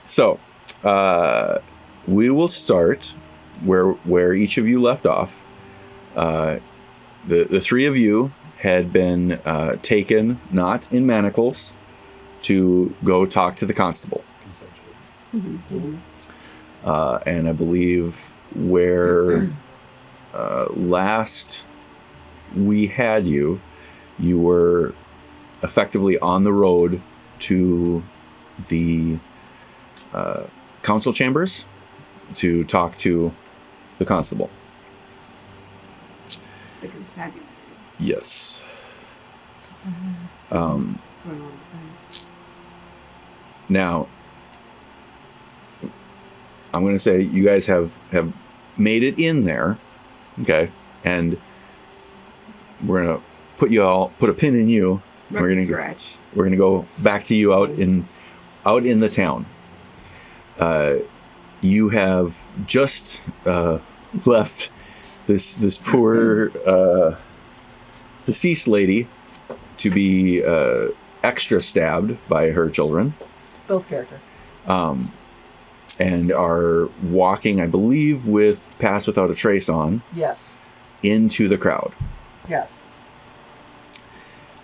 So, we will start where each of you left off. The three of you had been taken, not in manacles, to go talk to the constable. And I believe where last we had you, you were effectively on the road to the council chambers to talk to the constable. They can stab you. Yes. Now, I'm going to say you guys have made it in there, okay? And we're going to put a pin in you. We're going to go back to you out in the town. You have just left this poor deceased lady to be extra stabbed by her children. Bill's character. And are walking, I believe, with Pass Without a Trace on. Yes. Into the crowd. Yes.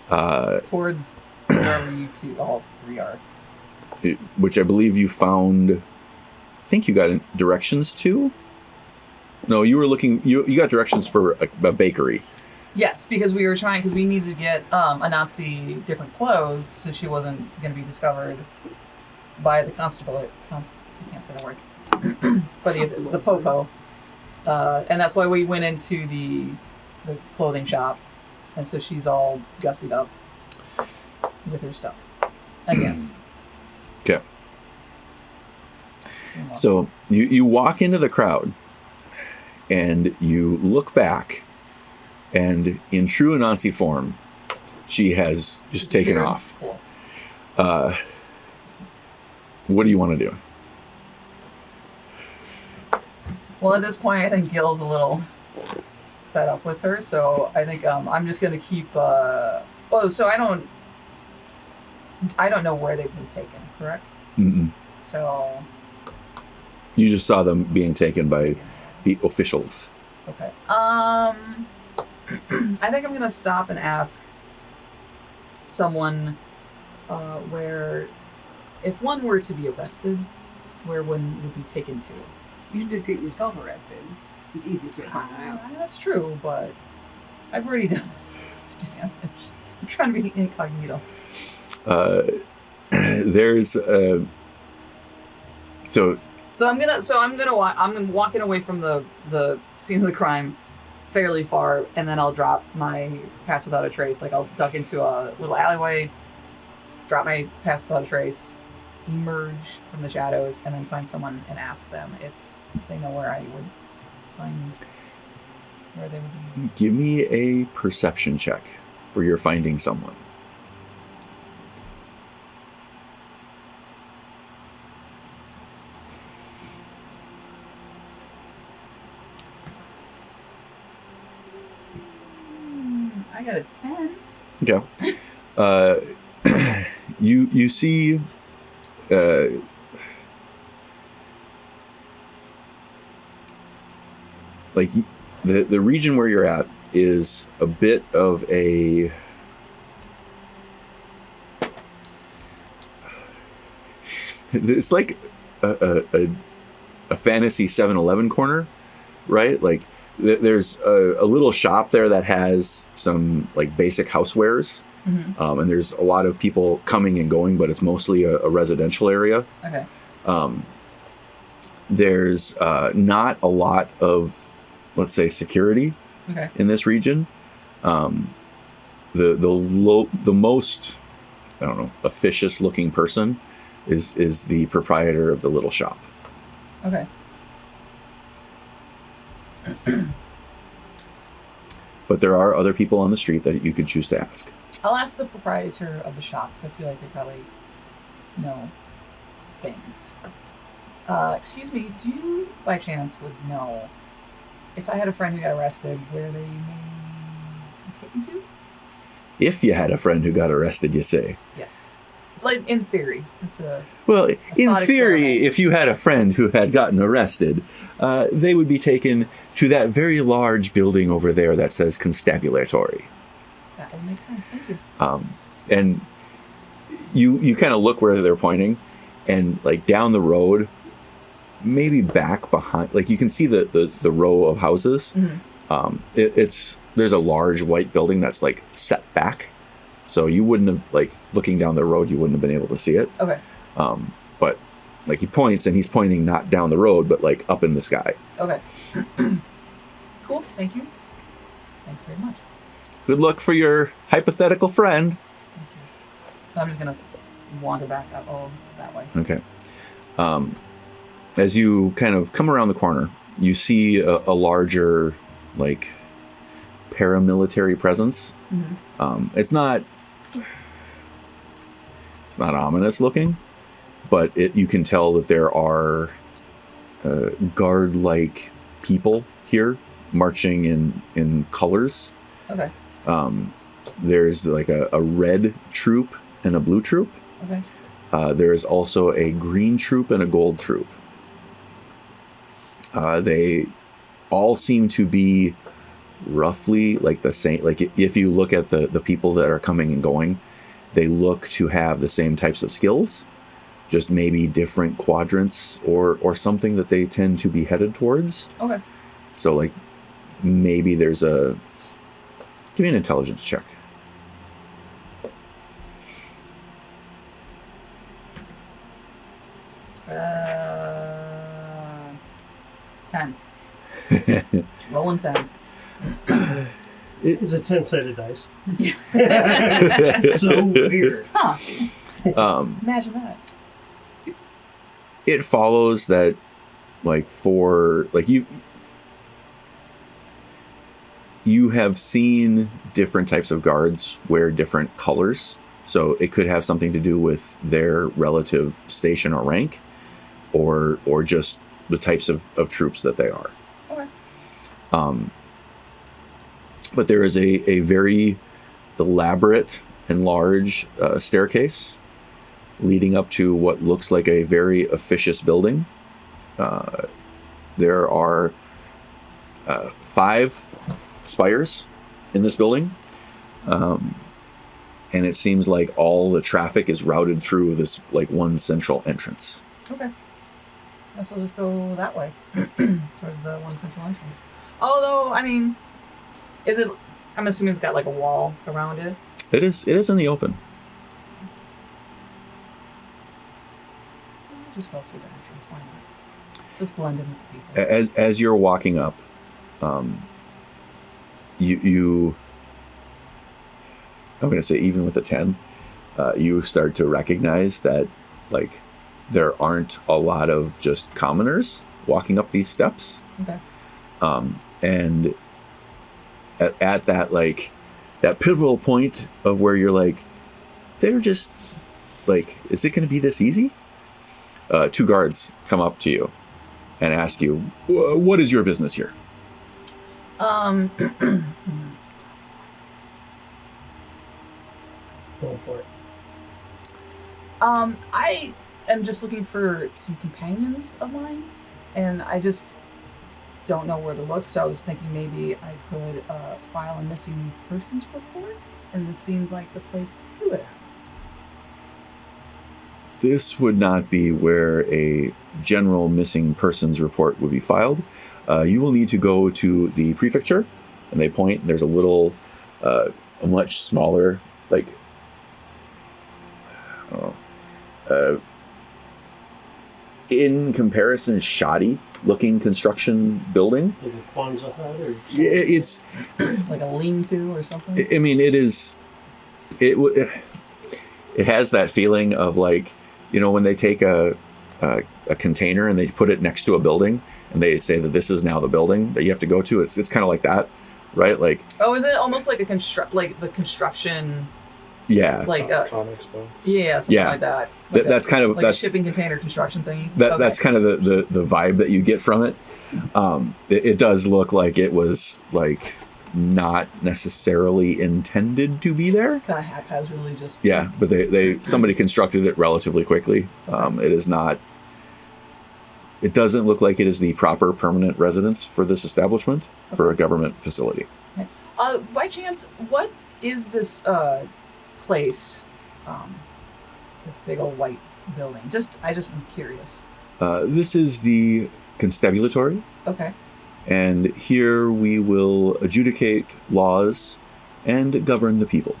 Towards wherever you two, all three are. Which I believe you found. I think you got directions to. No, you were looking. You got directions for a bakery. Yes, because we needed to get Anansi different clothes, so she wasn't going to be discovered by the constable. I can't say that word. But the popo, and that's why we went into the clothing shop, and so she's all gussied up with her stuff. I guess. Okay. So you walk into the crowd, and you look back, and in true Anansi form, she has just taken off. Cool. What do you want to do? Well, at this point, I think Guil's a little fed up with her, so I think I'm just going to keep... so I don't know where they've been taken, correct? Mm-mm. So... You just saw them being taken by the officials. Okay. I think I'm going to stop and ask someone where... If one were to be arrested, where one would be taken to? You should just get yourself arrested. The easiest way to find out. That's true, but I've already done damage. I'm trying to be incognito. There's so I'm walking away from the scene of the crime fairly far, and then I'll drop my Pass Without a Trace. Like I'll duck into a little alleyway, drop my Pass Without a Trace, emerge from the shadows, and then find someone and ask them if they know where I would find where they would be. Give me a perception check for your finding someone. I got a 10. Okay. You see like the region where you're at is a bit of a it's like a fantasy 7-Eleven corner, right? Like there's a little shop there that has some like basic housewares. Mm-hmm. And there's a lot of people coming and going, but it's mostly a residential area. Okay. There's not a lot of, let's say, security in this region. The most, I don't know, officious looking person is the proprietor of the little shop. Okay. But there are other people on the street that you could choose to ask. I'll ask the proprietor of the shop, because I feel like they probably know things. Excuse me, do you, by chance, would know if I had a friend who got arrested, where they may be taken to? If you had a friend who got arrested, you say? Yes. Like, in theory. It's Well, in thought theory, experiment. if you had a friend who had gotten arrested, they would be taken to that very large building over there that says constabulatory. That would make sense. Thank you. And you kind of look where they're pointing, and like down the road, maybe back behind, like you can see the row of houses. Mm-hmm. There's a large white building that's like set back, so you wouldn't have, like, looking down the road, you wouldn't have been able to see it. Okay. But like he points, and he's pointing not down the road, but like up in the sky. Okay. Cool. Thank you. Thanks very much. Good luck for your hypothetical friend. Thank you. I'm just gonna wander back that way. Okay. As you kind of come around the corner, you see a larger, like, paramilitary presence. Mm-hmm. It's not ominous looking, but you can tell that there are guard-like people here marching in colors. Okay. There's like a red troop and a blue troop. Okay. There's also a green troop and a gold troop. They all seem to be roughly like the same. Like if you look at the people that are coming and going, they look to have the same types of skills, just maybe different quadrants or something that they tend to be headed towards. Okay. So like maybe there's give me an intelligence check. Uh, 10. Rolling 10s. It's a 10-sided dice. That's so weird. Huh. Imagine that. It follows that, like, for like you have seen different types of guards wear different colors, so it could have something to do with their relative station or rank, or just the types of troops that they are. Okay. But there is a very elaborate and large staircase leading up to what looks like a very officious building. There are 5 spires in this building. And it seems like all the traffic is routed through this, like, one central entrance. Okay. Guess we'll just go that way. Towards the one central entrance. Although, I mean, I'm assuming it's got like a wall around it. It is in the open. Just go through the entrance, why not? Just blend in with the people. As you're walking up, you I'm going to say even with a 10, you start to recognize that, like, there aren't a lot of just commoners walking up these steps. Okay. And at that, like, that pivotal point of where you're like, they're just, like, is it going to be this easy? 2 guards come up to you and ask you, what is your business here? Go for it. I am just looking for some companions of mine, and I just don't know where to look, so I was thinking maybe I could file a missing persons report, and this seemed like the place to do it at. This would not be where a general missing persons report would be filed. You will need to go to the prefecture, and they point. There's a little, a much smaller, like, in comparison, shoddy-looking construction building. Like a Kwanzaa hut, or It's, Like a lean-to or something? I mean, it is. It has that feeling of, like, when they take a container and they put it next to a building and they say that this is now the building that you have to go to, it's kind of like that, right? Like, oh, is it almost like the construction? Yeah, like comics box. Yeah, something like that. That's kind of like that's a shipping container construction thingy. That's kind of the vibe that you get from it. It does look like it was like not necessarily intended to be there. Kind of haphazardly, just but they somebody constructed it relatively quickly. It is not. It doesn't look like it is the proper permanent residence for this establishment for a government facility. Okay. By chance, what is this place? This big old white building. I just am curious. This is the constabulatory. Okay. And here we will adjudicate laws and govern the people.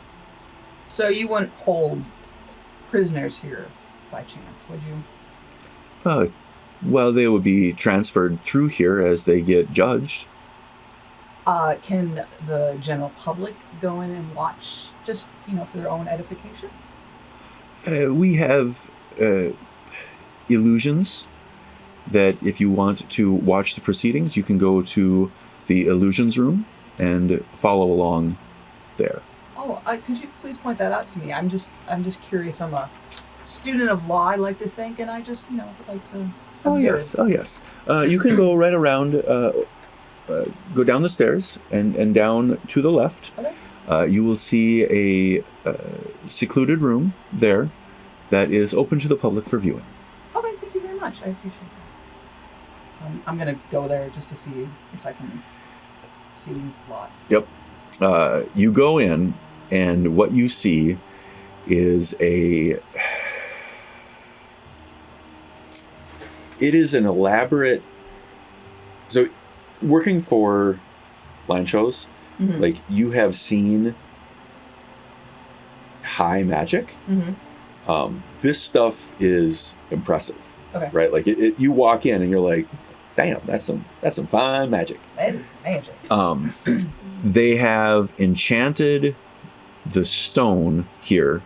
So you wouldn't hold prisoners here by chance, would you? Well, they would be transferred through here as they get judged. Can the general public go in and watch, just, for their own edification? We have illusions that if you want to watch the proceedings, you can go to the illusions room and follow along there. Oh, could you please point that out to me? I'm just curious. I'm a student of law, I like to think, and I just, would like to observe. Oh, yes. You can go right around, go down the stairs and down to the left. Okay. You will see a secluded room there that is open to the public for viewing. Okay, thank you very much. I appreciate that. I'm going to go there just to see if I can see these lot. Yep. You go in, and what you see is it is an elaborate. So, working for land shows, like you have seen high magic. This stuff is impressive. Okay. Right? Like you walk in and you're like, damn, that's some fine magic. That is magic. They have enchanted the stone here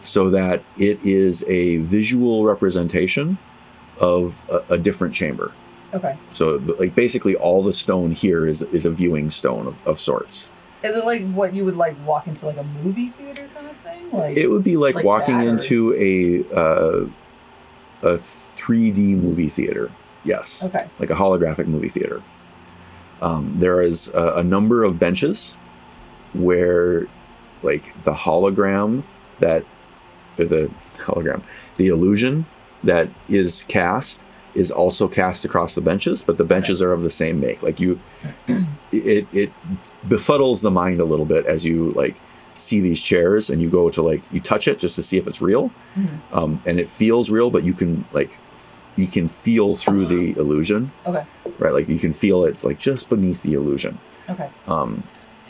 so that it is a visual representation of a different chamber. Okay. So, like, basically all the stone here is a viewing stone of sorts. Is it like what you would like walk into like a movie theater kind of thing? Like it would be like walking into a 3D movie theater. Yes. Okay. Like a holographic movie theater. There is a number of benches where, like, the illusion that is cast is also cast across the benches, but the benches are of the same make. Like it befuddles the mind a little bit as you like see these chairs and you go to you touch it just to see if it's real, and it feels real, but you can feel through the illusion. Okay. Right, like you can feel it's like just beneath the illusion. Okay.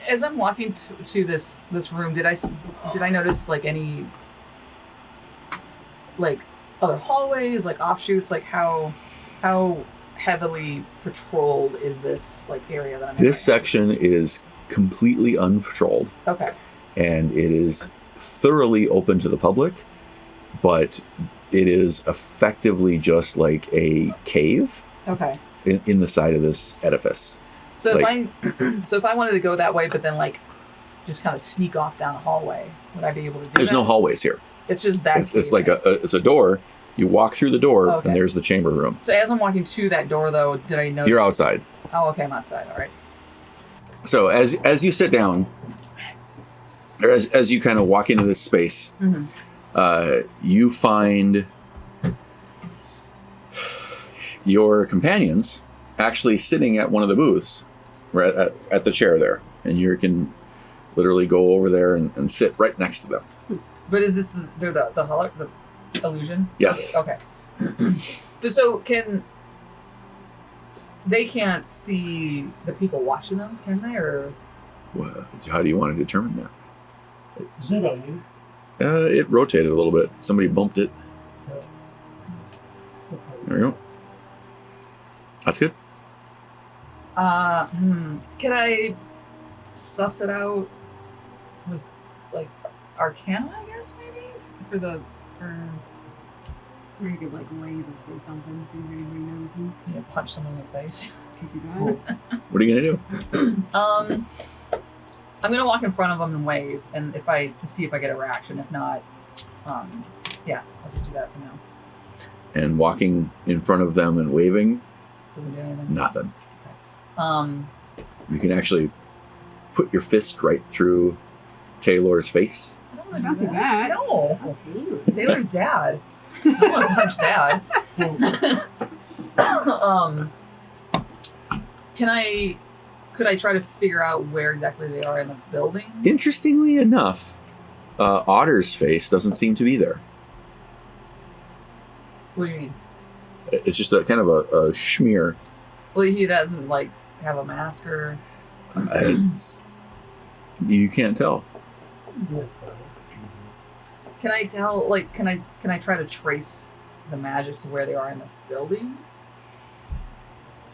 As I'm walking to this room, did I notice like any like other hallways, like offshoots, like how heavily patrolled is this like area that I'm in? This section is completely unpatrolled. Okay. And it is thoroughly open to the public, but it is effectively just like a cave. Okay. In the side of this edifice. So if I wanted to go that way, but then like just kind of sneak off down a hallway, would I be able to do There's that? no hallways here. It's just that. It's like it's a door. You walk through the door, and there's the chamber room. So as I'm walking to that door, though, did I notice? You're outside. Oh, okay, I'm outside. All right. So as you sit down, or as you kind of walk into this space, you find your companions actually sitting at one of the booths, right at the chair there, and you can literally go over there and sit right next to them. But is this the illusion? Yes. Okay. So they can't see the people watching them, can they? Or how do you want to determine that? Is that on you? It rotated a little bit. Somebody bumped it. There we go. That's good. Can I suss it out with like Arcana, I guess, maybe? Or you could like wave or say something so anybody notices. You know, punch someone in the face. Could you that? What are you gonna do? I'm gonna walk in front of them and wave, and to see if I get a reaction. If not, yeah, I'll just do that for now. And walking in front of them and waving, Doesn't do anything. nothing. Okay. You can actually put your fist right through Taylor's face. I don't want Don't to do that. No. That's Haley. Taylor's dad. I don't want to punch dad. Could I try to figure out where exactly they are in the building? Interestingly enough, Otter's face doesn't seem to be there. What do you mean? It's just a kind of a smear. Well, he doesn't like have a mask or. It's, you can't tell. Can I tell? Like, can I try to trace the magic to where they are in the building?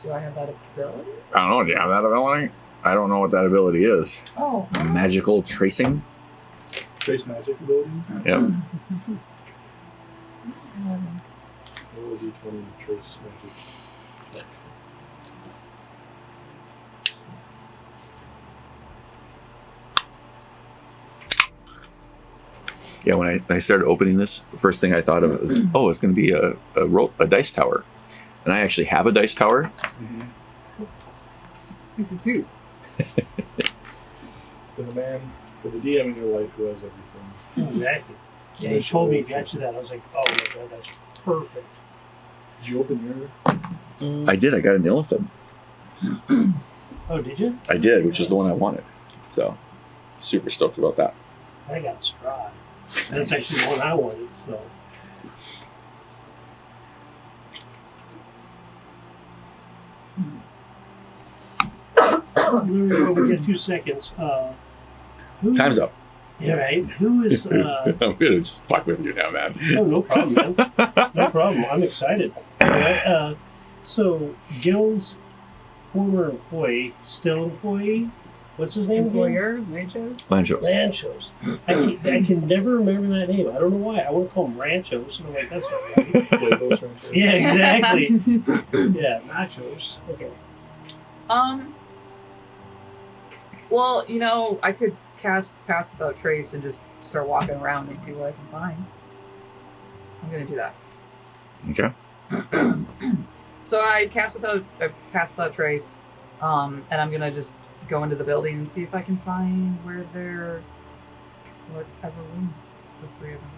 Do I have that ability? I don't know. Do you have that ability? I don't know what that ability is. Oh. Magical tracing? Trace magic ability. Yep. Roll a d20 trace magic. Yeah, when I started opening this, the first thing I thought of was, oh, it's going to be a dice tower. And I actually have a dice tower. Mm-hmm. It's a 2. For the DM in your life who has everything. Exactly. Yeah, he told me got you that. I was like, oh my god, that's perfect. Did you open your? I did. I got an illithid. Oh, did you? I did, which is the one I wanted. So, super stoked about that. I got Strahd. That's actually the one I wanted, so. We get 2 seconds. Time's up. Yeah, right. Who is? I'm going to just fuck with you now, man. Oh, no problem, man. No problem. I'm excited. All right, so, Guil's former employee, still employee. What's his name? Employer, Lanchos? Lanchos. Ranchos. I can never remember that name. I don't know why. I want to call him Ranchos. And I'm like, that's not right. Flavos right there. Yeah, exactly. Yeah, nachos. Okay. Well, you know, I could cast Pass Without Trace and just start walking around and see what I can find. I'm gonna do that. Okay. So I Pass Without Trace, and I'm gonna just go into the building and see if I can find where they're, whatever room the 3 of them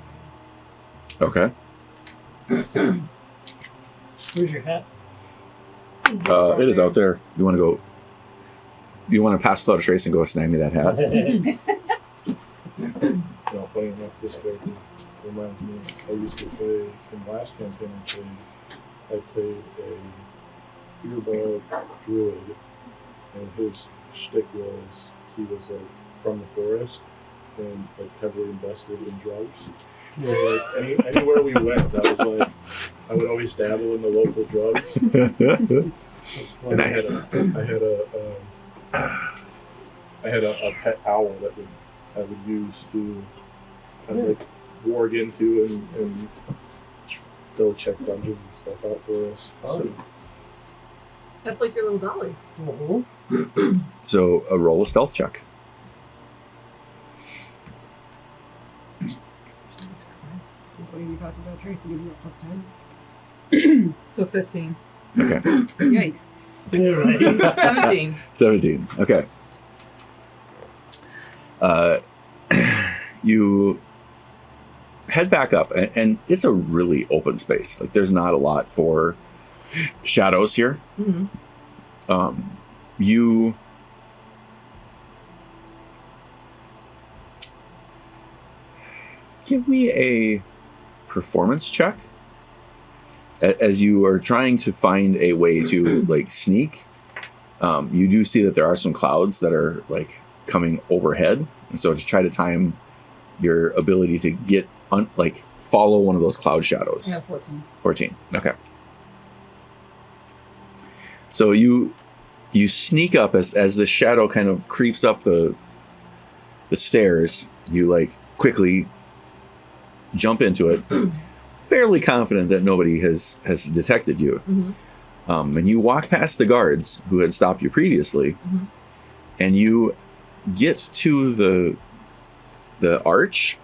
Okay. Where's your hat? It is out there. You want to go? You want to pass without a trace and go snag me that hat? Well, funny enough, this character reminds me. I used to play in last campaign. I played a Fearball druid, and his shtick was he was like from the forest and like heavily invested in drugs. So, like, anywhere we went, that was like I would always dabble in the local drugs. And Nice. I had a pet owl that I would use to kind of like warg into and go check dungeons and stuff out for us. Oh. So, That's like your little dolly. So, roll a stealth check. Jesus Christ. That's why you pass without trace. It gives you a +10. So 15. Okay. Yikes. Yeah, right. 17. 17. Okay. You head back up, and it's a really open space. Like, there's not a lot for shadows here. Mm-hmm. You give me a performance check as you are trying to find a way to like sneak. You do see that there are some clouds that are like coming overhead, and so to try to time your ability to get follow one of those cloud shadows. I got 14. 14. Okay. So you sneak up as the shadow kind of creeps up the stairs. You like quickly jump into it. fairly confident that nobody has detected you. And you walk past the guards who had stopped you previously, and you get to the arch,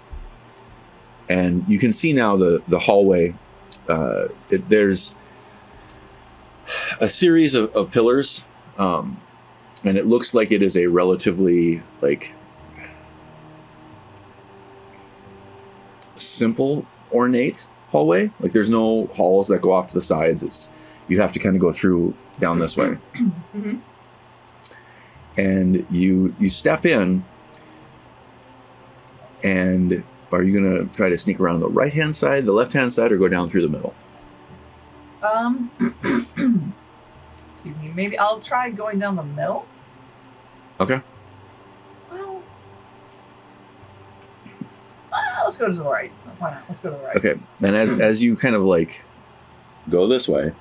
and you can see now the hallway. There's a series of pillars, and it looks like it is a relatively simple, ornate hallway. Like there's no halls that go off to the sides. You have to kind of go through down this way. And you step in, and are you gonna try to sneak around the right hand side, the left hand side, or go down through the middle? Excuse me. Maybe I'll try going down the middle. Okay. Well, let's go to the right. Why not? Let's go to the right. Okay. And as you kind of go this way,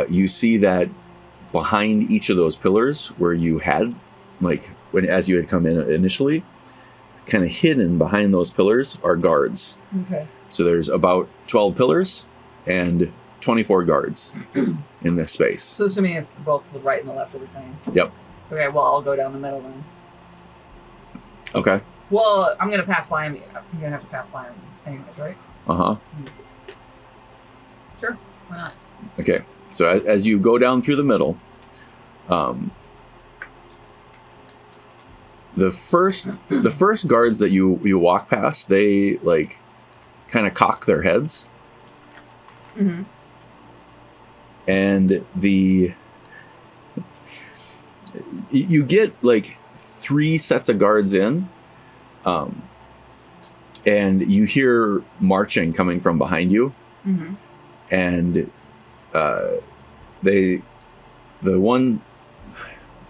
you see that behind each of those pillars where you had, as you had come in initially, kind of hidden behind those pillars are guards. Okay. So there's about 12 pillars and 24 guards in this space. So assuming it's both the right and the left are the same. Yep. Okay, well, I'll go down the middle then. Okay. Well, I'm going to pass by him. I'm going to have to pass by him anyways, right? Uh-huh. Sure. Why not? Okay. So as you go down through the middle, the first guards that you walk past, they kind of cock their heads. And you get 3 sets of guards in, and you hear marching coming from behind you, and the one,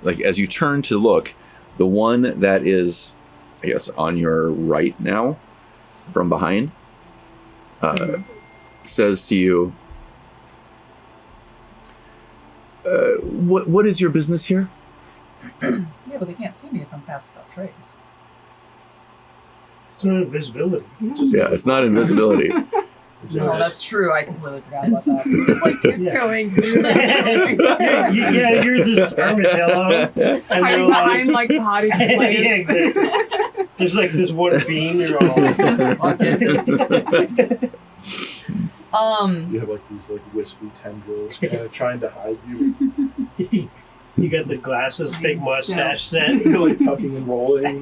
as you turn to look, the one that is, I guess, on your right now from behind says to you, what is your business here? Yeah, but they can't see me if I'm passed without trace. It's not invisibility. Yeah, it's not invisibility. No, that's true. I completely forgot about that. Just tiptoeing through Yeah, you're this armadillo. And hiding behind potty plants. Yeah, exactly. There's this one beam. You're all. You have these wispy tendrils kind of trying to hide you. You got the glasses, fake mustache set. You're tucking and rolling.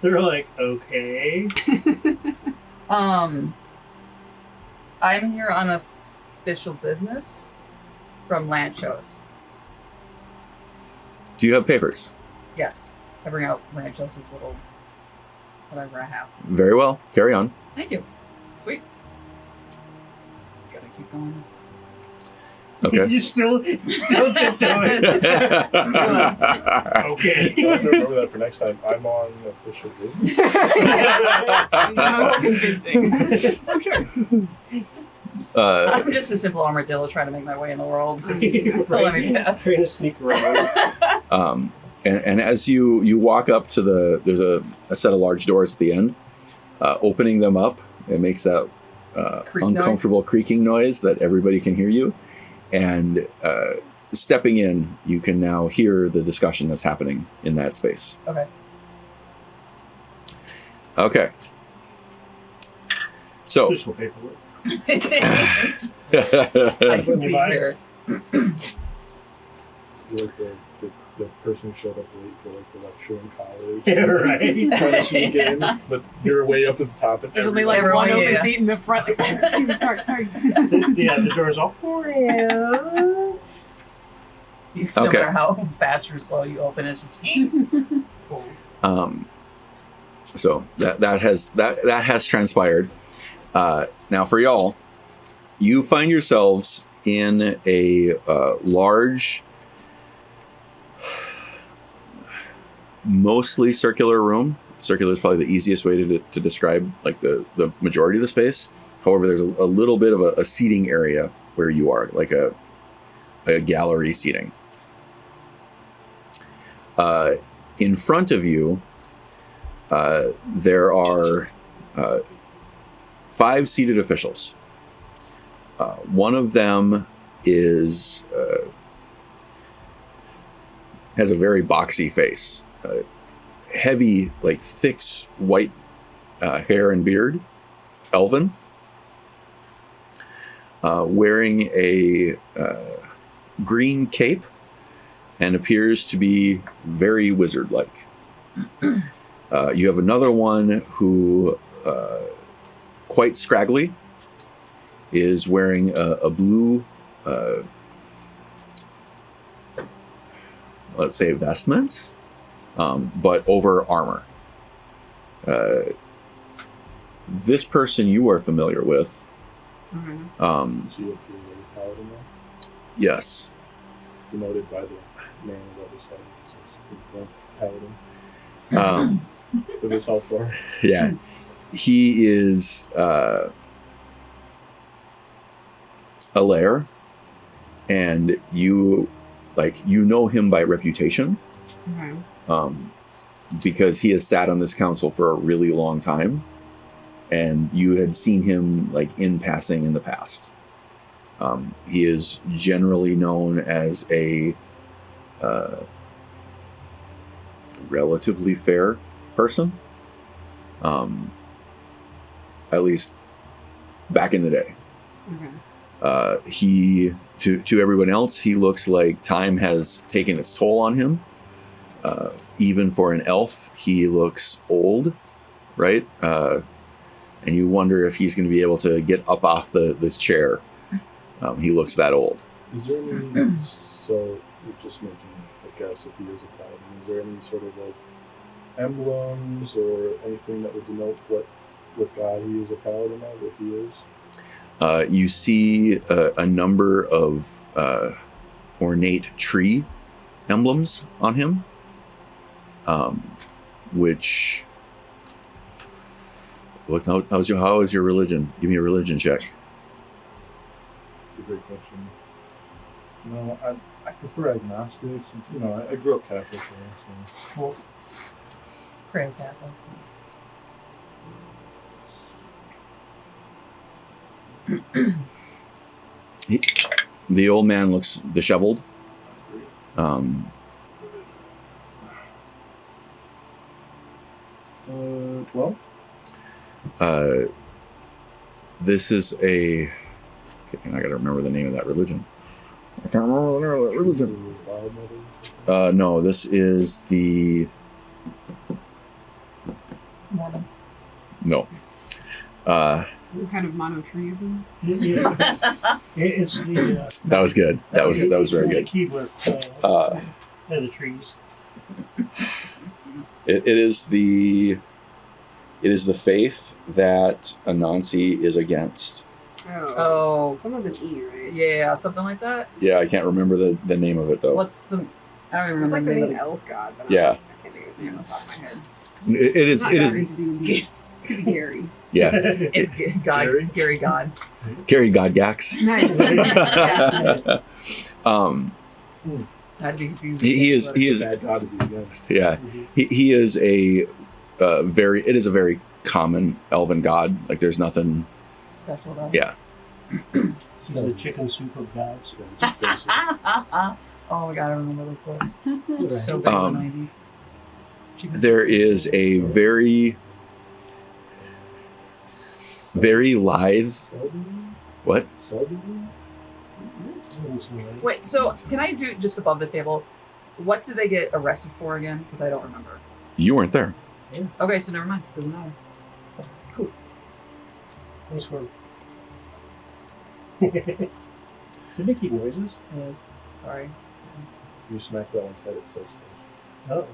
They're okay. I'm here on official business from land shows. Do you have papers? Yes. I bring out land shows' little whatever I have. Very well. Carry on. Thank you. Sweet. Just gotta keep going this way. Okay. You're still tiptoeing. Okay. I have to remember that for next time. I'm on official business. Most convincing. I'm sure. I'm just a simple armadillo trying to make my way in the world. Just let me pass. Trying to sneak around. And as you walk up to there's a set of large doors at the end. Opening them up, it makes that uncomfortable creaking noise that everybody can hear you. And stepping in, you can now hear the discussion that's happening in that space. Okay. So. Official paperwork. I can be here. You're the person who showed up late for the lecture in college. Yeah, right. Trying to sneak in, but you're way up at the top. And There's only everyone- one open yeah. seat in the front. Sorry. Yeah, the door's all for you. No matter how fast or slow you open, it's just. So that has transpired. Now for y'all, you find yourselves in a large, mostly circular room. Circular is probably the easiest way to describe the majority of the space. However, there's a little bit of a seating area where you are, like a gallery seating. In front of you, there are 5 seated officials. One of them is has a very boxy face, heavy, like thick white hair and beard, elven, wearing a green cape, and appears to be very wizard-like. You have another one who, quite scraggly, is wearing a blue, let's say, vestments, but over armor. This person you are familiar with. Mm-hmm. Is he a paladin now? Yes. Denoted by the man above his head. It says paladin. With his health bar. Yeah. He is a lair, and you know him by reputation, because he has sat on this council for a really long time, and you had seen him like in passing in the past. He is generally known as a relatively fair person, at least back in the day. He to everyone else, he looks like time has taken its toll on him. Even for an elf, he looks old, right? And you wonder if he's going to be able to get up off this chair. He looks that old. Is there any, so you're just making a guess if he is a paladin, is there any sort of like emblems or anything that would denote what god he is a paladin of, if he is? You see a number of ornate tree emblems on him, which... How is your religion? Give me a religion check. It's a great question. No, I prefer agnostics. I grew up Catholic, so... Pray Catholic. The old man looks disheveled. 12? This is a... Okay, I gotta remember the name of that religion. I can't remember the name of that religion. No, this is the... Mormon. No. Some kind of monotheism. Yeah. It's the. That was good. That was very good. Keyword. The trees. It is the faith that Anansi is against. Oh. Some of them E, right? Yeah, something like that. Yeah, I can't remember the name of it though. What's the... I don't even It's remember like the the name of main the... elf god, but Yeah. I can't think of his name on the top of my head. It is. Not It is. into D&D. Could be Gary. Yeah. It's God, Gary God. Gary Godgax. Nice. That'd be confusing. He is. Bad god to be against. Yeah. He is a very. It is a very common elven god. Like there's nothing. Special though. Yeah. She's the chicken soup of gods. Just basic. Oh my god, I remember those books. So big in the 90s. There is a very lithe. Southern? What? Southern? Wait, so can I do just above the table? What did they get arrested for again? Because I don't remember. You weren't there. Okay, so never mind. Doesn't matter. Cool. Nice one. Did they keep noises? It is. Sorry. You smack that one's head, it says so. Oh.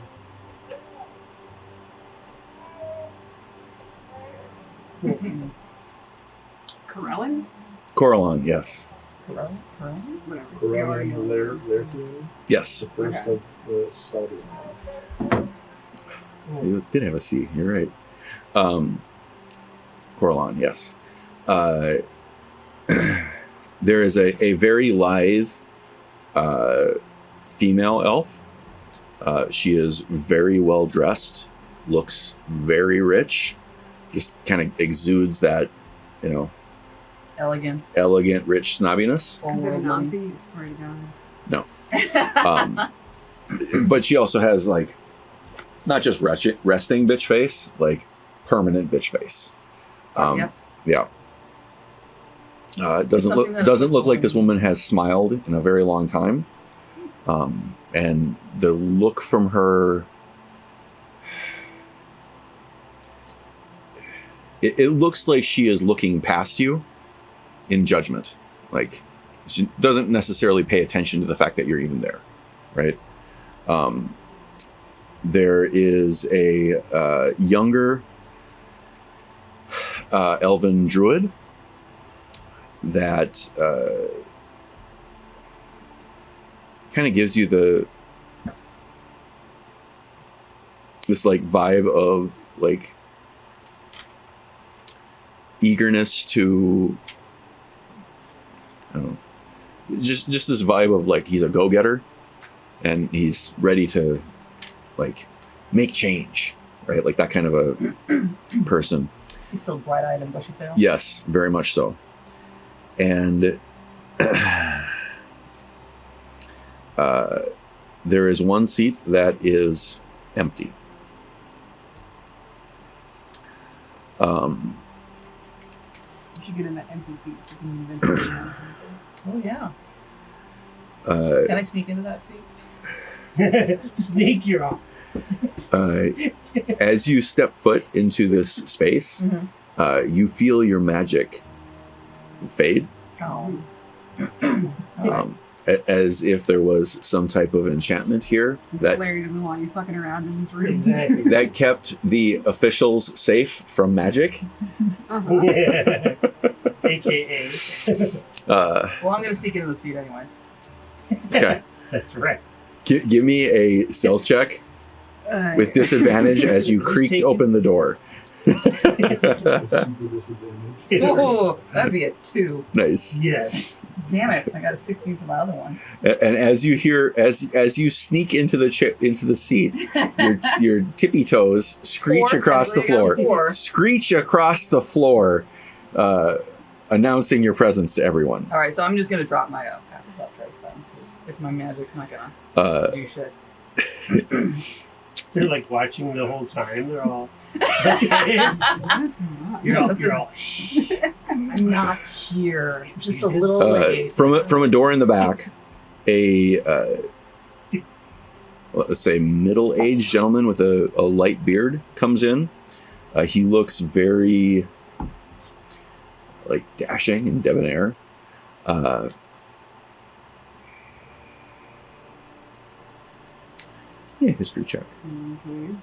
Corellan? Coralon, yes. Corral? Whatever. Corellan Laerthian, Yes. the first Okay. of the Southern. So you did have a C. You're right. Coralon, yes. There is a very lithe female elf. She is very well dressed, looks very rich, just kind of exudes that Elegance. elegant, rich snobbiness. Is it Worldly. Anansi? I swear to God. But she also has like not just resting bitch face, like permanent bitch face. Yep. Yeah. It doesn't something that doesn't affects look like women. this woman has smiled in a very long time. And the look from her, it looks like she is looking past you in judgment. Like she doesn't necessarily pay attention to the fact that you're even there, right? There is a younger elven druid that kind of gives you this like vibe of like eagerness to, I don't know, just this vibe of like he's a go-getter and he's ready to like make change, right? Like that kind of a person. He's still bright-eyed and bushy-tailed. Yes, very much so. And there is one seat that is empty. You should get in that empty seat so you can move into the Oh yeah. Can I sneak into that seat? Sneak, you're off. As you step foot into this space, you feel your magic fade, Oh. as if there was some type of enchantment here that Larry doesn't want you fucking around in this room. Exactly. that kept the officials safe from magic. Uh-huh. Yeah. AKA. Well, I'm gonna sneak into the seat anyways. Okay, That's right. give me a stealth check with disadvantage as you creaked open the door. Super disadvantage. Oh, that'd be a 2. Nice. Yes. Damn it! I got a 16 for the other one. And as you hear, as you sneak into the seat, your tippy toes screech 4, across the technically I got floor. 4. Screech across the floor, announcing your presence to everyone. All right, so I'm just gonna drop my pass without trace then, because if my magic's not gonna do shit. They're like watching the whole time. They're all. What is going on? You're all. This You're is- all. Shh. I'm not here. Just a You did little late. From a door in the back, a let's say middle-aged gentleman with a light beard comes in. He looks very like dashing and debonair. Yeah, history check. Okay.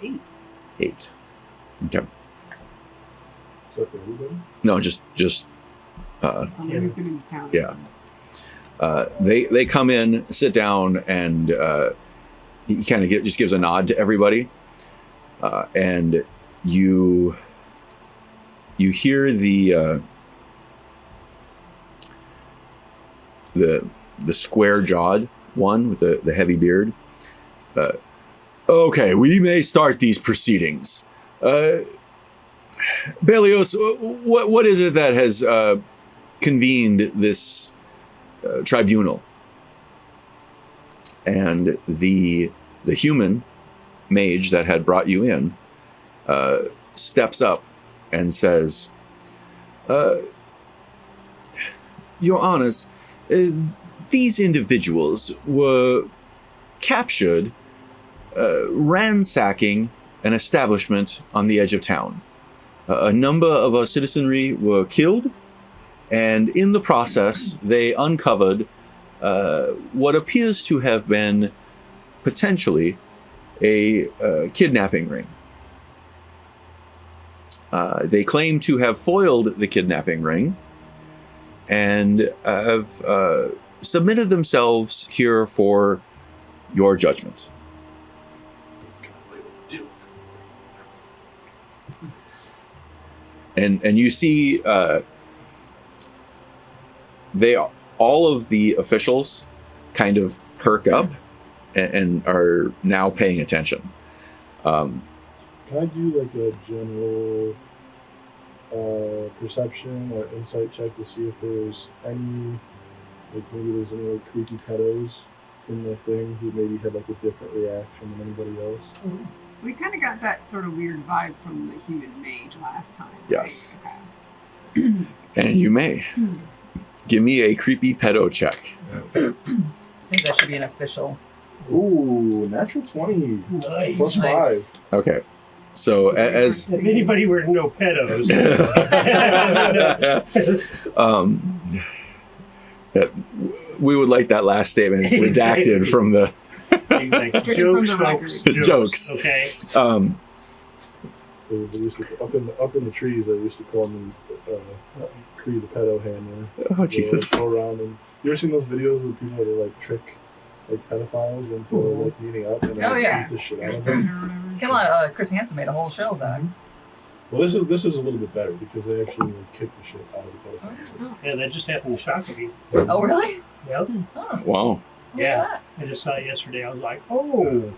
8. 8. Okay. Is that for everybody? No, just Someone who's been in this town. Yeah. They come in, sit down, and he kind of just gives a nod to everybody, and you hear the square-jawed one with the heavy beard. Okay, we may start these proceedings. Belios, what is it that has convened this tribunal? And the human mage that had brought you in steps up and says, Your Honors, these individuals were captured ransacking an establishment on the edge of town. A number of our citizenry were killed, and in the process, they uncovered what appears to have been potentially a kidnapping ring. They claim to have foiled the kidnapping ring and have submitted themselves here for your judgment. And you see all of the officials kind of perk up and are now paying attention. Can I do like a general perception or insight check to see if there's any, like maybe there's any like creaky pedos in the thing who maybe had like a different reaction than anybody else? We kind of got that sort of weird vibe from the human mage last time. Right? Yes. Okay. And you may. Give me a creepy pedo check. I think that should be an official. Ooh, natural 20. Nice. Plus Nice. 5. Okay. So as If anybody were to know pedos, we would like that last statement redacted from the like, jokes, folks. Jokes. Okay. They used to, up in the trees, they used to call me Kree the pedo handler. Oh, Jesus. Like, go around and you ever seen those videos where people where they like trick like pedophiles into like meeting up and Oh, yeah. beat the shit out of them? Come on, Chris Hansen made a whole show of that. Well, this is a little bit better because they actually like, kick the shit out of the pedophiles. Yeah, that just happened in Shakopee. Oh, really? Yep. Oh, Wow. look Yeah. at I just saw it yesterday. I was like, oh,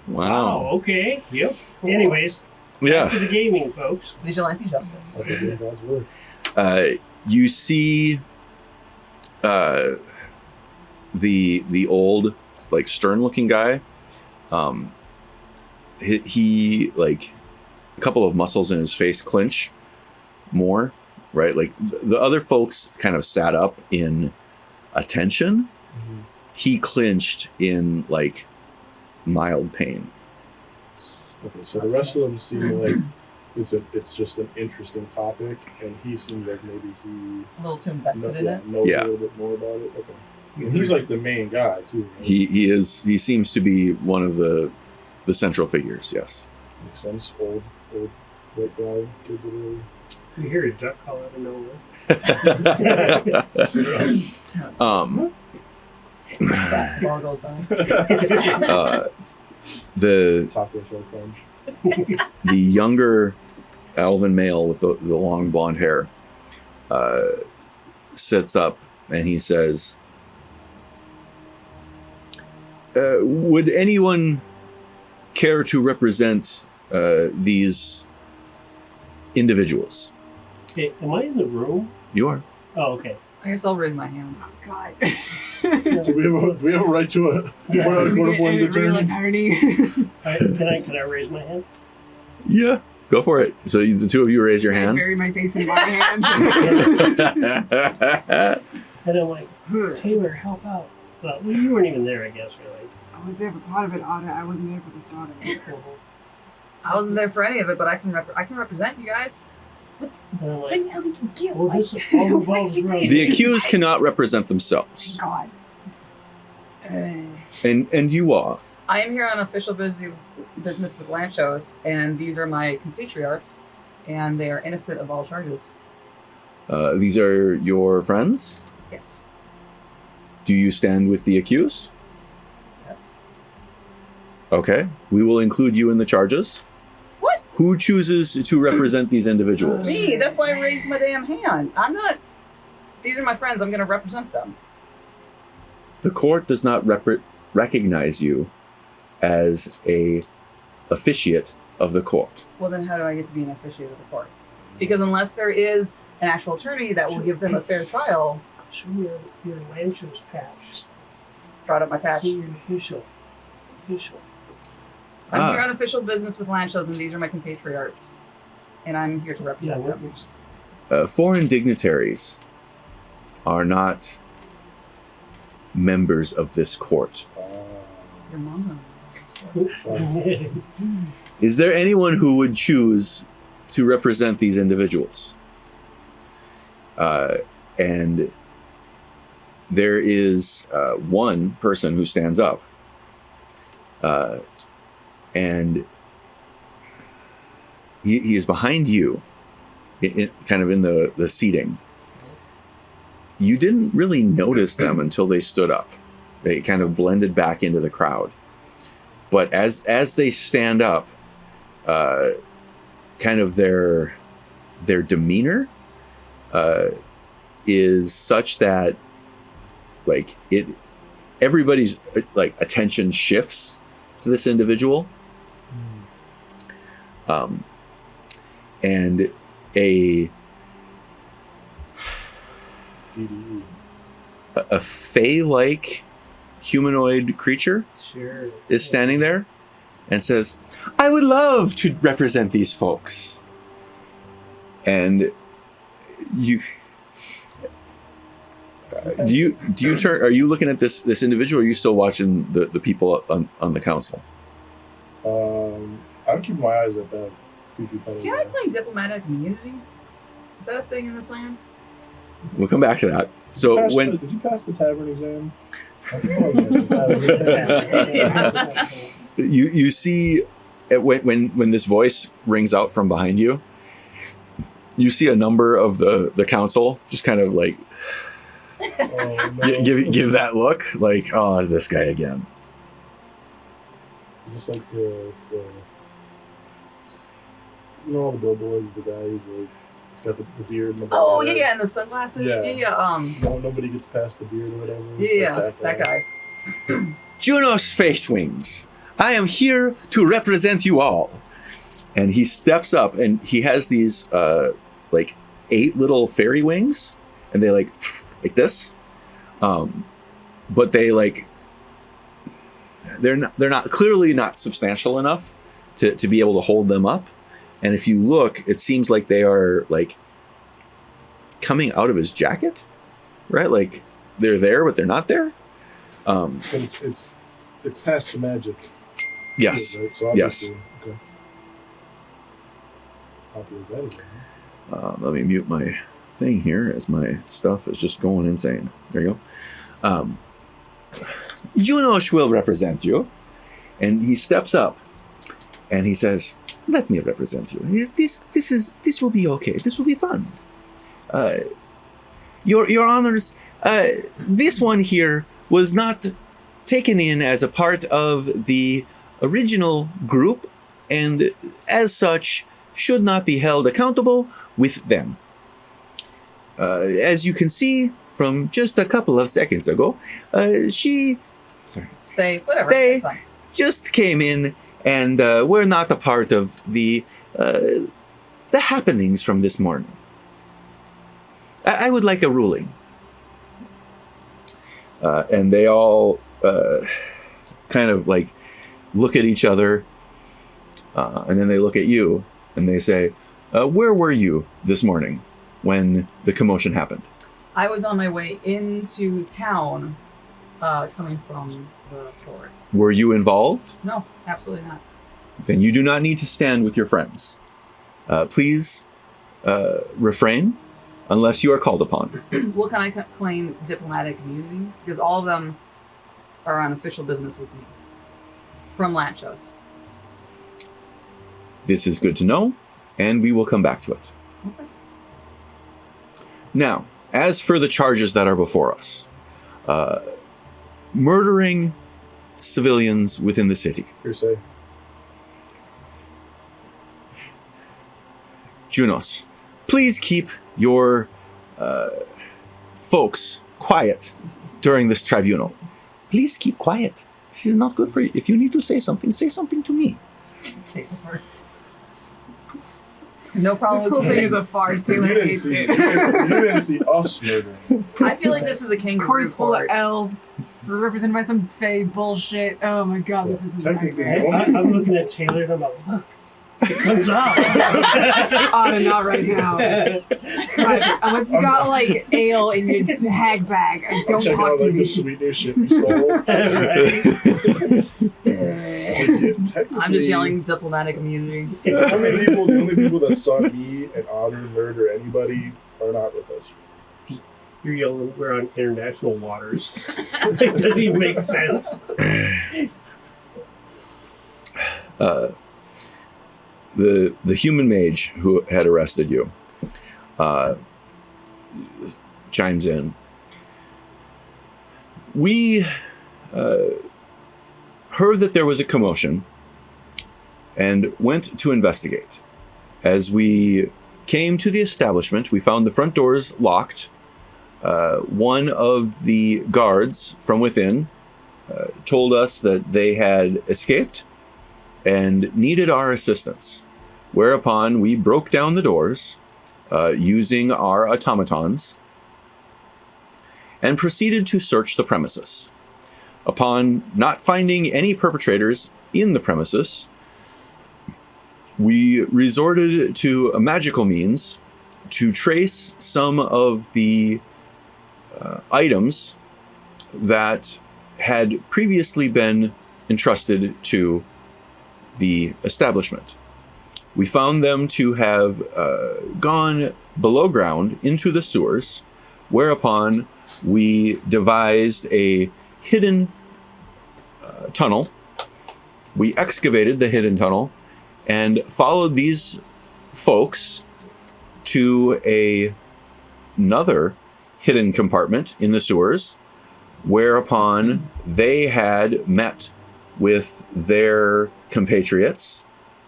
Wow. okay. Yep. Anyways, back Yeah. to the gaming, folks. that. Vigilante justice. Okay, yeah, God's word. You see the old, like, stern-looking guy. He like a couple of muscles in his face clench more, right? Like the other folks kind of sat up in attention. Mm-hmm. He clinched in like mild pain. Okay, so the rest of them seem like it's just an interesting topic, and he seems like maybe he A little too invested in it. knows Yeah. a little bit more about it. Okay, and he's like the main guy too. Right? He seems to be one of the central figures. Yes. Makes sense. Old white guy, kid literally. You hear a duck call out of nowhere. Basketball goes by. The Taco Shell Crunch. the younger elven male with the long blonde hair sits up and he says, would anyone care to represent these individuals? Hey, am I in the room? You are. Oh, okay. I guess I'll raise my hand. Oh, God. Do we have a right to a court-appointed Real attorney? attorney. Can I raise my hand? Yeah. Go for it. So the two of you raise your I hand. bury my face in my hand. And I'm like, Taylor, help out. Well, you weren't even there, I guess, really. I was there for part of it, Otter. I wasn't there for the start of it. I wasn't there for any of it, but I can represent you guys. And I'm What like, the hell did you get? well, this all revolves around The accused cannot represent themselves, God. and you are. I am here on official business with Lanchos, and these are my compatriots, and they are innocent of all charges. These are your friends. Yes. Do you stand with the accused? Yes. Okay. We will include you in the charges. What? Who chooses to represent these individuals? Me. That's why I raised my damn hand. I'm not. These are my friends. I'm going to represent them. The court does not recognize you as a officiate of the court. Well, then how do I get to be an officiate of the court? Because unless there is an actual attorney that will give them a fair trial. Show me your Lanchos patch. Brought up my patch. See your official. I'm here on official business with Lanchos, and these are my compatriots. And I'm here to Yeah, represent them. Foreign dignitaries are not members of this court. Your mama. Is there anyone who would choose to represent these individuals? And there is one person who stands up, and he is behind you, kind of in the seating. You didn't really notice them until they stood up. They kind of blended back into the crowd. But as they stand up, kind of their demeanor is such that everybody's like attention shifts to this individual. And a DDE. Fey-like humanoid creature Sure. is standing there and says, "I would love to represent these folks." And you do you turn? Are you looking at this individual? Or are you still watching the people on the council? I'm keeping my eyes at that creepy fellow. Can I play diplomatic immunity? Is that a thing in this land? We'll come back to that. So Did you pass the tavern exam? you see when this voice rings out from behind you, you see a number of the council just kind of like give that look like, oh, this guy again. Is this like the all the billboards, the guy who's like he's got the beard and the Oh bald head? yeah, and the sunglasses. Yeah. Nobody gets past the beard or whatever. Yeah, It's like that guy. Juno's Face Wings, I am here to represent you all. And he steps up and he has these like 8 little fairy wings, and they like this. But they like they're not clearly not substantial enough to be able to hold them up. And if you look, it seems like they are like coming out of his jacket, right? Like they're there, but they're not there. But it's past the magic. Yes. Right? So Yes. Okay. Copy of that again. Let me mute my thing here as my stuff is just going insane. There you go. Junosh will represent you. And he steps up and he says, "Let me represent you. This will be okay. This will be fun. Your honors, this one here was not taken in as a part of the original group, and as such should not be held accountable with them. As you can see from just a couple of seconds ago, They They- it's fine. just came in and were not a part of the happenings from this morning. I would like a ruling." And they all kind of like look at each other, and then they look at you and they say, "Where were you this morning when the commotion happened?" I was on my way into town, coming from the forest. Were you involved? No, absolutely not. Then you do not need to stand with your friends. Please refrain unless you are called upon. Well, can I claim diplomatic immunity? Because all of them are on official business with me. From land shows. This is good to know, and we will come back to it. Okay. Now, as for the charges that are before us, murdering civilians within the city. Hearsay. Junos, please keep your folks quiet during this tribunal. Please keep quiet. This is not good for you. If you need to say something to me. Take the word. No problem This whole with thing me. is a farce. You Taylor didn't hates see. it. You didn't see us murdering. I feel like this is a kangaroo Court's full of court. elves. We're represented by some fey bullshit. Oh my god, this is a Technically, nightmare. I'm looking at Taylor and I'm like, look, it comes out. Otter, not right now. Right, unless you got like ale in your hag bag, and I'm don't checking talk out to like me. the sweet new shit we stole. I'm just yelling diplomatic immunity. The only people that saw me and Otter murder anybody are not with us. You're yelling, we're on international waters. It doesn't even make sense. The human mage who had arrested you chimes in. We heard that there was a commotion and went to investigate. As we came to the establishment, we found the front doors locked. One of the guards from within told us that they had escaped and needed our assistance. whereupon we broke down the doors using our automatons and proceeded to search the premises. Upon not finding any perpetrators in the premises, we resorted to a magical means to trace some of the items that had previously been entrusted to the establishment. We found them to have gone below ground into the sewers, whereupon we devised a hidden tunnel. We excavated the hidden tunnel and followed these folks to another hidden compartment in the sewers, whereupon they had met with their compatriots,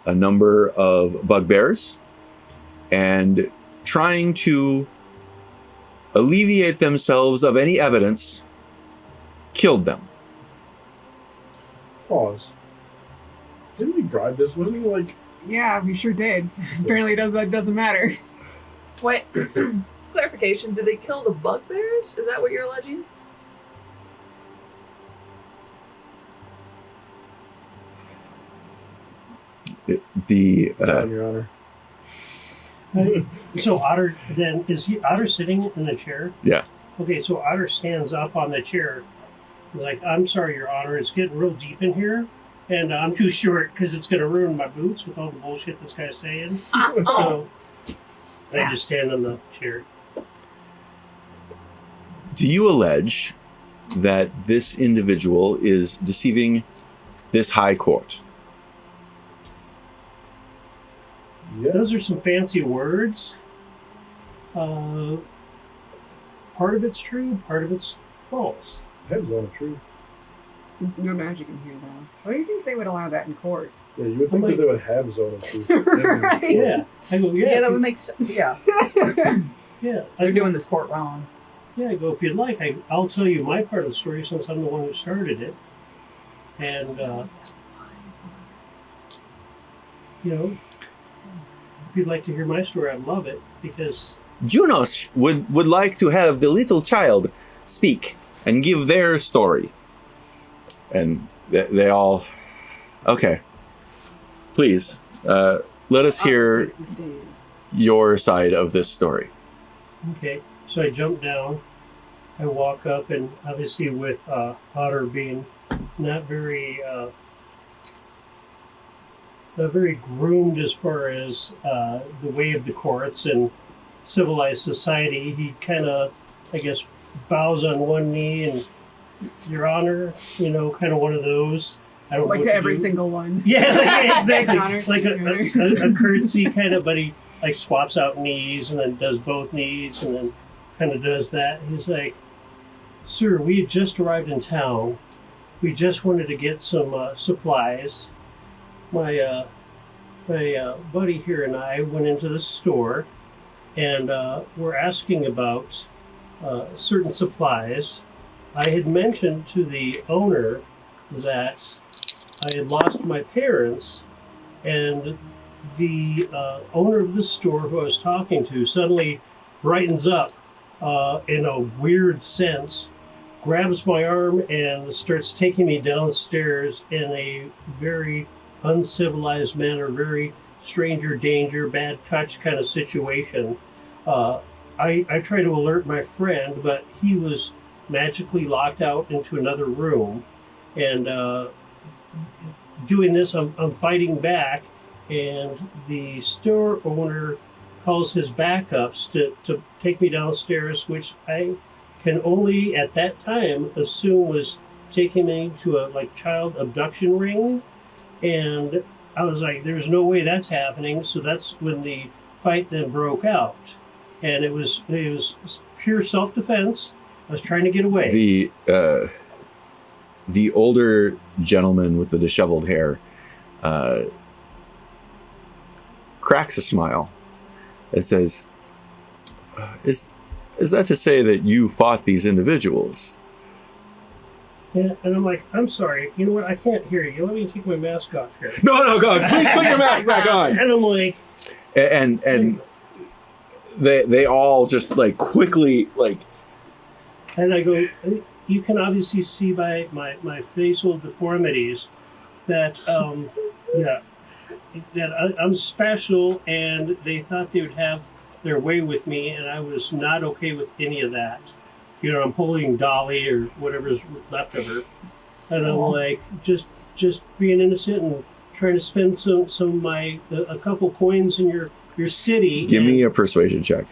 a number of bugbears, and trying to alleviate themselves of any evidence, killed them. Pause. Didn't we bribe this? Wasn't he like... Yeah, we sure did. Apparently that doesn't matter. Wait, clarification, did they kill the bugbears? Is that what you're alleging? Down, Your Honor. So Otter, then, is Otter sitting in the chair? Yeah. Okay, so Otter stands up on the chair. He's like, I'm sorry, Your Honor, it's getting real deep in here, and I'm too short because it's going to ruin my boots with all the bullshit this guy's saying. So I just stand on the chair. Do you allege that this individual is deceiving this high court? Yeah. Those are some fancy words. Part of it's true, part of it's false. Heads on the truth. No magic in here, though. Why do you think they would allow that in court? Yeah, you would think that they would have zone of truth. Right. Yeah. I go, yeah. Yeah, that would make sense. Yeah. Yeah. They're doing this court wrong. Yeah, I go, if you'd like, I'll tell you my part of the story since I'm the one who started it. And, you know, if you'd like to hear my story, I'd love it because... Junos would like to have the little child speak and give their story. And they all... Okay. Please, let us hear your side of this story. Okay, so I jump down, I walk up, and obviously with Otter being not very groomed as far as the way of the courts and civilized society, he kind of, I guess, bows on one knee and, Your Honor, you know, kind of one of those. I don't like know to what every do. single one. Yeah, exactly. Honor. Like a courtesy kind of, but he like swaps out knees and then does both knees and then kind of does that. He's like, "Sir, we had just arrived in town. We just wanted to get some supplies. My buddy here and I went into the store and we're asking about certain supplies. I had mentioned to the owner that I had lost my parents, and the owner of the store who I was talking to suddenly brightens up in a weird sense, grabs my arm and starts taking me downstairs in a very uncivilized manner, very stranger danger, bad touch kind of situation. I try to alert my friend, but he was magically locked out into another room. And doing this, I'm fighting back, and the store owner calls his backups to take me downstairs, which I can only at that time assume was taking me to a child abduction ring. And I was like, there's no way that's happening. So that's when the fight then broke out. And it was pure self-defense. I was trying to get away. The older gentleman with the disheveled hair cracks a smile and says, "Is that to say that you fought these individuals?" And I'm like, I'm sorry. You know what? I can't hear you. Let me take my mask off here. No, go. Please put your mask back on. And I'm like, And they all just like quickly like. and I go, you can obviously see by my facial deformities that that I'm special, and they thought they would have their way with me, and I was not okay with any of that. You know, I'm holding Dolly or whatever's left of her, and I'm like just being innocent and trying to spend some of my a couple coins in your city. Give me a persuasion check.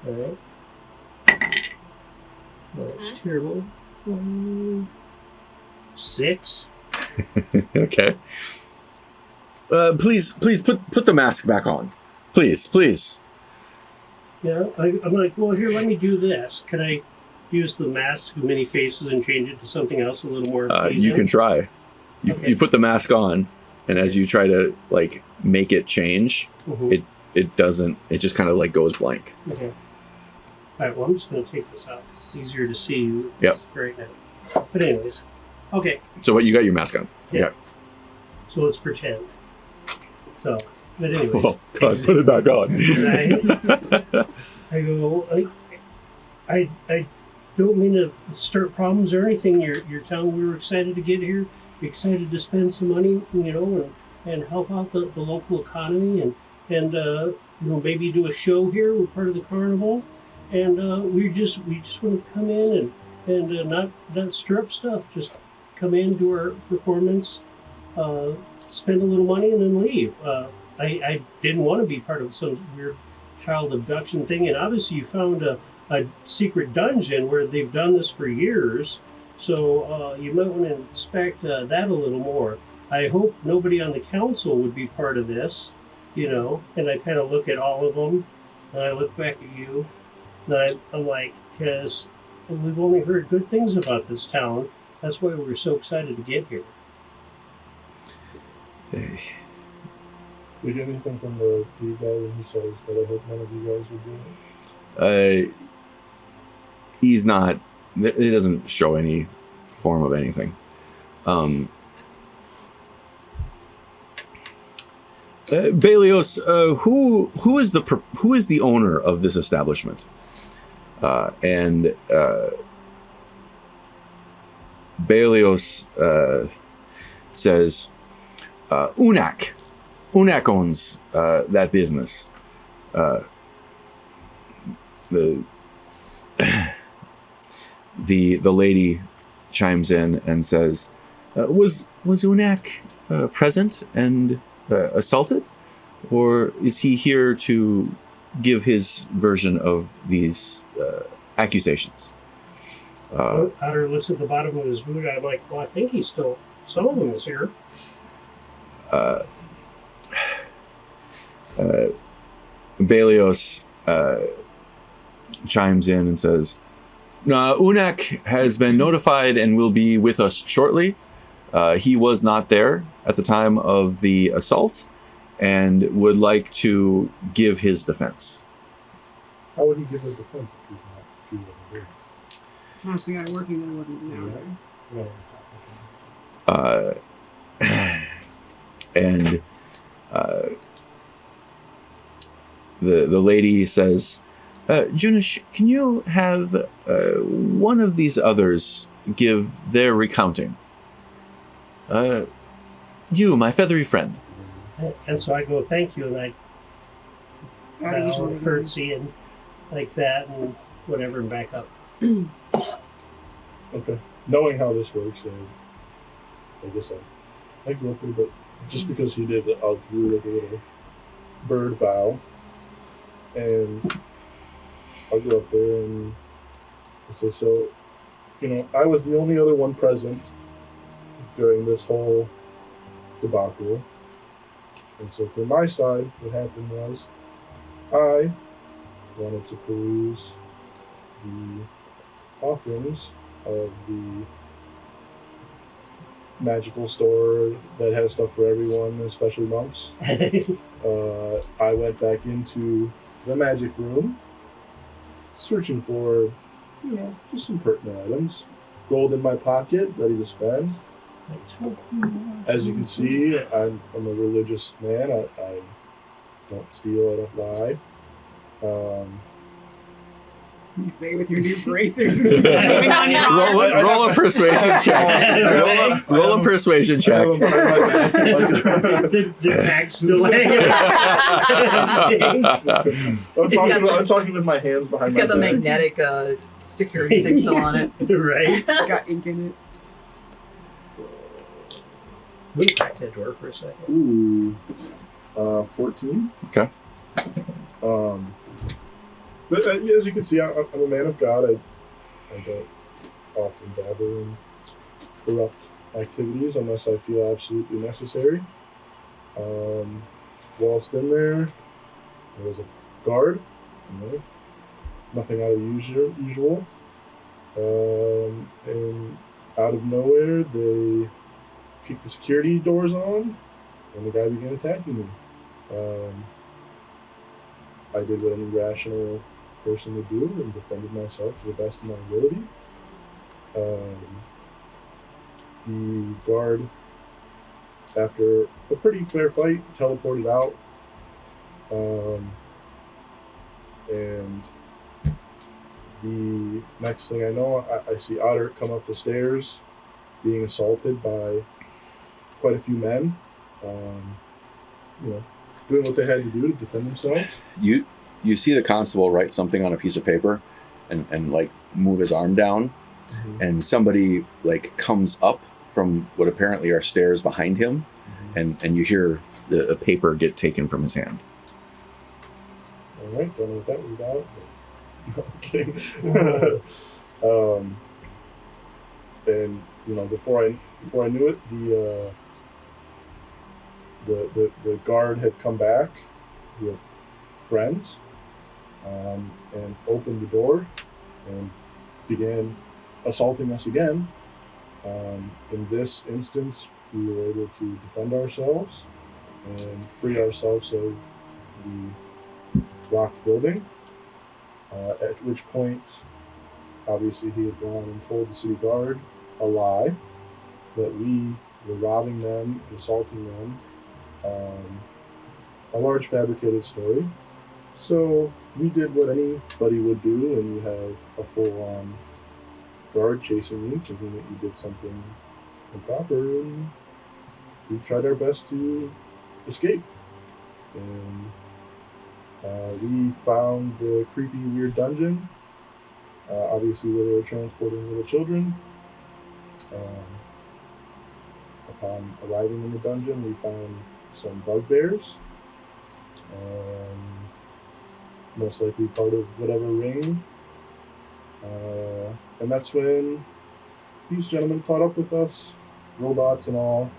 All right. That's terrible. 6. Okay. Please put the mask back on. Please. Yeah, I'm like, well, here, let me do this. Can I use the mask with many faces and change it to something else a little more pleasing? You can try. Okay. You put the mask on, and as you try to like make it change, it doesn't. It just kind of like goes blank. Okay. All right, well, I'm just going to take this out. It's easier to see you right now. But anyways, okay. So what? You got your mask on. Yeah. Okay. So let's pretend. So, but anyways. Oh, God, put it back on. I go, I don't mean to start problems or anything. Your town, we were excited to get here. Excited to spend some money, you know, and help out the local economy and you know, maybe do a show here. We're part of the carnival. And we just want to come in and not strip stuff. Just come in, do our performance, spend a little money, and then leave. I didn't want to be part of some weird child abduction thing. And obviously, you found a secret dungeon where they've done this for years. So you might want to inspect that a little more. I hope nobody on the council would be part of this, you know. And I kind of look at all of them, and I look back at you. I'm like, because we've only heard good things about this town. That's why we're so excited to get here. Did you get anything from the lead guy when he says that I hope none of you guys would do it? He's not. It doesn't show any form of anything. Belios, who is the owner of this establishment? And Belios says, Unak owns that business. The lady chimes in and says, "Was Unak present and assaulted, or is he here to give his version of these accusations?" Otter looks at the bottom of his boot. I'm like, well, I think he's still. Some of them is here. Belios chimes in and says, Unak has been notified and will be with us shortly. He was not there at the time of the assault and would like to give his defense. How would he give a defense if he wasn't there? That's the guy working there wasn't there. No. And the lady says, Junish, can you have one of these others give their recounting? You, my feathery friend. And so I go, thank you, and I bow and curtsy and like that and whatever and back up. Okay. Knowing how this works, I guess I grew up there, but just because he did, I'll do like a little bird bow, and I'll go up there and say, so, you know, I was the only other one present during this whole debacle. And so for my side, what happened was I wanted to peruse the offerings of the magical store that has stuff for everyone, especially monks. I went back into the magic room, searching for, you know, just some pertinent items. gold in my pocket, ready to spend. As you can see, I'm a religious man. I don't steal, I don't lie. You say with your new bracers. Leaning on your arm. Roll a persuasion check. Roll a persuasion check. The tag's still hanging. I'm talking with my hands behind It's my got the back. magnetic security thing still on it. Right? It's got ink in it. Move back to the door for a second. Ooh. 14. Okay. But as you can see, I'm a man of God. I don't often dabble in corrupt activities unless I feel absolutely necessary. Whilst in there was a guard. Nothing out of the usual. And out of nowhere, they kicked the security doors on, and the guy began attacking me. I did what any rational person would do and defended myself to the best of my ability. The guard, after a pretty fair fight, teleported out. And the next thing I know, I see Otter come up the stairs being assaulted by quite a few men, doing what they had to do to defend themselves. You see the constable write something on a piece of paper and like move his arm down, and somebody like comes up from what apparently are stairs behind him, and you hear the paper get taken from his hand. All right, don't know what that was about. But no, I'm kidding. And before I knew it, the guard had come back with friends, and opened the door and began assaulting us again. In this instance, we were able to defend ourselves and free ourselves of the locked building, at which point, obviously, he had gone and told the city guard a lie, that we were robbing them and assaulting them. A large fabricated story. So we did what anybody would do when you have a full-on guard chasing you, thinking that you did something improper, and we tried our best to escape. And we found the creepy, weird dungeon, obviously where they were transporting little children. Upon arriving in the dungeon, we found some bugbears, most likely part of whatever ring. And that's when these gentlemen caught up with us, robots and all,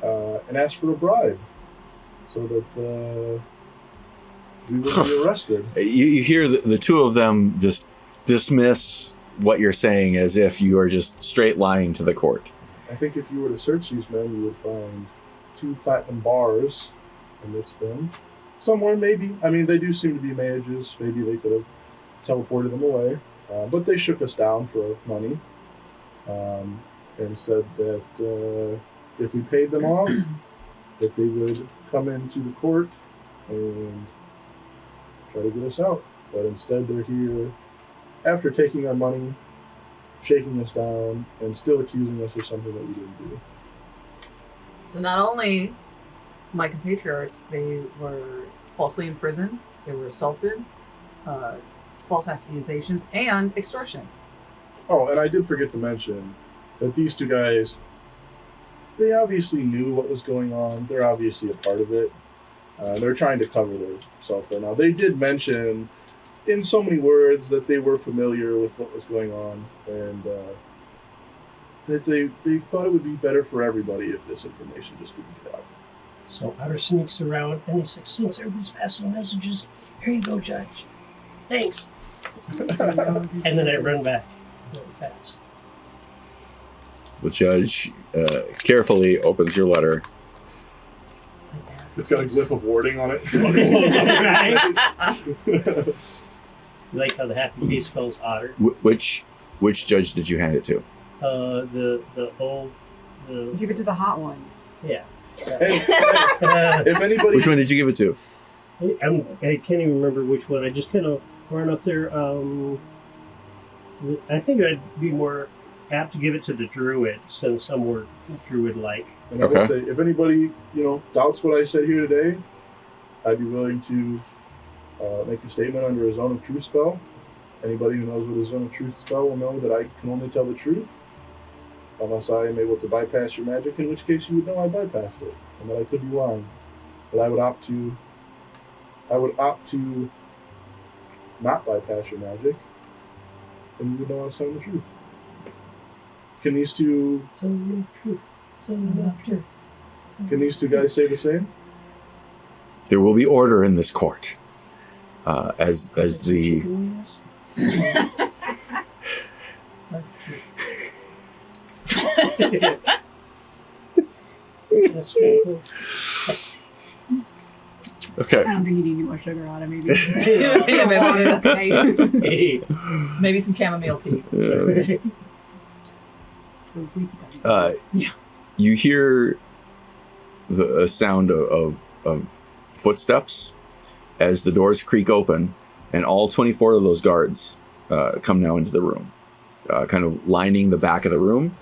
and asked for a bribe so that we would be arrested. You hear the two of them just dismiss what you're saying as if you are just straight lying to the court. I think if you were to search these men, you would find 2 platinum bars amidst them. Somewhere, maybe. I mean, they do seem to be mages. Maybe they could have teleported them away. But they shook us down for money, and said that if we paid them off, that they would come into the court and try to get us out. But instead, they're here after taking our money, shaking us down, and still accusing us of something that we didn't do. So not only my compatriots, they were falsely imprisoned, they were assaulted, false accusations, and extortion. Oh, and I did forget to mention that these 2 guys, they obviously knew what was going on. They're obviously a part of it. They're trying to cover themselves right now. They did mention in so many words that they were familiar with what was going on, and that they thought it would be better for everybody if this information just didn't get out. So Otter sneaks around and he says, since everybody's passing messages, here you go, Judge. Thanks. And then I run back really fast. The judge carefully opens your letter. It's got a glyph of warding on it. You like how the happy face spells Otter? Which which judge did you hand it to? The old. Give it to the hot one. Yeah. If anybody, Which one did you give it to? I can't even remember which one. I just kind of run up there. I think I'd be more apt to give it to the druid, since I'm more druid-like. and I will say, if anybody doubts what I said here today, I'd be willing to make a statement under a zone of truth spell. Anybody who knows what a zone of truth spell will know that I can only tell the truth, unless I am able to bypass your magic, in which case you would know I bypassed it, and that I could be lying. But I would opt to not bypass your magic, and you would know I was telling the truth. Can these two Can these two guys say the same? There will be order in this court. As the okay. I don't think you need any more sugar on it, maybe. Maybe some chamomile tea. So sleepy. You hear the sound of footsteps as the doors creak open, and all 24 of those guards come now into the room, kind of lining the back of the room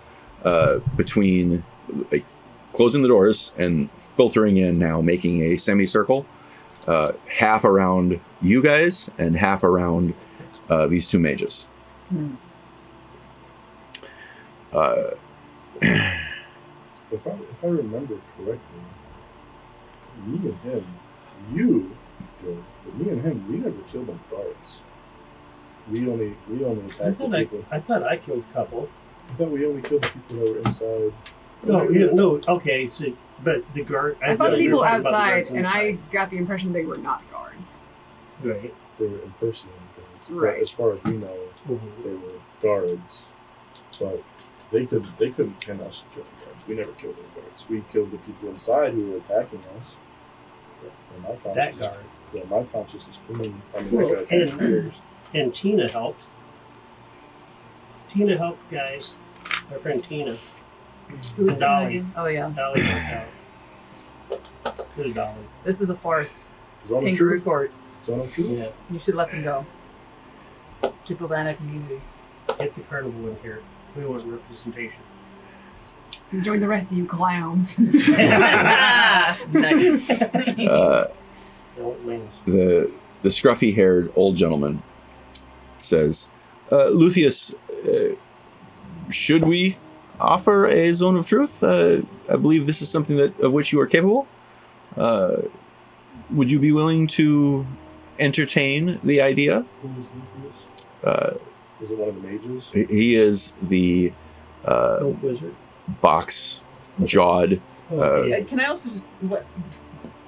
between, like, closing the doors and filtering in now, making a semicircle, half around you guys and half around these two mages. If I remember correctly, me and him, you did, but me and him, we never killed them guards. We only attacked the people. I thought I killed a couple. I thought we only killed the people that were inside. No. Okay, so but the guard. I fought the you were people talking about the outside, guards and inside. I got the impression they were not guards. Right. They were impersonating guards. Right. But as far as we know, they were guards. But they couldn't pin us to kill the guards. We never killed the guards. We killed the people inside who were attacking us. And That guard. Yeah, my conscience is clean. I mean, Well, that guy attacked others. And Tina helped. Tina helped, guys. My friend Tina. Who's Dolly. Oh yeah. Dolly helped out. Good Dolly. This is a farce. Zone of Kangaroo truth. court. Zone of truth. Yeah. You should let them go. People ban a community. Get the carnival in here. We want representation. Join the rest of you clowns. Nice. The scruffy-haired old gentleman says, Lucius, should we offer a zone of truth? I believe this is something of which you are capable. Would you be willing to entertain the idea? Who is Lucius? Is it one of the mages? He is the Elf wizard. box-jawed. Can I also just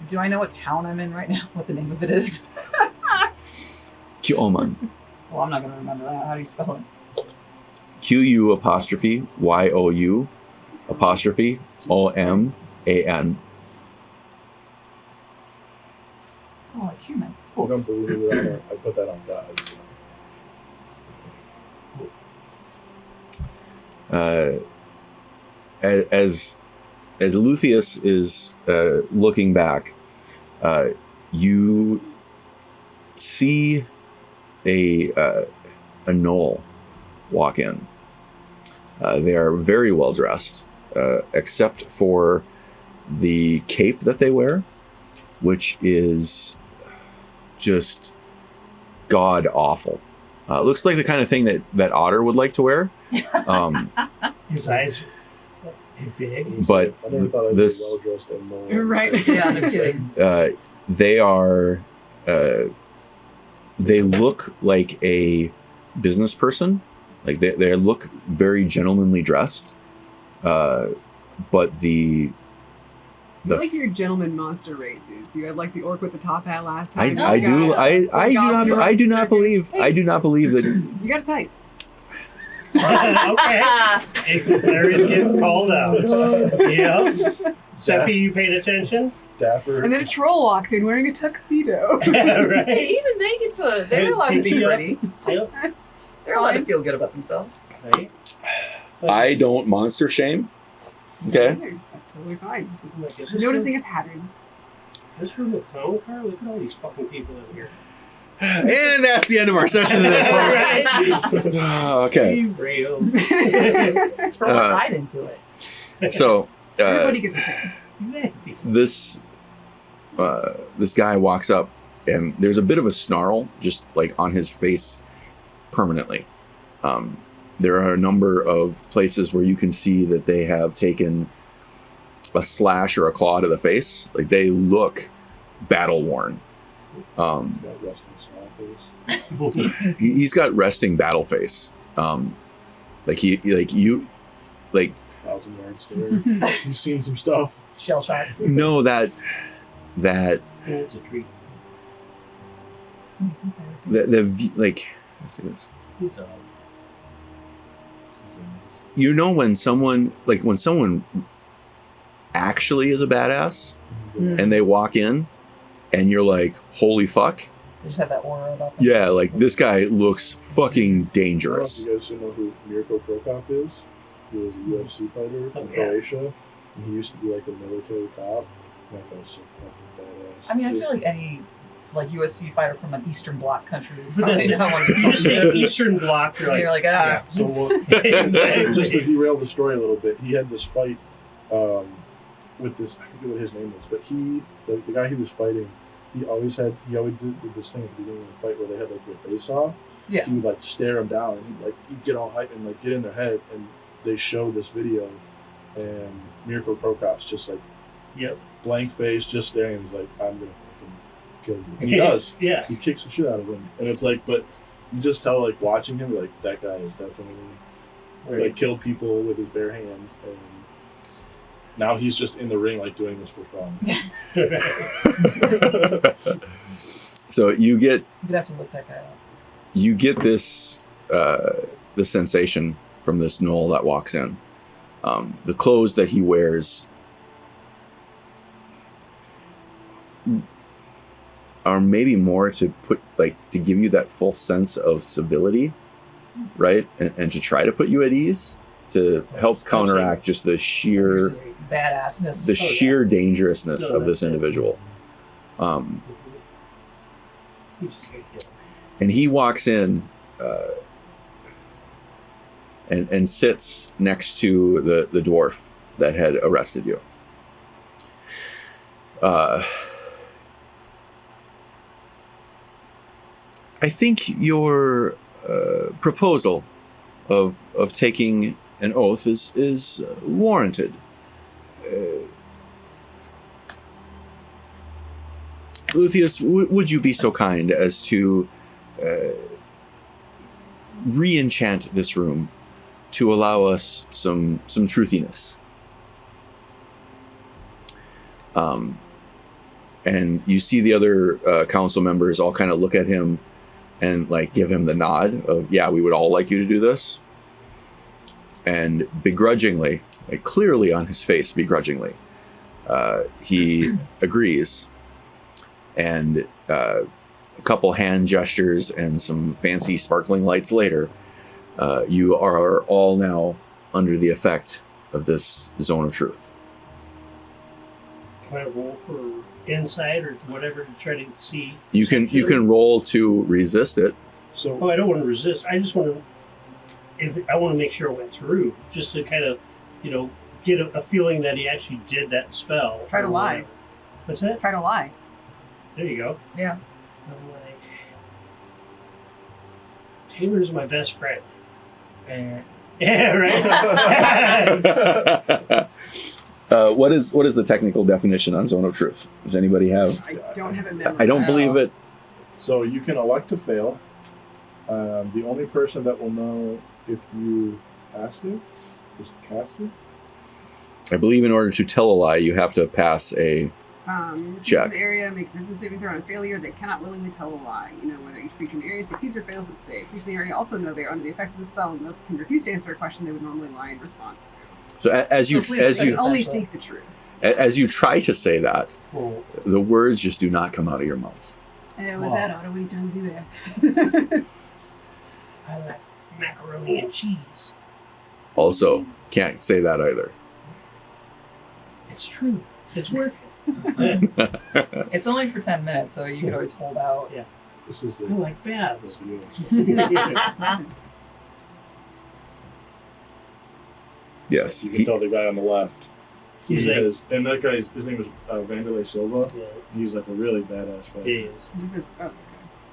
do I know what town I'm in right now? What the name of it is? Kyoman. Well, I'm not going to remember that. How do you spell it? Q-U apostrophe Y-O-U apostrophe O-M-A-N. Oh, like human. I Cool. don't believe it. I put that on God. As Lucius is looking back, you see a gnoll walk in. They are very well dressed, except for the cape that they wear, which is just god awful. Looks like the kind of thing that Otter would like to wear. His eyes are big. But I never thought I'd this, be well dressed and know. Right. Yeah, no kidding. they are, they look like a business person. Like they look very gentlemanly dressed. But the You like your gentleman monster races. You had like the orc with the top hat last time. I do not believe that. You got a type. Okay. There it gets called out. Yeah. Seppy, you paid attention? Dapper. And then a troll walks in wearing a tuxedo. Yeah, right. Hey, even they get to. They're allowed to be Picking up- pretty. Yep. They're allowed to feel good about themselves. Right? I don't monster shame. Okay. That's totally fine. Like, is Noticing a pattern. This room a clown car? Look at all these fucking people in here. And that's the end of our session today, folks. Okay. Be real. It's for what's tied into it. So Everybody gets a turn. Exactly. this guy walks up, and there's a bit of a snarl just like on his face permanently. There are a number of places where you can see that they have taken a slash or a claw to the face. Like they look battle worn. Got resting small face. He's got resting battle face. Like 1,000-yard stare. You've seen some stuff. Shell shock. no that It's a treat. like let's see this. It's all. You know when someone actually is a badass and they walk in and you're like, holy fuck. They just have that aura about them. Yeah, like this guy looks fucking dangerous. I don't know if you guys know who Mirko Krokop is. He was a UFC fighter from Yeah. Croatia. And he used to be like a military cop. That guy's so fucking badass. I mean, I feel like any USC fighter from an Eastern Bloc country would But that's probably not want to You say Eastern Bloc, you're like, You're like, ah. So just to derail the story a little bit, he had this fight with this, I forget what his name was, but the guy he was fighting, he always did this thing at the beginning of the fight where they had like their face off. Yeah. He would like stare them down, and he'd get all hyped and like get in their head, and they showed this video, and Mirko Krokop's just like Yep. blank face, just staring, and he's like, I'm gonna fucking kill you. And he does. Yeah. He kicks the shit out of him. And it's like, but you just tell, like, watching him, like, that guy is definitely, like, killed people with his bare hands. And now he's just in the ring, like, doing this for fun. So you get You'd have to look that guy up. you get this sensation from this gnoll that walks in. The clothes that he wears are maybe more to give you that full sense of civility, right? And to try to put you at ease, to help counteract just the sheer Badassness. sheer dangerousness of this individual. And he walks in and sits next to the dwarf that had arrested you. I think your proposal of taking an oath is warranted. Lucius, would you be so kind as to re-enchant this room to allow us some truthiness? And you see the other council members all kind of look at him and like give him the nod of, yeah, we would all like you to do this. And begrudgingly, like clearly on his face, begrudgingly, he agrees. And a couple hand gestures and some fancy sparkling lights later, you are all now under the effect of this zone of truth. Can I roll for insight or whatever to try to see? You can roll to resist it. So Oh, I don't want to resist. I just want to. I want to make sure it went through, just to kind of, get a feeling that he actually did that spell. Try to or lie. whatever. What's that? Try to lie. There you go. Yeah. I'm like, Taylor's my best friend. Yeah, right. What is the technical definition on zone of truth? Does anybody have? I don't have it memorized. I don't believe it. So you can elect to fail. The only person that will know if you passed it is the caster. I believe in order to tell a lie, you have to pass a Check. The area, make a wisdom saving throw on a failure. They cannot willingly tell a lie. Whether each creature in the area succeeds or fails its save. Creatures in the area also know they are under the effects of the spell and thus can refuse to answer a question they would normally lie in response to. So as you only speak the truth. As you try to say that, Cool. the words just do not come out of your mouth. Was that Otter? What are you trying to do there? macaroni and cheese. Also, can't say that either. It's true. It's working. It's only for 10 minutes, so you could always hold out. Yeah. This is I the like baths. Yes. You can tell the guy on the left. He's like, And that guy, his name is Vanderlei Silva. yeah, He's like a really badass fighter. he is. He says, oh, okay.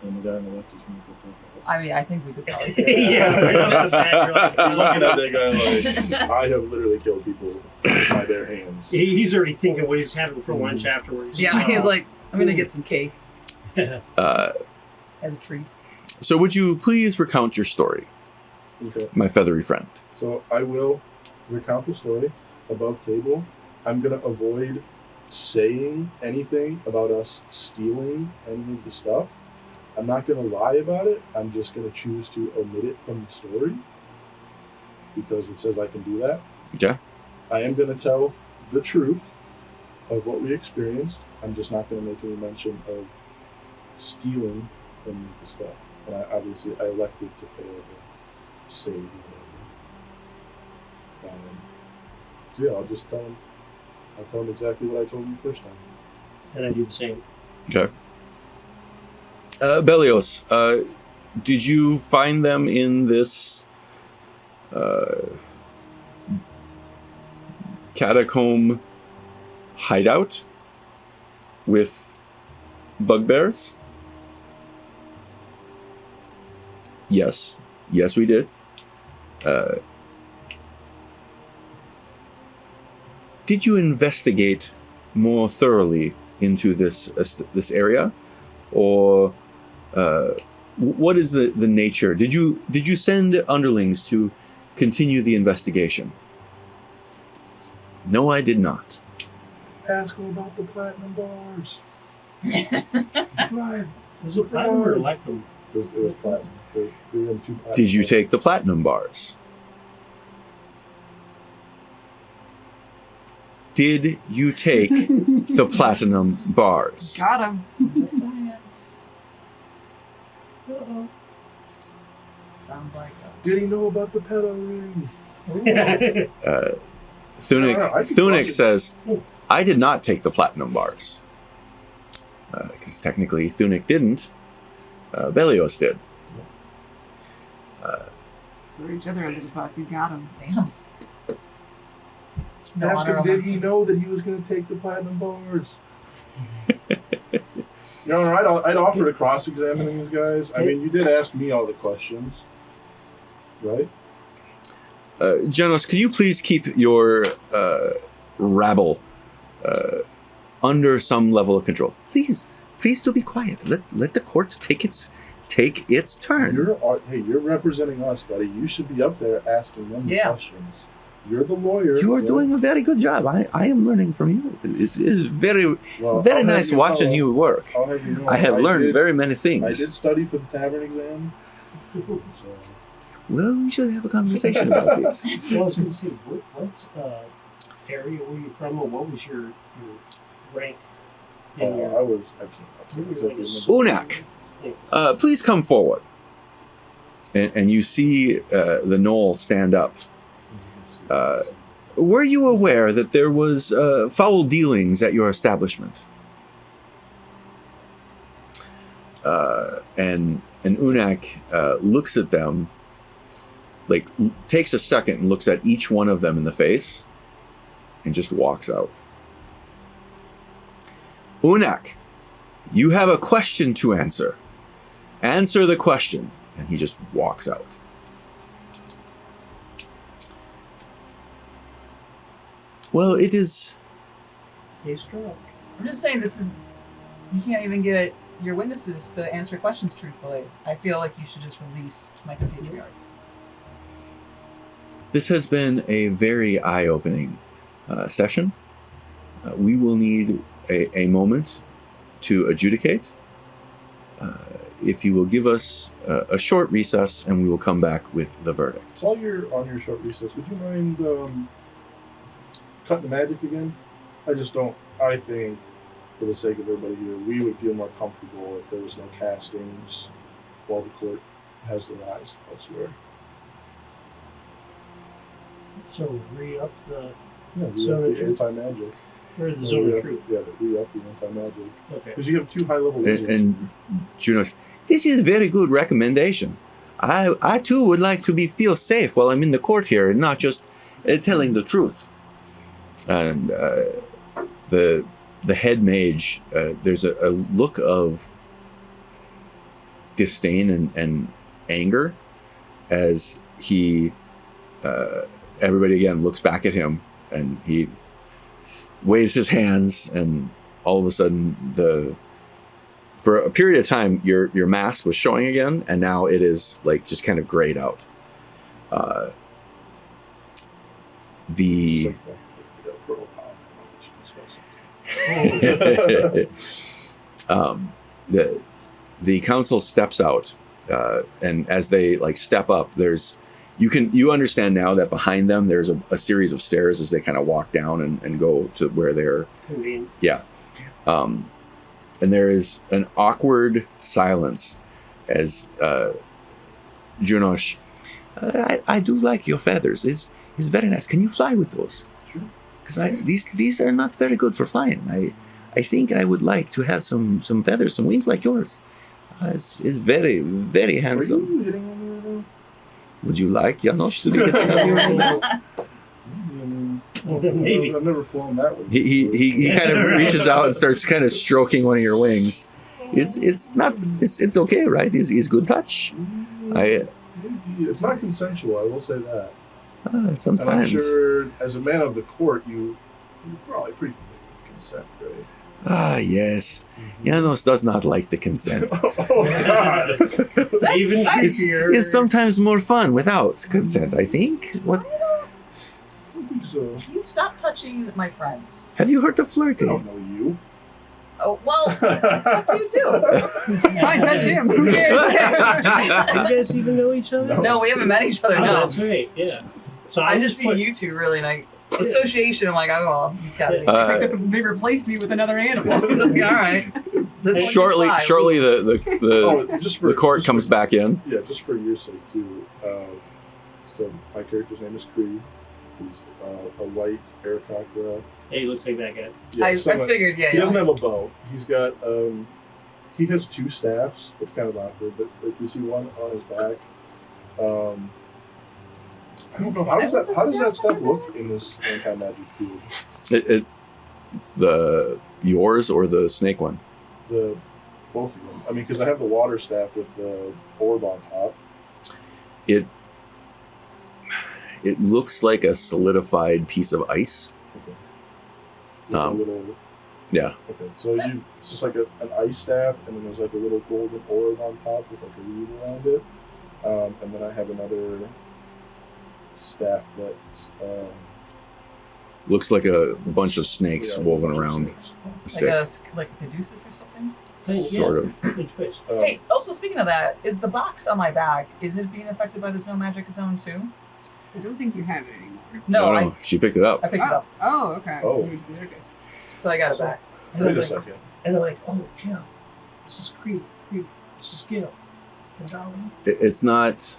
And the guy on the left is Michael Coco. I mean, I think we could probably figure that Yeah, out. right on the side, you're like, He's looking at that guy like, I have literally killed people by bare hands. He's already thinking what he's having for one chapter where he's Yeah, he's like, I'm going to get some cake Uh, as a treat. so would you please recount your story, Okay. my feathery friend? So I will recount the story above table. I'm going to avoid saying anything about us stealing any of the stuff. I'm not going to lie about it. I'm just going to choose to omit it from the story because it says I can do that. Okay. I am going to tell the truth of what we experienced. I'm just not going to make any mention of stealing any of the stuff. And I elected to fail to save whatever. So yeah, I'll just tell him. I'll tell him exactly what I told him the first time. and I do the same. Okay. Belios, did you find them in this catacomb hideout with bugbears? Yes. Yes, we did. Did you investigate more thoroughly into this area, or what is the nature? Did you send underlings to continue the investigation? No, I did not. Ask him about the platinum bars. Right. Was it platinum or electrum? It was platinum. They gave him 2 platinum. Did you take the platinum bars? Did you take the platinum bars? Got him. Uh-oh. Sounds like Did he know about the pedo ring? Thunic says, I did not take the platinum bars. Because technically Thunic didn't. Belios did. Throw each other under the bus. You got him. Damn. No Ask honor him, did among- he know that he was going to take the platinum bars? I'd offer to cross-examine these guys. I mean, you did ask me all the questions, right? Janos, could you please keep your rabble under some level of control? Please do be quiet. Let the court take its turn. You're representing us, buddy. You should be up there asking them the questions. You're the lawyer. You are doing a very good job. I am learning from you. It's very nice watching you work. I'll have you know, I have learned very many things. I did study for the Tavern exam. So. Well, we should have a conversation about this. Well, I was going to say, what area were you from, or what was your rank? I can't exactly remember. Unak, please come forward. And you see the Knoll stand up. Were you aware that there was foul dealings at your establishment? And Unak looks at them, like takes a second and looks at each one of them in the face, and just walks out. Unak, you have a question to answer. Answer the question. And he just walks out. Well, it is... Stay strong. I'm just saying you can't even get your witnesses to answer questions truthfully. I feel like you should just release my compatriots. This has been a very eye-opening session. We will need a moment to adjudicate. If you will give us a short recess, and we will come back with the verdict. While you're on your short recess, would you mind cutting the magic again? I think, for the sake of everybody here, we would feel more comfortable if there was no castings while the court has their eyes elsewhere. So re-up the Yeah, we Zone have of the Truth. anti-magic. or the Zone of Truth. Yeah, we up the anti-magic. Okay. Because you have 2 high-level wizards. And Juno, this is very good recommendation. I too would like to feel safe while I'm in the court here and not just telling the truth. And the head mage, there's a look of disdain and anger as he, everybody again looks back at him, and he waves his hands, and all of a sudden for a period of time your mask was showing again, and now it is like just kind of grayed out. The the council steps out, and as they like step up, you understand now that behind them there's a series of stairs as they kind of walk down and go to where they're Convenient. and there is an awkward silence as Junosh, I do like your feathers. It's very nice. Can you fly with those? Sure. Because these are not very good for flying. I think I would like to have some feathers, some wings like yours. It's very, very handsome. Are you hitting on me right now? Would you like Janosch to be hitting on you right now? Maybe. I've never flown that way. He kind of reaches out and starts kind of stroking one of your wings. It's okay, right? He's good touch. It's not consensual, I will say that. Sometimes. And I'm sure, as a man of the court, you're probably pretty familiar with consent, right? Yes. Janos does not like the consent. Oh, God. Even It's sometimes more fun without consent, I think. What? So, You stop touching my friends. Have you heard of I flirting? don't know you. Oh, well, fuck you too. Fine, touch him. Who cares? Do you guys even know each other? No, we haven't met each other, Oh, no. that's right. Yeah. So I just see you two really, and association, I'm like, oh, well, he's got to be. They replaced me with another animal. He's like, all right. This Shortly, Oh, just for the court just comes for, back in. Yeah, just for your sake too. So my character's name is Kree. He's a white Arakocra. Hey, he looks like that guy. Yeah, I somewhat- figured, He doesn't have a bow. He's got he has 2 staffs. It's kind of awkward, but like you see one on his back. I don't know how does that stuff look in this anti-magic field? Yours or the snake one? Both of them. I mean, because I have the water staff with the orb on top. It looks like a solidified piece of ice. Okay. With a Um, little. Yeah. Okay, so it's just like an ice staff, and then there's like a little golden orb on top with like a reed around it, and then I have another staff that Looks like a bunch of snakes woven around a stick. like a caduceus or something? Sort of. Good choice. Hey, also speaking of that, is the box on my back, is it being affected by the snow magic zone too? I don't think you have it anymore. No, She picked it up. I picked it up, Oh, okay. Oh. You went to the circus. so I got it back. So Wait a it's like, second. And they're like, oh, Guil. This is Kree. This is Guil. And Dalang. It's not.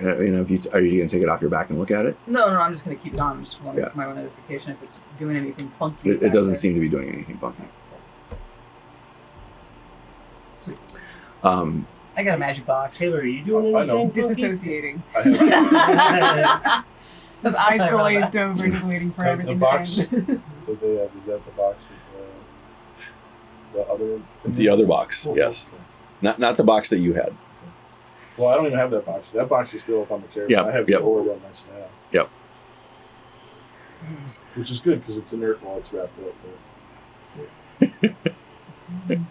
Are you going to take it off your back and look at it? no, I'm just going to keep it on. I'm just wondering Yeah. for my own notification if it's doing anything funky. It back doesn't there. seem to be doing anything funky. Sweet. Um, I got a magic box. Taylor, are you doing I know. anything? funky? Disassociating. I have His I eyes thought about glazed that. over, just waiting for the everything box to end. that they have. Is that the box with the other? the other box, yes. Not the box that you had. Well, I don't even have that box. That box is still up on the carriage. Yep, I have yep. the orb on my staff. Yep. Which is good because it's inert while it's wrapped up. Okay.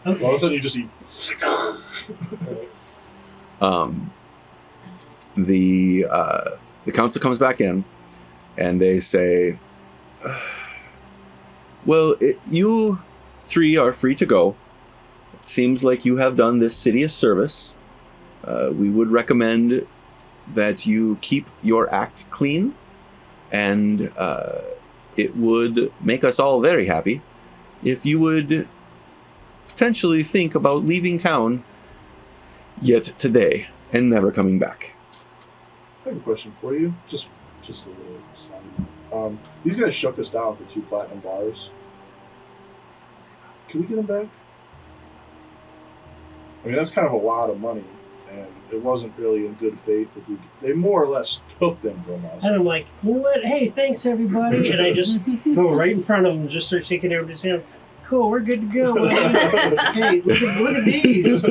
Well, all of a sudden you just see. The council comes back in, and they say, "Well, you 3 are free to go. It seems like you have done this city a service. We would recommend that you keep your act clean, and it would make us all very happy if you would potentially think about leaving town yet today and never coming back." I have a question for you. Just just a little side. These guys shook us down for 2 platinum bars. Can we get them back? I mean, that's kind of a lot of money, and it wasn't really in good faith that they more or less took them from us. And I'm like, you know what? Hey, thanks everybody. And I just go right in front of them and just start shaking everybody's hand. Cool, we're good to go. Hey, look at these.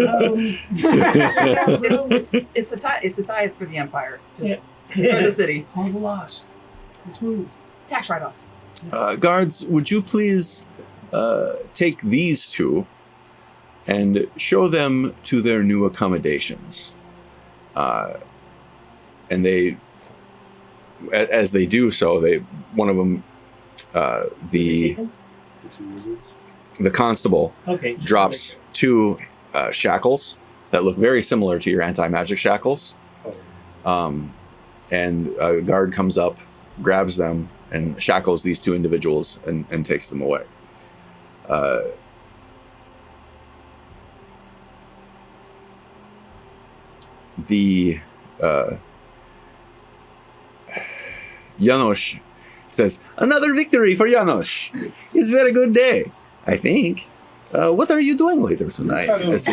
It's a tithe for the Empire. Just Yeah. for the city. All the loss. Let's move. Tax write-off. Guards, would you please take these 2 and show them to their new accommodations? And they, as they do so, one of them, the constable, drops 2 shackles that look very similar to your anti-magic shackles. And a guard comes up, grabs them, and shackles these 2 individuals and takes them away. Janos says, "Another victory for Janos. It's a very good day, I think. What are you doing later tonight?" As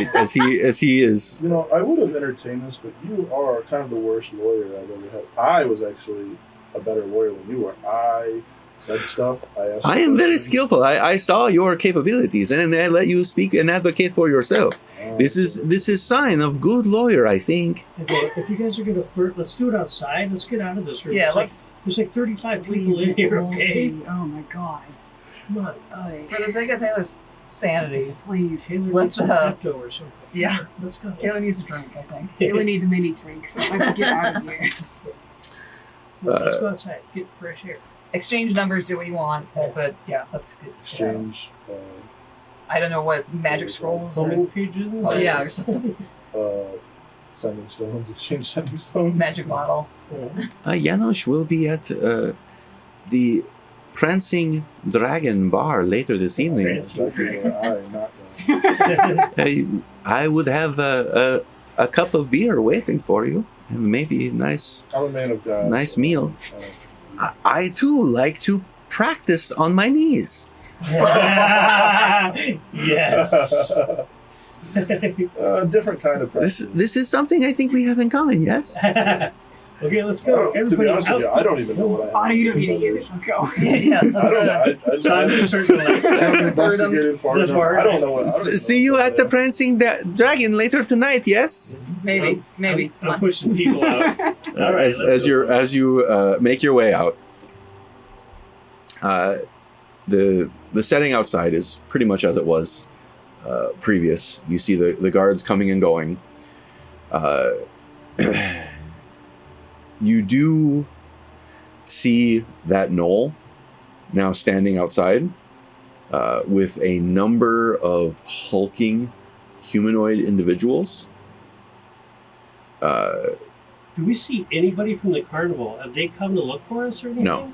he is. You know, I would have entertained this, but you are kind of the worst lawyer I've ever had. I was actually a better lawyer than you were. I said stuff. I am very skillful. I saw your capabilities, and I let you speak and advocate for yourself. This is sign of good lawyer, I think. If you guys are gonna flirt, let's do it outside. Let's get out of this room. Yeah, there's like 35 people in here. Okay. Oh my god. Come on. For the sake of Taylor's sanity, Please. Taylor Let's, needs some Pepto or something. yeah. Let's go. Taylor needs a drink, I think. Taylor needs a mini drink, so let's get out of here. Let's go outside. Get fresh air. Exchange numbers, do what you want, but yeah, let's get Exchange. I don't know what magic scrolls Homing or pigeons. oh yeah, or something. Sending stones. Exchange sending stones. Magic bottle. Janos will be at the Prancing Dragon Bar later this evening. I would have a cup of beer waiting for you, and maybe a nice I'm a man of God. Nice meal. I too like to practice on my knees. Yes. Different kind of practice. This is something I think we have in common. Yes. Okay, let's go. To be honest with you, I don't even know what I have. Otter, you don't need to hear this. Let's go. Yeah, I don't know. So I'm just starting to I haven't investigated far enough. I don't know what. See you at the Prancing Dragon later tonight. Yes. maybe. I'm pushing people out. All right, As you make your way out, the setting outside is pretty much as it was previous. You see the guards coming and going. You do see that knoll now standing outside with a number of hulking humanoid individuals. Do we see anybody from the carnival? Have they come to look for us or anything? No.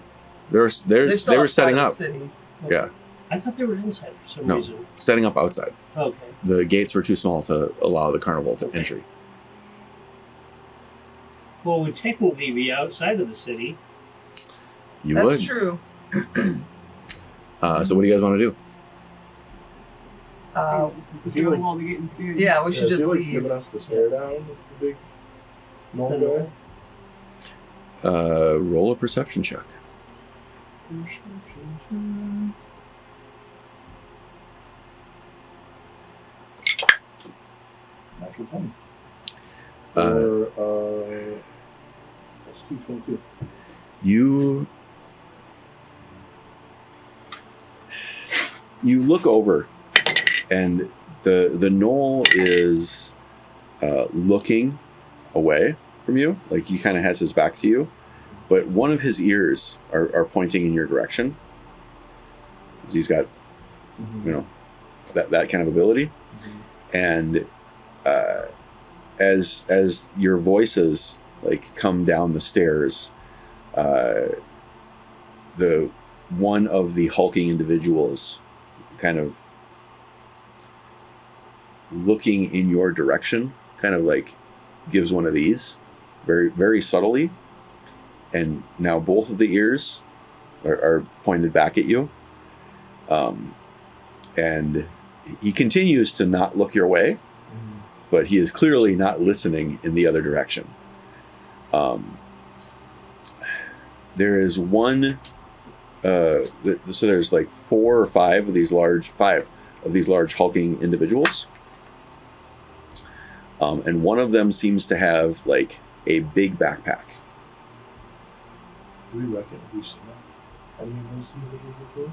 They were setting up. City. Okay. Yeah. I thought they were inside for some No. reason. Setting up outside. Okay. The gates were too small to allow the carnival to entry. Well, we'd technically be outside of the city. You That's would. true. So what do you guys want to do? Is he like- while we get in scared. Yeah, we should Is just he like leave. giving us the stare down with the big knoll guy? Roll a perception check. Natural 20. Uh, That's 222. You look over, and the knoll is looking away from you, like he kind of has his back to you, but one of his ears are pointing in your direction. 'Cause he's got, that kind of ability, and as your voices like come down the stairs, the one of the hulking individuals kind of looking in your direction kind of like gives one of these very, very subtly, and now both of the ears are pointed back at you. And he continues to not look your way, but he is clearly not listening in the other direction. There is one, so there's like 4 or 5 of these large hulking individuals. And one of them seems to have like a big backpack. Do we reckon we've seen any of those individuals before?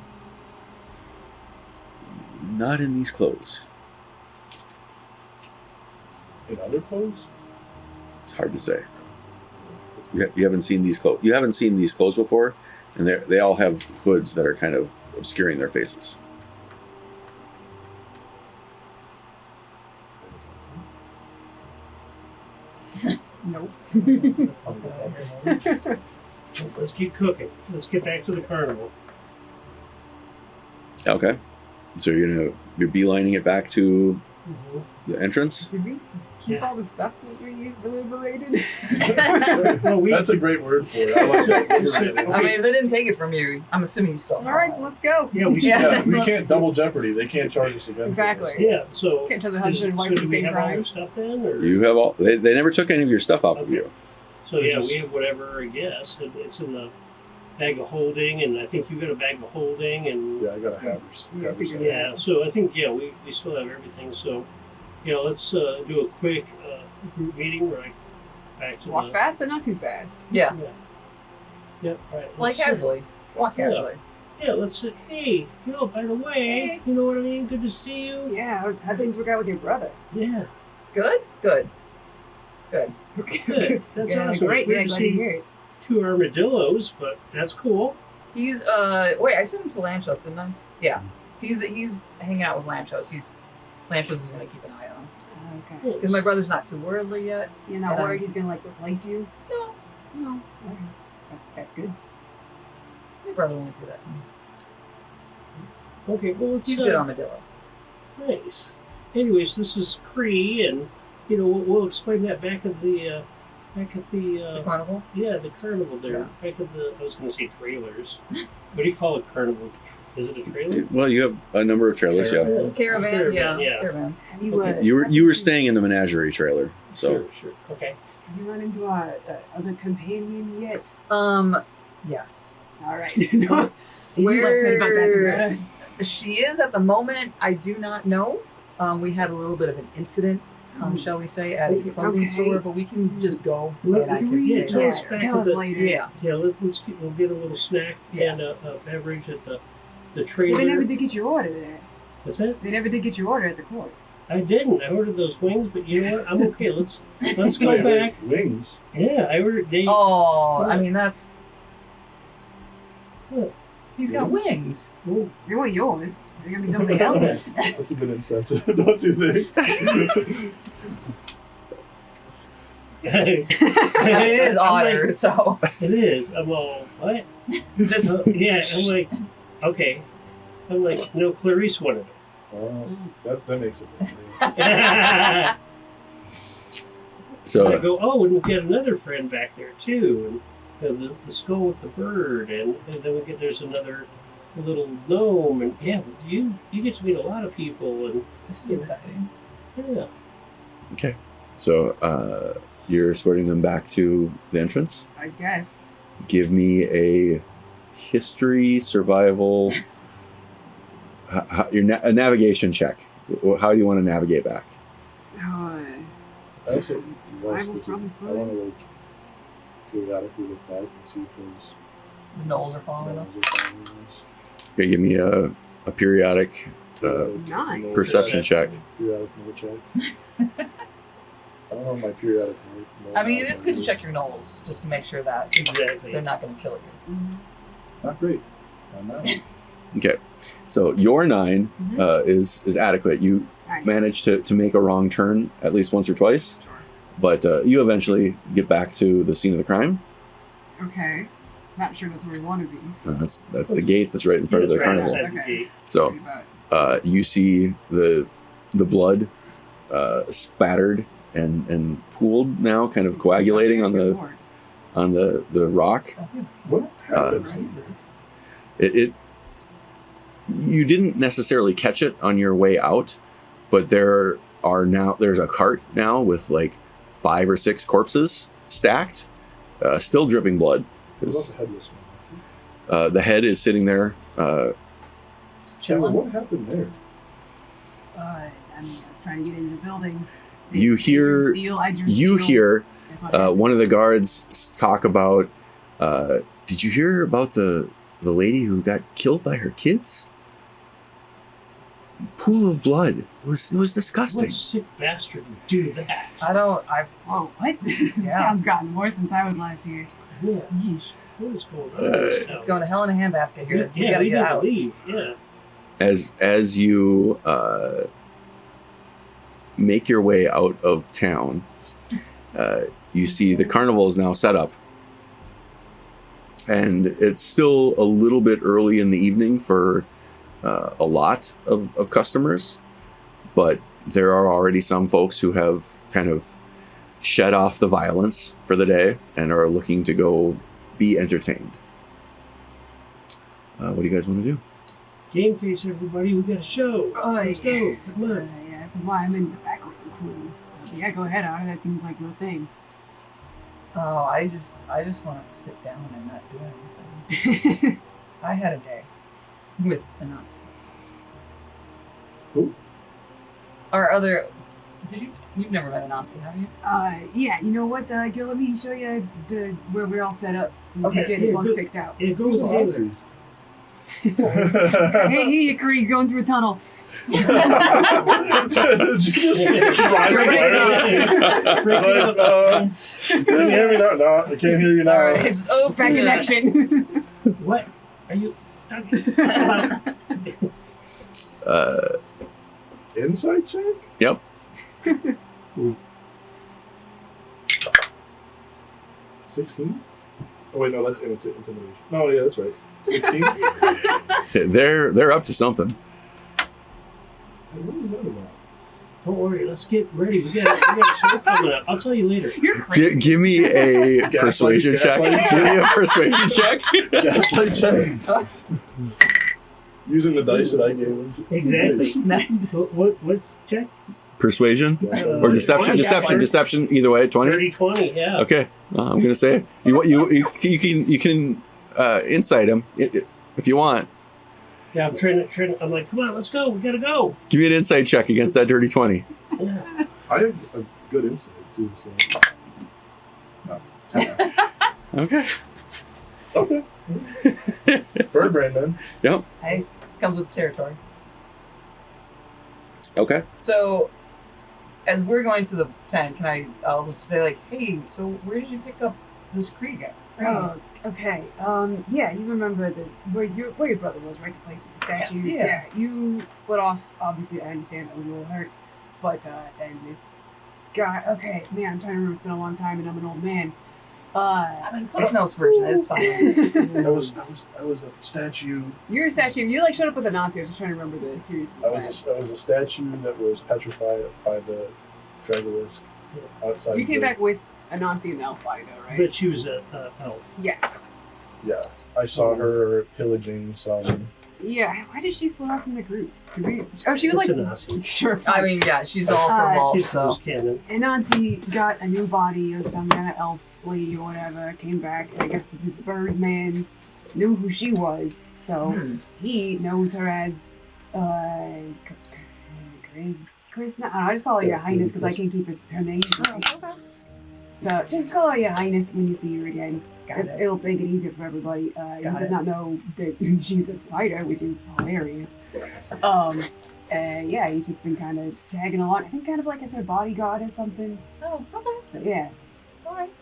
Not in these clothes. In other clothes? It's hard to say. You haven't seen these clothes. You haven't seen these clothes before, and they all have hoods that are kind of obscuring their faces. Nope. Let's keep cooking. Let's get back to the carnival. Okay. So you're beelining it back to the entrance. Did we keep all the stuff that we deliberated? Well, That's a great word for it. I like that. I mean, if they didn't take it from you, I'm assuming you still. All right, let's go. Yeah, we Yeah. We can't double jeopardy. They can't charge us again. for Exactly. this. Yeah, so Can't tell the husband and wife so the do we same have all crime. your stuff then? Or? You have all. They never took any of your stuff off of you. So yeah, we have whatever, I guess. It's in the bag of holding, and I think you got a bag of holding, and Yeah, I got a hammers. Yeah, hammers. figure yeah. So I think we still have everything. So let's do a quick group meeting right back to Walk the fast, but not too fast. Yeah. Yeah, right. Fly let's, casually. Walk casually. Yeah, let's say, hey, by the way, Hey. you know what I mean? Good to see you. Yeah, how things work out with your brother? Yeah, Good. Good. good. That's Yeah, awesome. great. Weird Yeah, to glad see to hear it. 2 armadillos, but that's cool. He's wait, I sent him to Lanchos, didn't I? Yeah. He's hanging out with Lanchos. Lanchos is gonna keep an eye on him. Okay. Because my brother's not too worldly yet. You're not And worried he's gonna like replace you? No. No. Okay. That's good. My brother won't do that. Okay, well, let's. He's good armadillo. Nice. Anyways, this is Kree, and we'll explain that back at the The carnival? yeah, the carnival there. Yeah. Back at the I was going to say trailers. What do you call it? Carnival? Is it a trailer? Well, you have a number of trailers. Yeah. Caravan, yeah. yeah. Caravan. Have you, Okay. You were staying in the menagerie trailer. So Sure. Okay. have you run into our other companion yet? Yes. All right. Where Less said about that, the better. she is at the moment, I do not know. We had a little bit of an incident, shall we say, at a clothing Okay. store, but we can just go Well, and I can we- say tell us that. back Tell at us the- later. Yeah. Yeah. We'll get a little snack Yeah. and a beverage at the Well, trailer. they never did get your order there. What's that? They never did get your order at the court. I didn't. I ordered those wings, but you know what? I'm okay. Let's go Wait, back. Wings. Yeah, I ordered. Oh, I mean, that's. What? He's got wings. Oh, They weren't yours. They're gonna be somebody else's. That's a bit insensitive, don't you think? I mean, it is I'm like- Otter, so. it is. I'm all, what? Just. Yeah, I'm like, okay. I'm like, no, Clarice wanted That makes it. it. so I go, oh, and we've got another friend back there too, and the skull with the bird, and then there's another little gnome, and yeah, you get to meet a lot of people, and This is exciting. yeah. okay. So you're escorting them back to the entrance. I guess. Give me a history survival. A navigation check. How do you want to navigate back? Oh, I also survival's this is, probably I want to periodically look back and see if those The gnolls are following us. are following us. Okay, give me a periodic Nine. No perception check. Periodic no check. I don't know my periodic no. I mean, it is good to check your gnolls, just to make sure that Exactly. they're not going to kill you. Not great. Not now. Okay, so your 9 is adequate. You Nice. manage to make a wrong turn at least once or twice, Sure. but you eventually get back to the scene of the crime. Okay. Not sure that's where we want to be. That's the gate that's right in front of the That's right carnival. outside the Okay. gate. So Worried about- you see the blood spattered and pooled now, kind of coagulating on the Good on the rock. What happened? Jesus. It you didn't necessarily catch it on your way out, but there's a cart now with like 5 or 6 corpses stacked, still dripping blood. What about the headless one? The head is sitting there. It's chilling. What happened there? I mean, I was trying to get into the building. You hear one of the guards talk about. Did you hear about the lady who got killed by her kids? Pool of blood. It was disgusting. What sick bastard would do that? Whoa, what? This town's gotten worse since I was last here. Yeah, yeesh. What is going on? in this It's town? going to hell in a handbasket here. Yeah, we gotta we get need out. to leave. Yeah. As you make your way out of town, you see the carnival is now set up. And it's still a little bit early in the evening for a lot of customers, but there are already some folks who have kind of shed off the violence for the day and are looking to go be entertained. What do you guys want to do? Game face, everybody. We got a show. Let's go. Come on. Yeah, that's why I'm in the background crew. Yeah, go ahead, Otter. That seems like your thing. Oh, I just want to sit down and not do anything. I had a day with Anansi. Who? Our other... You've never met Anansi, have you? Yeah, you know what, Guil, let me show you where we're all set up so we Okay. can get it one picked out. Yeah, go with Taylor. Hey, you Kree, going through a tunnel. Did you just rise Can you hear me now? No, I can't hear you now. All right, just open Back in it. action. What? Are you talking about? Insight check? Yep. 16? Oh wait, no, that's intimidation. No, yeah, that's right. 16? They're up to something. Hey, what is that about? Don't worry. Let's get ready. We got a show coming up. I'll tell you later. You're crazy. Give me a persuasion check. Give me a persuasion check. Gaslight check. Using the dice that I gave him. Exactly. Nice. What check? Persuasion or deception? 20. Deception. Either way, 20. Dirty 20, yeah. Okay, I'm gonna say you can insight him if you want. Yeah, I'm trying to. I'm like, come on, let's go. We gotta go. Give me an insight check against that dirty 20. Yeah. I have a good insight too, so. No. Okay. Okay. Bird brain then. Yep. Hey, comes with territory. Okay. So, as we're going to the tent, I'll just say like, hey, so where did you pick up this Kree guy? Oh, okay. Yeah, you remember where your brother was, right? The place with the statues. Yeah. You split off. Obviously, I understand that was a little hurt, but then this guy. Okay, man, I'm trying to remember. It's been a long time, and I'm an old man. I mean, Cliff Notes version. It's fine. I was a statue. You're a statue. You like showed up with a Nazi. I was just trying to remember the series. I was a statue that was petrified by the Dragolisk outside. You came back with a Nazi and an elf body, though, right? But she was a elf. Yes. Yeah, I saw her pillaging some. Yeah. Why did she split off from the group? Oh, she was It's like. a Nazi. Sure. I mean, yeah, she's all from Wolf, She's so. loose cannon. Anansi got a new body of some kind of elf lady or whatever, came back, and I guess this bird man knew who she was, so he knows her as, Chris, no, I just call her Your Highness because I can't keep her name. Okay. So just call her Your Highness when you see her again. Got it. It'll make it easier for everybody. He Got does it. not know that she's a spider, which is hilarious. Yeah, he's just been kind of tagging along. I think kind of like as her bodyguard or something. Oh, okay. But yeah. Alright.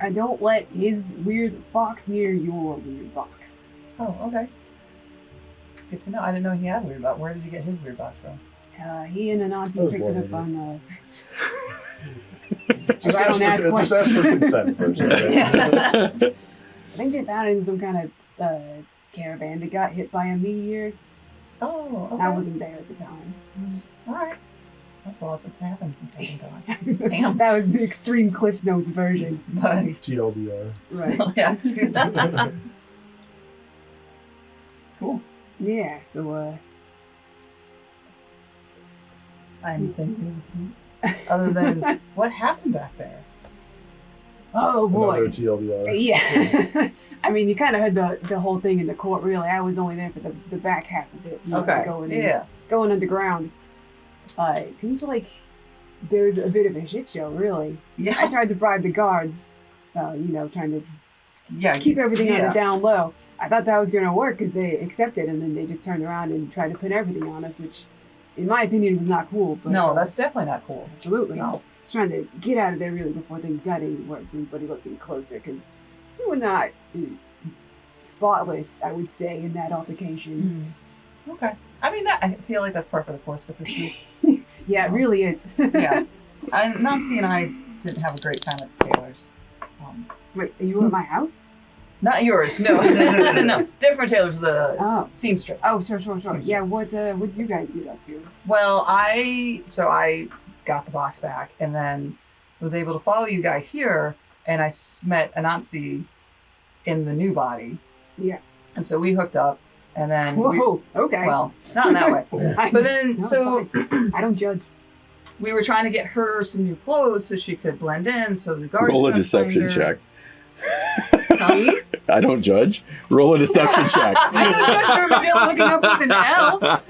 And don't let his weird box near your weird box. Oh, okay. Good to know. I didn't know he had a weird box. Where did you get his weird box from? He and Anansi was picked born it up with on. Just I don't ask just ask for consent first. Okay? I think they found it in some kind of caravan that got hit by a meteor. Oh, okay. I wasn't there at the time. Alright. That's a lot that's happened since I've been gone. Damn. That was the extreme Cliff Notes version. But TLDR. still, yeah, dude. Cool. Yeah, so, I'm thinking other than what happened back there. oh boy. Another TLDR. Yeah. I mean, you kind of heard the whole thing in the court, really. I was only there for the back half of it. You know, Okay. Going underground. It seems like there's a bit of a shit show, really. I Yeah. tried to bribe the guards, trying to Yeah. keep everything on yeah. the down low. I thought that was going to work because they accepted, and then they just turned around and tried to put everything on us, which, in my opinion, was not cool. But, No, that's definitely not cool. absolutely. No. I was trying to get out of there really before things got any worse. Everybody looking closer because we were not spotless, I would say, in that altercation. Okay. I mean, I feel like that's part of the course with this group. Yeah, it So- really is. Yeah. Nancy and I didn't have a great time at Taylor's. Wait, are you at my house? Not yours, no. No, different Taylor's, the Oh. seamstress. Oh, sure. Seems Yeah, just- what did you guys get up to? Well, I got the box back and then was able to follow you guys here, and I met Anansi in the new body. Yeah. And so we hooked up, and then Whoa, okay. well, not in that way. But then, No, so it's fine. I don't judge. we were trying to get her some new clothes so she could blend in, so the guards Roll a couldn't deception find her. check. Huh? I don't judge. Roll a deception check. I don't judge Armadillo looking up with an elf.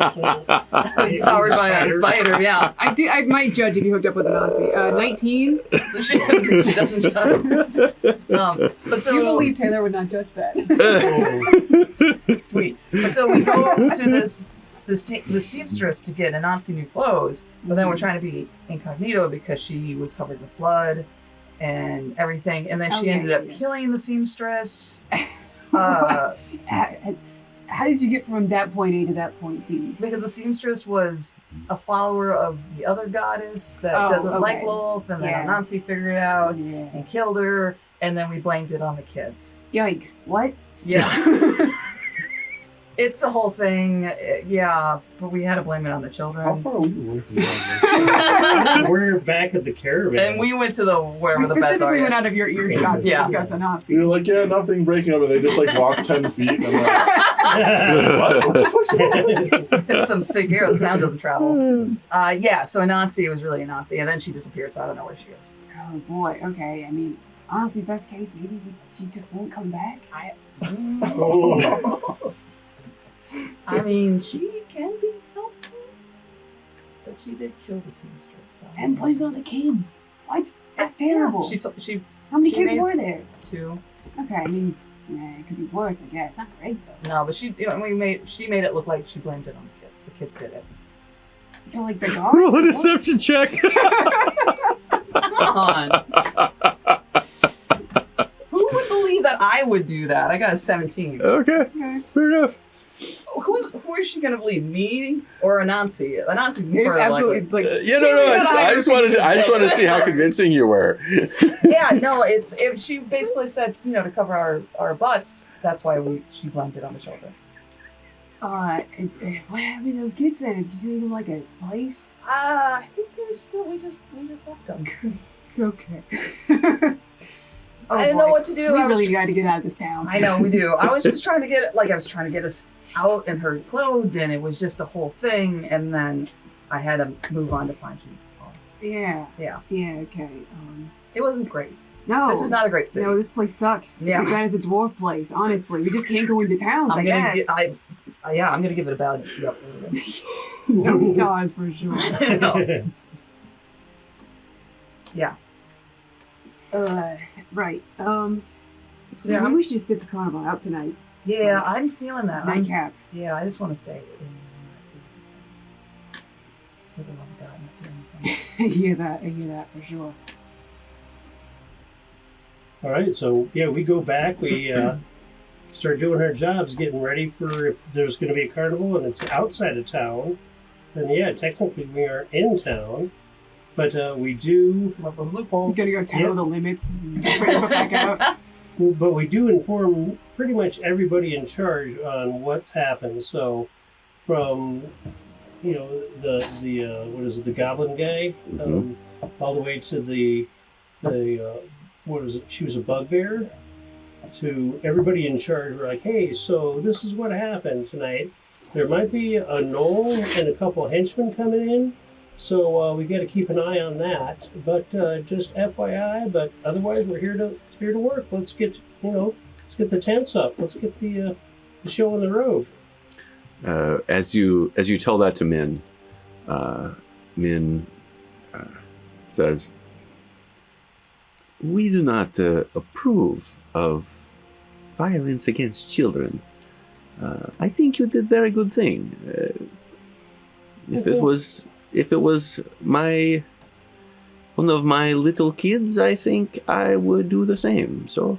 Powered by a spider, yeah. I might judge if you hooked up with an Anansi. 19? So she doesn't judge. But so You believe Taylor would not judge that. sweet. But so we go to the seamstress to get Anansi new clothes, but then we're trying to be incognito because she was covered with blood and everything, and then she ended up killing the seamstress. How did you get from that point A to that point B? Because the seamstress was a follower of the other goddess that Oh, doesn't like okay. Lilith, and then Yeah. Anansi figured it out Yeah. and killed her, and then we blamed it on the kids. Yikes. What? Yeah. It's a whole thing, yeah, but we had to blame it on the children. How far are we away from that? We're back at the caravan. And we went to the wherever We the beds are. specifically went Yeah. out of your earshot to Yeah. discuss Anansi. You're like, yeah, nothing breaking up, and they just like walk 10 feet. And I'm like, what the fuck's going on? It's some thick air, the sound doesn't travel. Yeah, so Anansi was really Anansi, and then she disappeared, so I don't know where she is. Oh boy, okay. I mean, honestly, best case, maybe she just won't come back. Oh. I mean, she can be helpful, but she did kill the seamstress. So. And blames on the kids. What? That's terrible. She How many she kids made- were there? 2. Okay, I mean, it could be worse, I guess. Not great, though. No, but she made it look like she blamed it on the kids. The kids did it. So, like, the guards? Roll a deception check. Come on. Who would believe that I would do that? I got a 17. Okay, Okay. fair enough. Who is she gonna believe? Me or Anansi? Anansi's It's more absolutely, like like, Yeah, no. I just wanted to see how convincing you were. yeah, no. She basically said to cover our butts. That's why she blamed it on the children. what happened to those kids then? Did you take them, like, a place? I think we just left them. Okay. Oh, I didn't know what to do. We I was really got to get out of this town. I know we do. I was just trying to get us out in her clothes, and it was just a whole thing. And then I had to move on to find you. Yeah. Yeah. Yeah, okay. It wasn't great. No. This is not a great city. No, this place sucks. Yeah. It's as a dwarf place, honestly. We just can't go into towns, I guess. I'm gonna give it a bad. Yep. No stars for sure. No. Yeah. Right. So Yeah, maybe we should just sit the carnival out tonight. Yeah, I'm feeling that. Nightcap. Yeah, I just want to stay. For the love of God, not doing anything. I hear that for sure. All right, so yeah, we go back. We start doing our jobs, getting ready for if there's going to be a carnival and it's outside of town. Then yeah, technically we are in town, but we do. Love those We loopholes. gotta go toe Yep. the limits and bring it back out. But we do inform pretty much everybody in charge on what's happened. So from the what is it, the goblin guy, all the way to the what was it? She was a bugbear. To everybody in charge, we're like, hey, so this is what happened tonight. There might be a gnoll and a couple henchmen coming in, so we got to keep an eye on that. But just FYI, but otherwise we're here to work. Let's get the tents up. Let's get the show on the road. As you tell that to Min, Min says, "We do not approve of violence against children. I think you did very good thing. If it was one of my little kids, I think I would do the same. So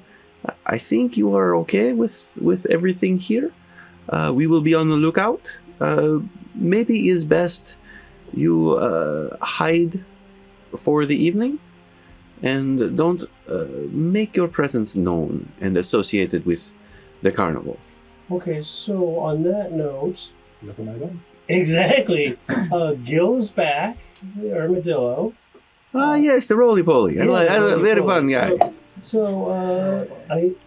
I think you are okay with everything here. We will be on the lookout. Maybe it's best you hide for the evening and don't make your presence known and associated with the carnival." Okay, so on that note, Nothing I done. exactly, Guil's back, the armadillo. Yes, the roly-poly. I like very fun guy. So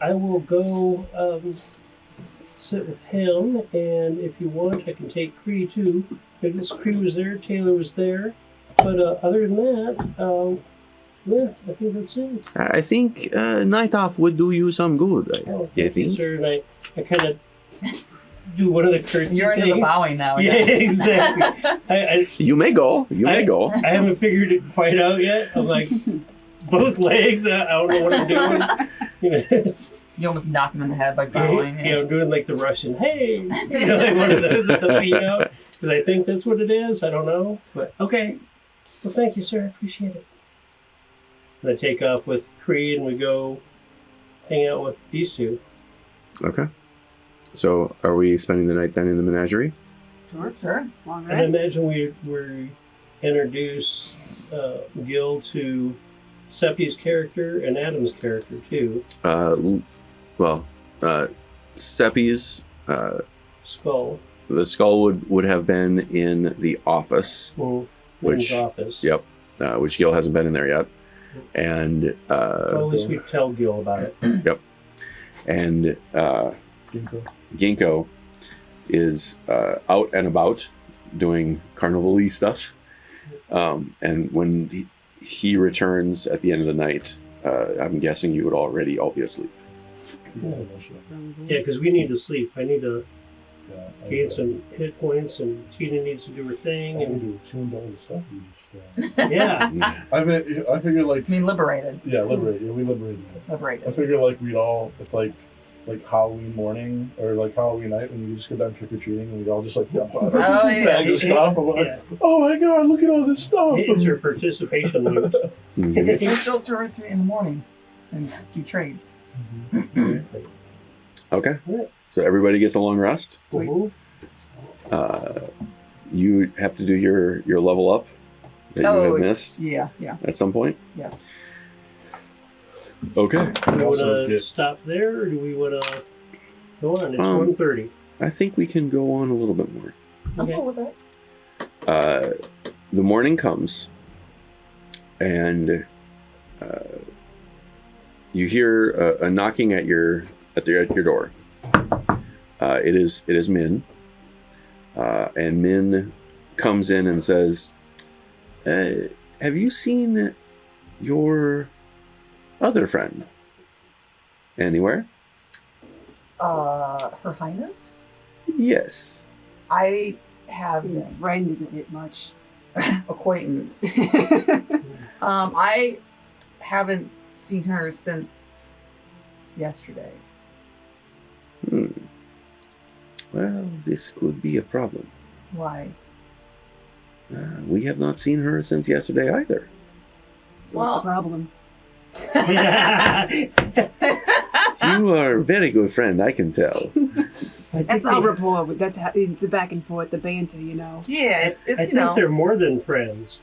I will go sit with him, and if you want, I can take Kree too. Because Kree was there, Taylor was there, but other than that, yeah, I think that's it. I think night off would do you some good. I think. Sir, and I kind of do one of the curtsy You're into the things. bowing now. Yeah, exactly. You may go. You may go. I haven't figured it quite out yet. I'm like, both legs, I don't know what I'm doing. You almost knock him in the head by bowing. Yeah, I'm doing like the Russian, hey, like one of those with the feet out. Because I think that's what it is. I don't know. But okay. Well, thank you, sir. I appreciate it. And I take off with Kree and we go hang out with these two. Okay. So, are we spending the night then in the menagerie? Sure. Long And I rest. imagine we introduce Guil to Seppy's character and Adam's character too. Seppy's Skull. the skull would have been in the office, Which office. Yep, which Gil hasn't been in there yet, and Well, at least we tell Guil about it. yep, and Ginko is out and about doing carnival-y stuff, and when he returns at the end of the night, I'm guessing you would already all be asleep. Yeah, because we need to sleep. I need to gain some hit points, and Tina needs to do her thing. And And do tuned all the stuff you just. yeah, I figured like. I mean, liberated. Yeah, liberated. Yeah, we liberated. I Liberated. figure like we'd all. It's like Halloween morning or like Halloween night when you just go down trick or treating and we'd all just like dump out our Oh, yeah. bags of stuff. I'm like, oh my god, look at all this stuff. it's her participation loot. Mhm. We're still 3 in the morning and do trades. Okay, so everybody gets a long rest. Mhm. You have to do your level up that you had missed Yeah. at some point. Yes. Okay. Do we want Also to get- stop there, or do we want to go on? It's 1:30. I think we can go on a little bit more. I'm Okay. cool with that. The morning comes, and you hear a knocking at your door. It is Min, and Min comes in and says, "Have you seen your other friend anywhere?" Her Highness? Yes. I have Friend isn't it much. acquaintance. I haven't seen her since yesterday. Well, this could be a problem. Why? We have not seen her since yesterday either. What's the problem? You are a very good friend, I can tell. That's our rapport. That's how it's a back and forth, the banter, you know. Yeah, it's I you think know. they're more than friends.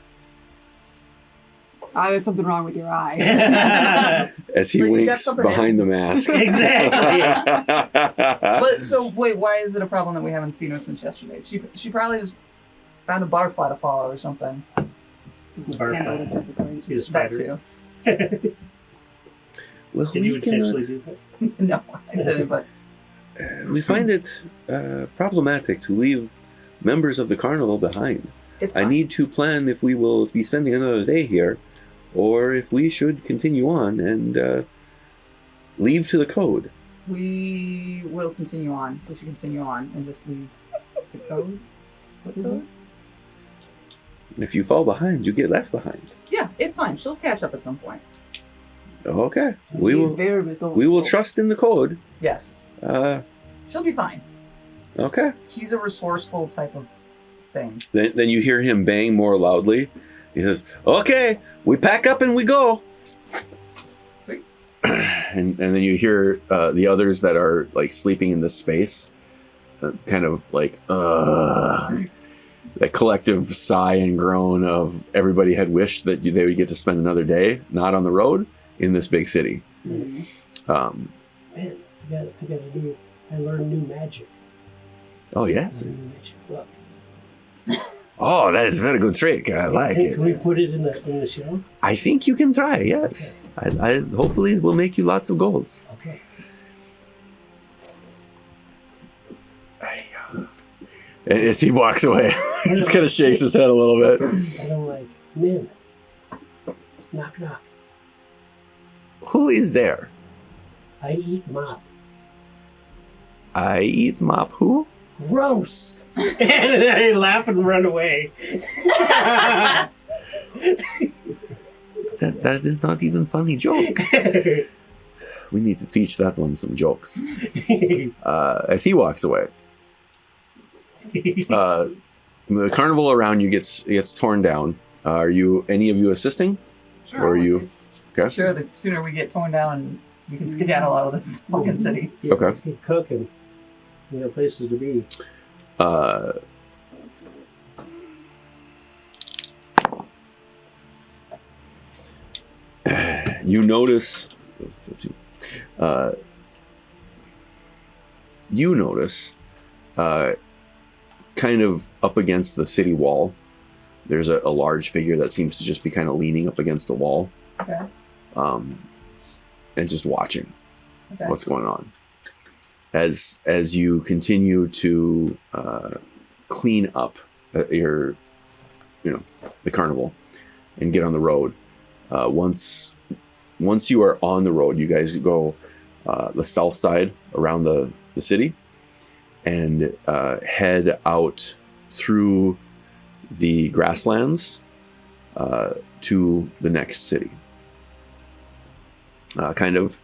There's something wrong with your eye. As he So you got winks something behind the mask. But so wait, why is it a problem that we haven't seen her since yesterday? She probably just found a butterfly to follow or something. Candle to desecrate. He's a That spider. too. Well, Did you intentionally do that? No, I didn't, but we find it problematic to leave members of the carnival behind. it's I fine. need to plan if we will be spending another day here, or if we should continue on and leave to the code. We will continue on. We should continue on and just leave the code. What code? If you fall behind, you get left behind. Yeah, it's fine. She'll catch up at some point. Okay, we He's will. very resourceful. We will trust in the code. Yes, Uh, she'll be fine. okay. She's a resourceful type of thing. Then you hear him bang more loudly. He says, "Okay, we pack up and we go." Sweet. And then you hear the others that are like sleeping in this space, kind of like that collective sigh and groan of everybody had wished that they would get to spend another day not on the road in this big city. Man, I learned new magic. Oh yes. I learned new magic. Look. Oh, that is a very good trick. I like Hey, it. can we put it in the show? I think you can try. Yes. I hopefully it will make you lots of golds. Okay. And as he walks away, he just kind of shakes his head a little bit. And I'm like, Min. Knock knock. Who is there? I eat mop. I eat mop who? Gross. And I laugh and run away. That is not even funny joke. We need to teach that one some jokes. As he walks away, the carnival around you gets torn down. Are you any of you assisting? Sure, Or are you- let's Okay. Sure, the sooner we get torn down, we can skedaddle out of this fucking city. Yeah, Okay. Let's get cooking. We got places to be. You notice. Kind of up against the city wall, there's a large figure that seems to just be kind of leaning up against the wall, Okay. and just watching Okay. what's going on. As you continue to clean up the carnival and get on the road. Once you are on the road, you guys go the south side around the city and head out through the grasslands to the next city. Kind of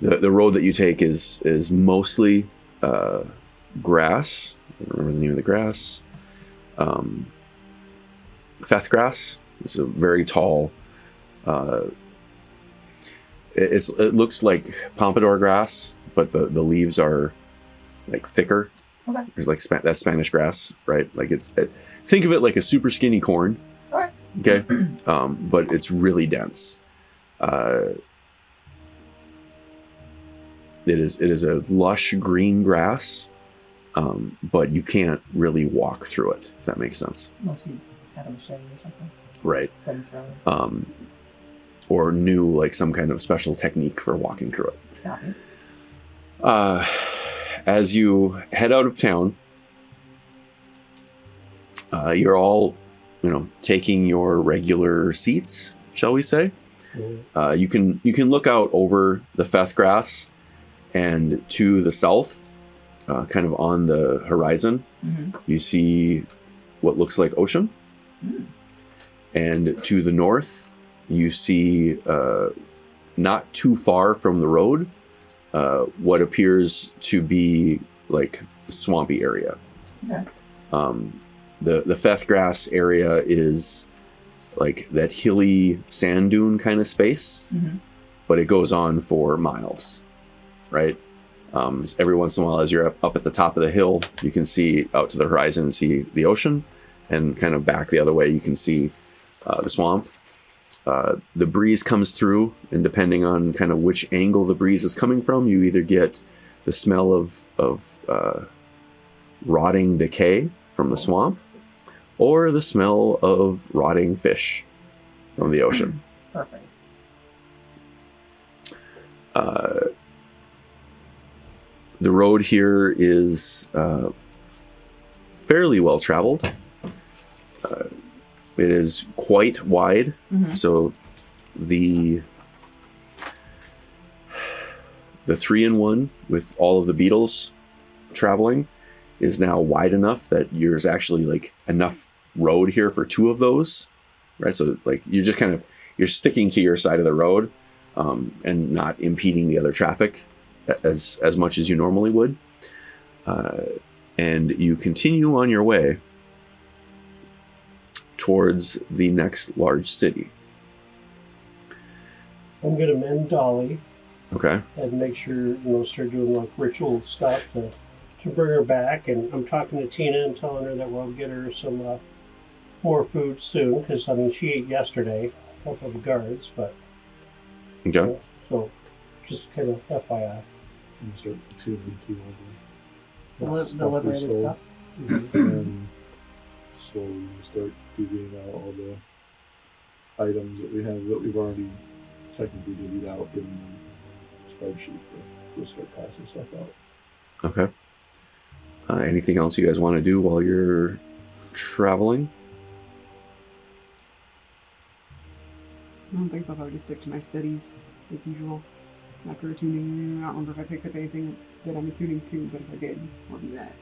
the road that you take is mostly grass. I don't remember the name of the grass. Feth grass. It's a very tall. It looks like pompadour grass, but the leaves are like thicker. Okay. There's like that Spanish grass, right? Like think of it like a super skinny corn. Alright. Okay, but it's really dense. It is a lush green grass, but you can't really walk through it. If that makes sense. Unless you had a machete or something. Right. Flamethrower. Or knew like some kind of special technique for walking through it. Copy. As you head out of town, you're all, taking your regular seats, shall we say? You can look out over the Feth grass and to the south, kind of on the horizon, you see what looks like ocean. And to the north, you see, not too far from the road, what appears to be like a swampy area. Okay. The Feth grass area is like that hilly sand dune kind of space, but it goes on for miles, right? Every once in a while, as you're up at the top of the hill, you can see out to the horizon and see the ocean, and kind of back the other way, you can see the swamp. The breeze comes through, and depending on kind of which angle the breeze is coming from, you either get the smell of rotting decay from the swamp, or the smell of rotting fish from the ocean. Perfect. The road here is fairly well traveled. It is quite wide, so the 3-in-1 with all of the beetles traveling is now wide enough that there's actually like enough road here for 2 of those, right? So like you're just you're sticking to your side of the road and not impeding the other traffic as much as you normally would. And you continue on your way towards the next large city. I'm gonna mend Dolly. Okay. And make sure, start doing like ritual stuff to bring her back. And I'm talking to Tina and telling her that we'll get her some more food soon, because she ate yesterday, a couple of the guards, but Okay. so just kind of FYI. And start tuning to The liberated stuff. And slowly start divvying out all the items that we have that we've already technically divvied out in the spreadsheet. But we'll start passing stuff out. Okay. Anything else you guys want to do while you're traveling? I don't think so. I'll probably just stick to my studies as usual. After attuning, I don't remember if I picked up anything that I'm attuning to, but if I did, I'll do that.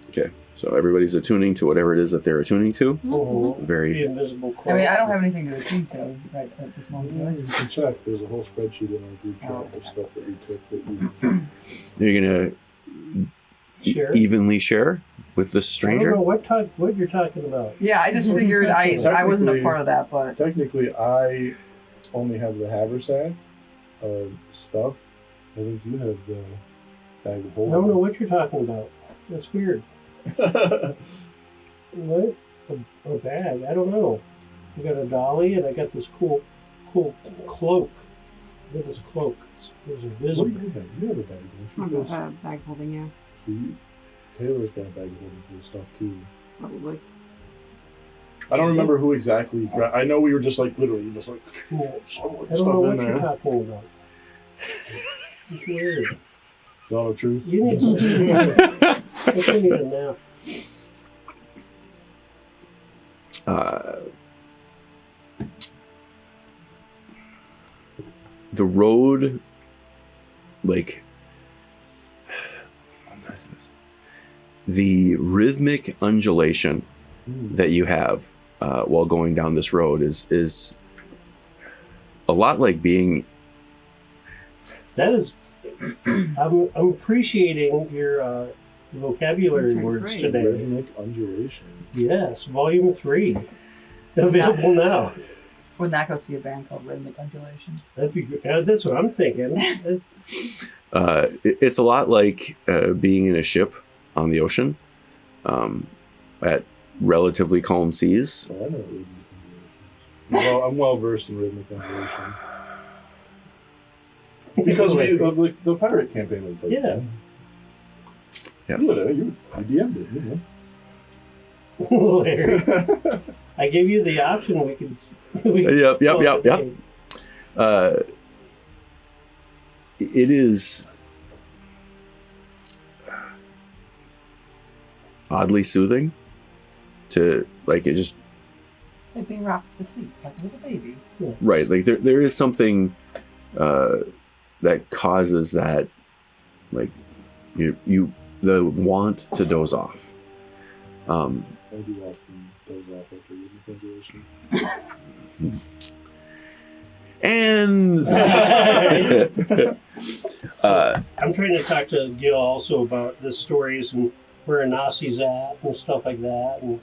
Okay. So everybody's attuning to whatever it is that they're attuning to. The Very. invisible cloak. I mean, I don't have anything to attune to right at this moment. Do I? You can check. There's a whole spreadsheet in our group chat of stuff that we took that we You're gonna Share? evenly share with this I stranger. don't know what you're talking about. Yeah, I just figured I wasn't a part of that, but technically I only have the haversack of stuff. I think you have the bag of I don't know holding. what you're talking about. That's weird. What? A bag? I don't know. I got a dolly and I got this cool cloak. I got this cloak. It's What do invisible. you have? You have a bag, don't you? Bag holding, yeah, See, Taylor's got a bag of holding for stuff too. probably. I don't remember who exactly. I know we were just like literally just like Yeah. stuff I don't know in what there. you're talking about. It's weird. Is all the truth? You need some. I need a nap. The road, like, the rhythmic undulation that you have while going down this road is a lot like being. That is. I'm appreciating your vocabulary Okay, words great. today. Rhythmic undulation. Yes, volume 3. Available now. would not go see a band called Rhythmic Undulation. That'd be good. That's what I'm thinking. It's a lot like being in a ship on the ocean at relatively calm seas. Oh, I know rhythmic undulation. I'm well versed in rhythmic undulation. Because we the pirate campaign we played. Yeah. Yes. You DM'd it, you Larry, I gave you the option. We could. Yep. It is oddly soothing to like it just It's like being rocked to sleep like a little baby. right like there is something that causes that like you the want to doze off. I do often doze off after rhythmic undulation. And I'm trying to talk to Guil also about the stories and where Anansi's at and stuff like that, and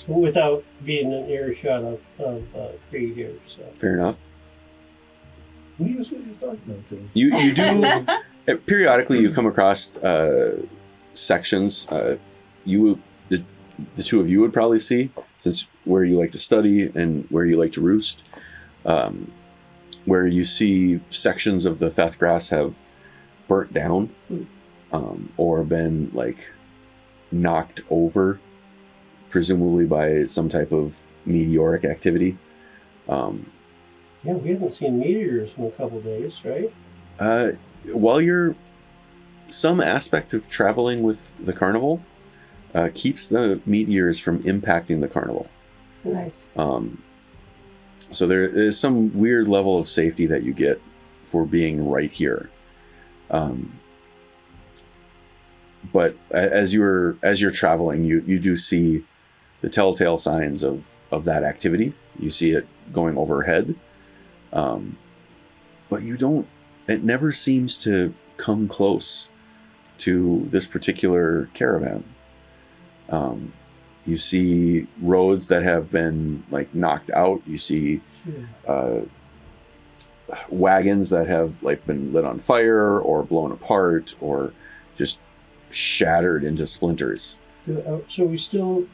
without being an earshot of Kree here. So. fair enough. Who knows what he's talking about? Okay. You do periodically you come across sections the two of you would probably see, since where you like to study and where you like to roost, where you see sections of the Fethgrass have burnt down or been like knocked over presumably by some type of meteoric activity. Yeah, we haven't seen meteors in a couple days, right? While you're some aspect of traveling with the carnival keeps the meteors from impacting the carnival. Nice. So there is some weird level of safety that you get for being right here. But as you're traveling, you do see the telltale signs of that activity. You see it going overhead. But you don't, it never seems to come close to this particular caravan. You see roads that have been like knocked out. You see wagons that have like been lit on fire or blown apart or just shattered into splinters. So we still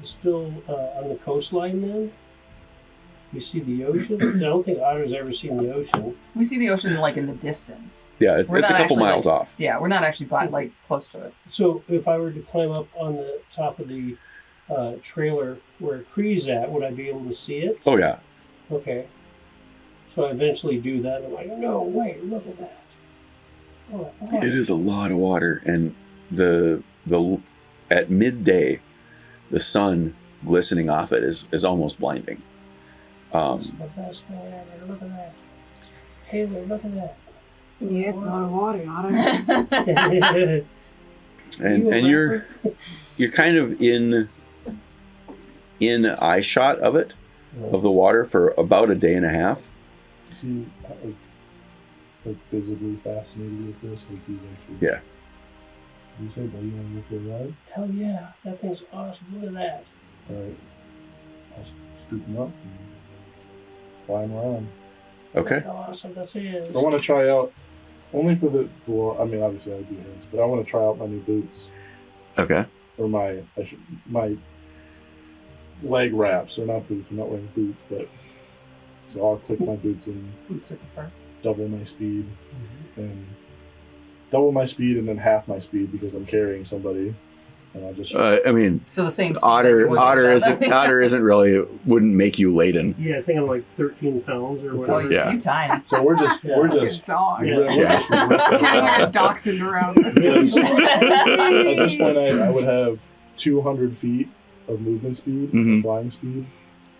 on the coastline then? We see the ocean? I don't think Otter's ever seen the ocean. We see the ocean like in the distance. Yeah, it's a couple miles off. Yeah, we're not actually like close to it. So if I were to climb up on the top of the trailer where Kree's at, would I be able to see it? Oh yeah. Okay. So I eventually do that. I'm like, no, wait, look at that. Oh, wow. It is a lot of water, and the at midday, the sun glistening off it is almost blinding. It's the best thing ever. Look at that. Taylor, look at that. Yeah, it's a lot of water, Otter. and you're kind of in eye shot of it, of the water for about a day and a half. Is he like visibly fascinated with this? Like he's actually. Yeah. You said that you want to go for a ride? Hell yeah, that thing's awesome. Look at that. All right. I'll scoop him up and fly him around. Okay. Look how awesome this is. I want to try out, only for I mean, obviously I do hands, but I want to try out my new boots. Okay. Or my leg wraps. They're not boots. I'm not wearing boots, but so I'll click my boots and Boots at the front. double my speed and then half my speed because I'm carrying somebody, and I'll just. I mean, So the same. Otter isn't really wouldn't make you laden. Yeah, I think I'm like 13 pounds or Oh, whatever. Yeah. you tiny. So we're just Like a dog. Yeah. we're just Carrying a dachshund around. Because at this point, I would have 200 feet of movement speed, Mhm. flying speed.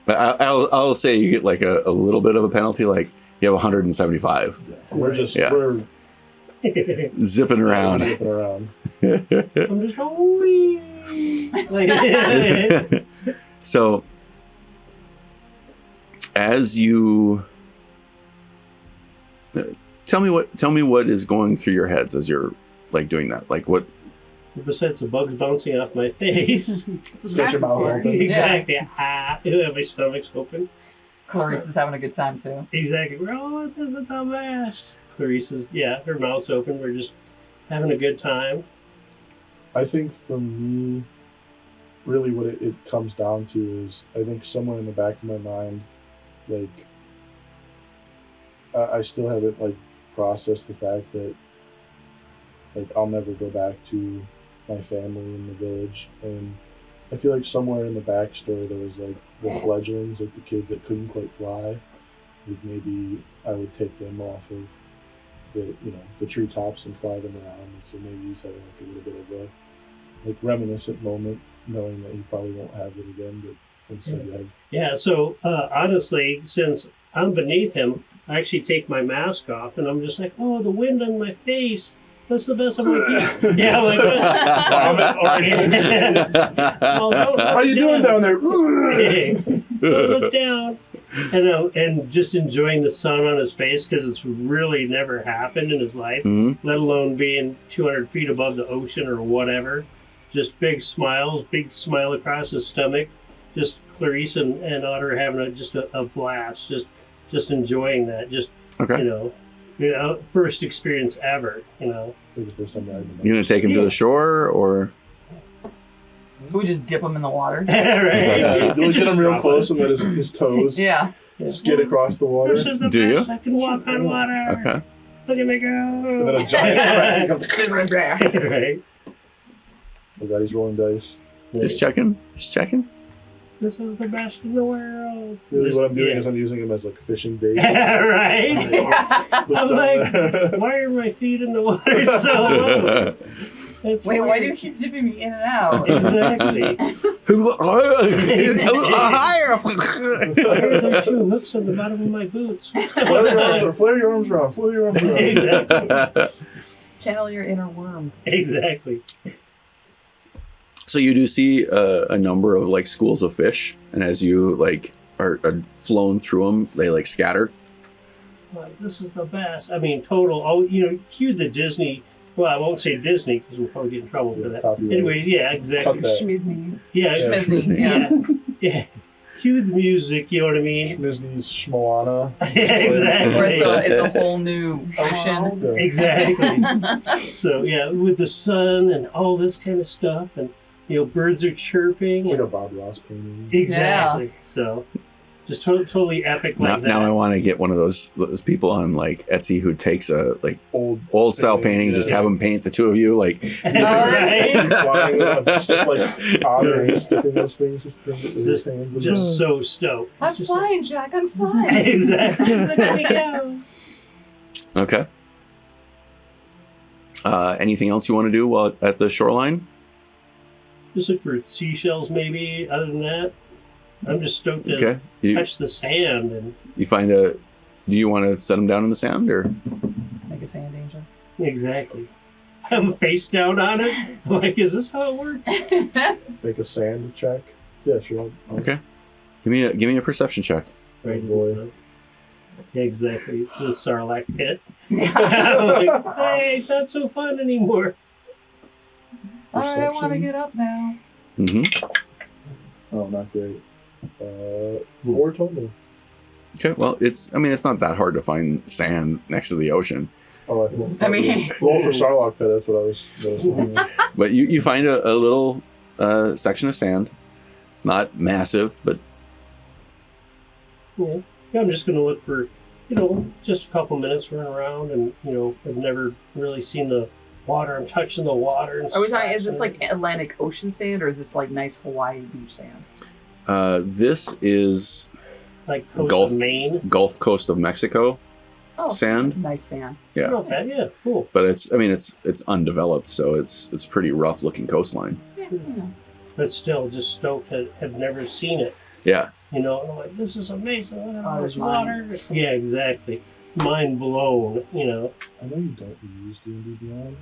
But I'll say you get like a little bit of a penalty, like you have 175 We're just Yeah. we're zipping around. zipping around. I'm just going, wee. Like, So as you tell me what is going through your heads as you're like doing that, like what. besides the bugs bouncing off my face. Stretch your mouth open. Exactly. My stomach's open. Clarice is having a good time too. Exactly. Oh, this is the best. Clarice is, her mouth's open. We're just having a good time. I think for me, really what it comes down to is I think somewhere in the back of my mind, like, I still haven't, like, processed the fact that, like, I'll never go back to my family in the village. And I feel like somewhere in the backstory there was, like, the fledglings, like the kids that couldn't quite fly. Like, maybe I would take them off of the treetops and fly them around. And so maybe he's having, like, a little bit of a, like, reminiscent moment, knowing that he probably won't have it again, but instead you have. Yeah, so honestly, since I'm beneath him, I actually take my mask off and I'm just like, oh, the wind on my face. That's the best. I'm like, yeah, like, How are you doing down there? Don't look down. And just enjoying the sun on his face because it's really never happened in his life, let alone being 200 feet above the ocean or whatever. Just big smiles, big smile across his stomach. Just Clarice and Otter having a blast. Just enjoying that. Just Okay. First experience ever. It's like the first time riding. You gonna take him to the shore or? Can we just dip him in the water? Right? Do we get him real close and let his toes Yeah. skid across the water? This is the Do best. you? I can walk on water. Okay. Look at me go. And then a giant crack comes. Right. Oh God, he's rolling dice. Just checking. This is the best in the world. Really, what I'm doing is I'm using him as like fishing bait. Right? I'm like, why are my feet in the water so low? That's Wait, why do you weird. keep dipping me in and out? Exactly. Higher. Why are there 2 hooks on the bottom of my boots? What's going on? Flare your arms around. Flare your arms around. Exactly. Channel your inner worm. Exactly. So you do see a number of like schools of fish, and as you like are flown through them, they like scatter. Like, this is the best. I mean, total. Oh, cue the Disney. Well, I won't say Disney because we'll probably get in trouble for that. Copyright. Anyway, yeah, exactly. Cut that. Schmizni. Yeah, Schmizni, yeah. Yeah. Cue the music, you know what I mean? Schmizny's Schmoana. Exactly. Or it's a whole new ocean. Yeah. Exactly. So, yeah, with the sun and all this kind of stuff, and, birds are chirping. It's like a Bob Ross painting. Exactly. So, just totally epic Now, like that. now I want to get one of those people on like Etsy who takes a like Old style painting, just have them paint the two of you like. Right? flying just like Otter sticking those things with his hands. in Just the- so stoked. I'm It's just flying, Jack. I'm flying. Like, exactly. There we go. Okay. Anything else you want to do while at the shoreline? Just look for seashells, maybe. Other than that, I'm just stoked to Okay. You touch the sand and find a. Do you want to set them down in the sand or? Make a sand angel. exactly. I'm face down on it. I'm like, is this how it works? Make a sand check. Yeah, sure. Okay. Give me a perception check. Right, boy. Yeah, exactly. The Sarlacc pit. I'm like, hey, it's not so fun anymore. I want to Perception. get up now. Mm-hmm. Oh, not great. 4 total. Okay. Well, it's not that hard to find sand next to the ocean, Oh, I mean- roll for Sarlacc pit. That's what I was thinking. but you find a little section of sand. It's not massive, but Yeah. Yeah, I'm just going to look for, just a couple minutes running around and, I've never really seen the water. I'm touching the water. And Are we talking? Is this splashing like Atlantic Ocean sand, or is this like nice Hawaii beach sand? this is it? Like coast Gulf. of Maine? Gulf Coast of Mexico Oh, sand. nice sand. Yeah. Not bad, yeah, cool. But it's undeveloped, so it's pretty rough looking coastline. Yeah. But still, just stoked. Had never seen it. Yeah. And I'm like, this is amazing. Look at all this Otter's water. mind. Yeah, exactly. Mind blown, I know you don't use D&D Beyond.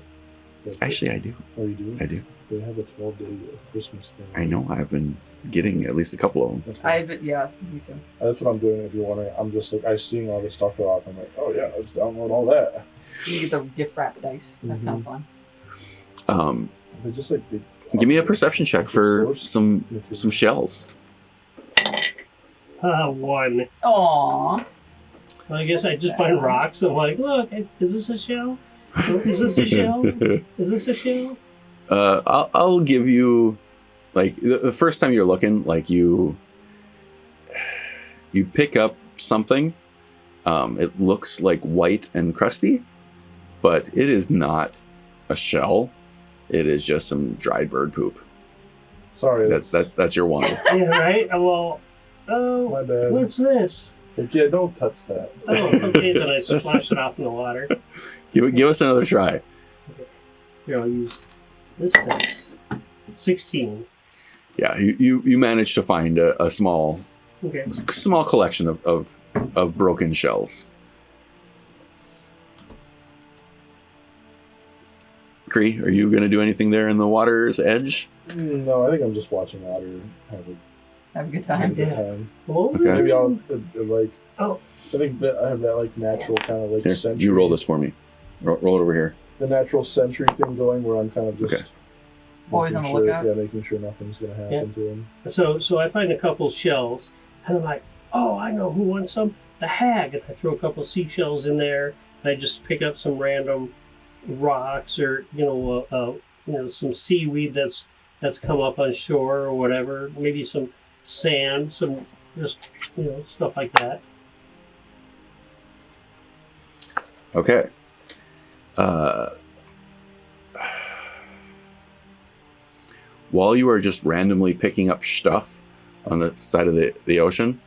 but- Actually, I do. Oh, you do? I do. They have a 12-day of Christmas thing. I know. I've been getting at least a couple of them. Okay. Yeah, me too. That's what I'm doing. If you're wondering, I'm just like I'm seeing all this stuff go up. I'm like, oh yeah, let's download all that. You get the gift wrap dice. That's kind of fun. They just like they, Give me a perception check for Source some material. shells. 1. Aww. Well, I guess I just find rocks. I'm like, look, is this a shell? Is this a shell? Is this a shell? I'll give you, like, the first time you're looking, like, you pick up something. It looks like white and crusty, but it is not a shell. It is just some dried bird poop. Sorry, That's your one. Yeah, right? Well, my bad. what's this? Like, yeah, don't touch that. Oh, okay, then I splash it off in the water. Give us another try. Here, I'll use this dice. 16. Yeah, you managed to find a small Okay. collection of broken shells. Kree, are you going to do anything there in the water's edge? No, I think I'm just watching Otter have Have a good a time. good Yeah. time. Well, Okay. Maybe I'll like. Oh. I think that I have that like natural kind of like Here, sentry. you roll this for me. Roll it over here. The natural sentry thing going where I'm kind of just Okay. Always making on the lookout. Yeah, making sure nothing's gonna happen to him. So I find a couple shells, and I'm like, oh, I know who wants some. The hag. And I throw a couple seashells in there, and I just pick up some random rocks or some seaweed that's come up on shore or whatever. Maybe some sand, some just stuff like that. Okay. While you are just randomly picking up stuff, on the side of the ocean.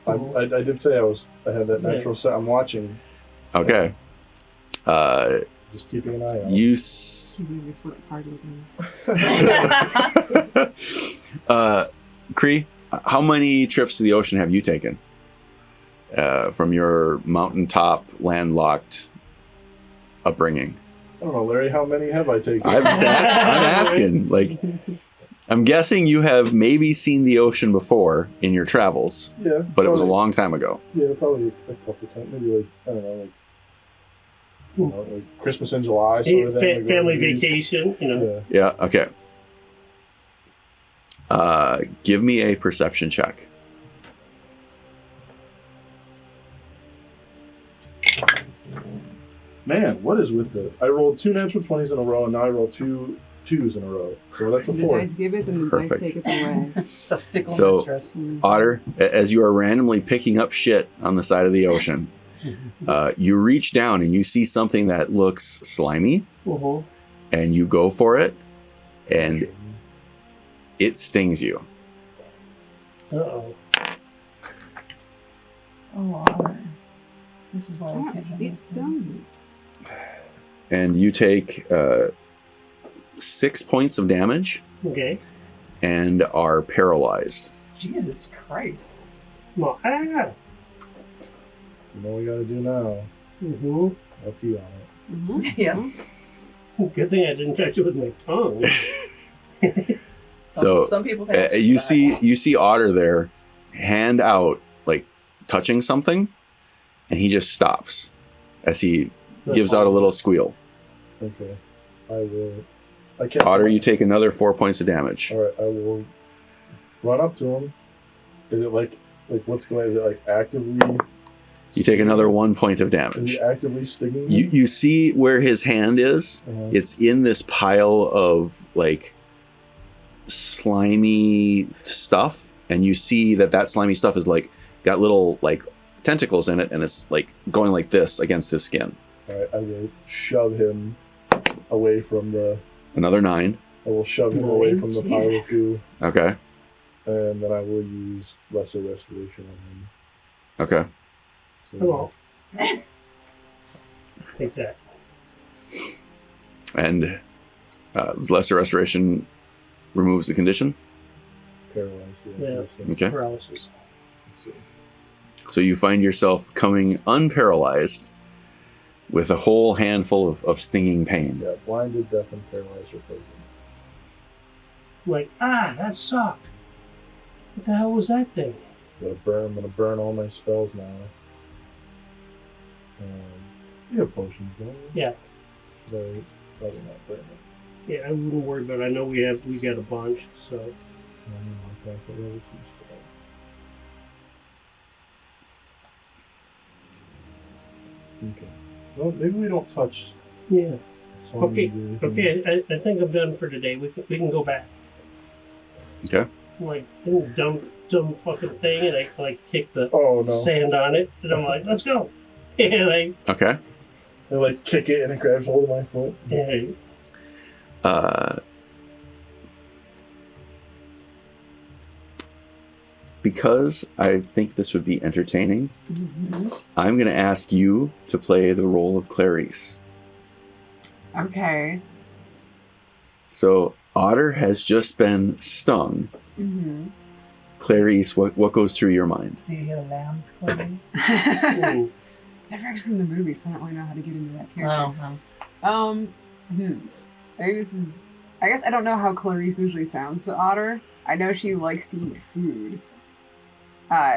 I did say I had that natural set. I'm watching. Okay. Just keeping an eye out. You Kree, how many trips to the ocean have you taken? From your mountaintop landlocked upbringing? I don't know, Larry, how many have I taken? I'm asking. Like, I'm guessing you have maybe seen the ocean before in your travels. Yeah. But it was a long time ago. Yeah, probably a couple times. Maybe like, I don't know, like Christmas in July sort of thing. Family vacation, Yeah, okay. Give me a perception check. Man, what is with the... I rolled 2 natural 20s in a row, and now I roll 2 2s in a row. So that's a 4. The dice give it, and the dice take it away. It's a fickle So, mistress. Otter, as you are randomly picking up shit on the side of the ocean, you reach down and you see something that looks slimy, and you go for it, and it stings you. Uh-oh. Oh, Otter. This is why we can't have It's done. And you take 6 points of damage Okay. and are paralyzed. Jesus Christ. No. Ah! You know what we gotta do now? Mm-hmm. I'll pee on it. Yeah. Good thing I didn't touch it with my tongue. So some people have you see Otter there, hand out, like touching something, and he just stops as he gives out a little squeal. Okay. I will... I can't... Otter, you take another 4 points of damage. Alright, I will run up to him. Is it like what's going on? Is it like actively... You take another 1 point of Is damage. he actively stinging me? You see where his hand is? Uh-huh. It's in this pile of like slimy stuff, and you see that slimy stuff is like got little like tentacles in it, and it's like going like this against his skin. Alright, I will shove him away from the... Another 9. I will shove him away from the pile of goo, Okay. and then I will use Lesser Restoration on him. Okay. So, Hello. Take that. And Lesser Restoration removes the condition. Paralyzed, Yeah. Okay. Paralysis. Let's see. So you find yourself coming unparalyzed with a whole handful of stinging pain. Yeah, blinded, deaf, and paralyzed are poisoned. Like, that sucked. What the hell was that thing? I'm gonna burn all my spells now. You have potions, don't you? Yeah. Should I probably not burn it? Yeah, I wouldn't worry about it. I know we got a bunch, so. No, okay, for level 2 spell. Okay. Well, maybe we don't touch. Yeah. Zombie Okay, I think I'm done for today. We can go back. Okay. Like, dumb fucking thing, and I like kick the Oh no! sand on it, and I'm like, let's go. And Okay. I like kick it and it grabs hold of my foot. Because I think this would be entertaining, I'm going to ask you to play the role of Clarice. Okay. So Otter has just been stung. Mm-hmm. Clarice, what goes through your mind? Do you hear lambs, Clarice? Ooh. Never actually seen the movie, so I don't really know how to get into that character. Oh, Maybe this is... I guess I don't know how Clarice usually sounds to Otter. I know she likes to eat food.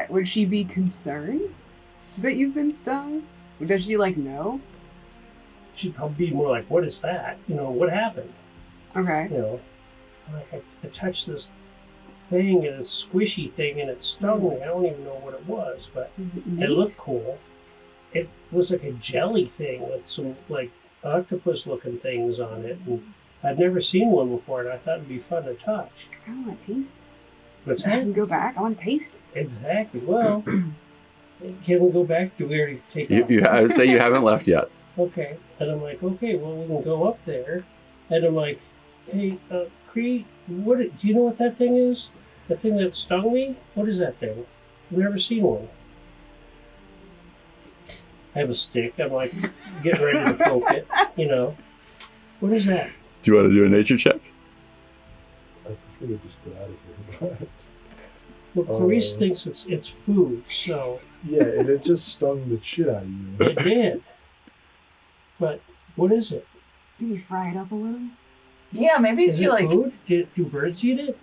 Would she be concerned that you've been stung? Or does she, know? She'd probably be more like, what is that? What happened? Okay. Like I touched this thing, and it's squishy thing, and it stung me. I don't even know what it was, but Is it it looked cool. It was like a jelly thing with some octopus-looking things on it, and I'd never seen one before, and I thought it'd be fun to touch. I want to taste. What's I that? can go back. I want to taste. Exactly. Well, can we go back? Do we already take off? I would say you haven't left yet. Okay. And I'm like, okay, well, we can go up there. And I'm like, hey, Kree, do you know what that thing is? The thing that stung me? What is that thing? I've never seen one. I have a stick. I'm like getting ready to poke it. You know. What is that? Do you want to do a nature check? I prefer to just get out of here. Well, Clarice thinks it's food, so Yeah, and it just stung the shit out of you. it did. But what is it? Did we fry it up a little? Yeah, maybe if Is you it like. food? Do birds eat it?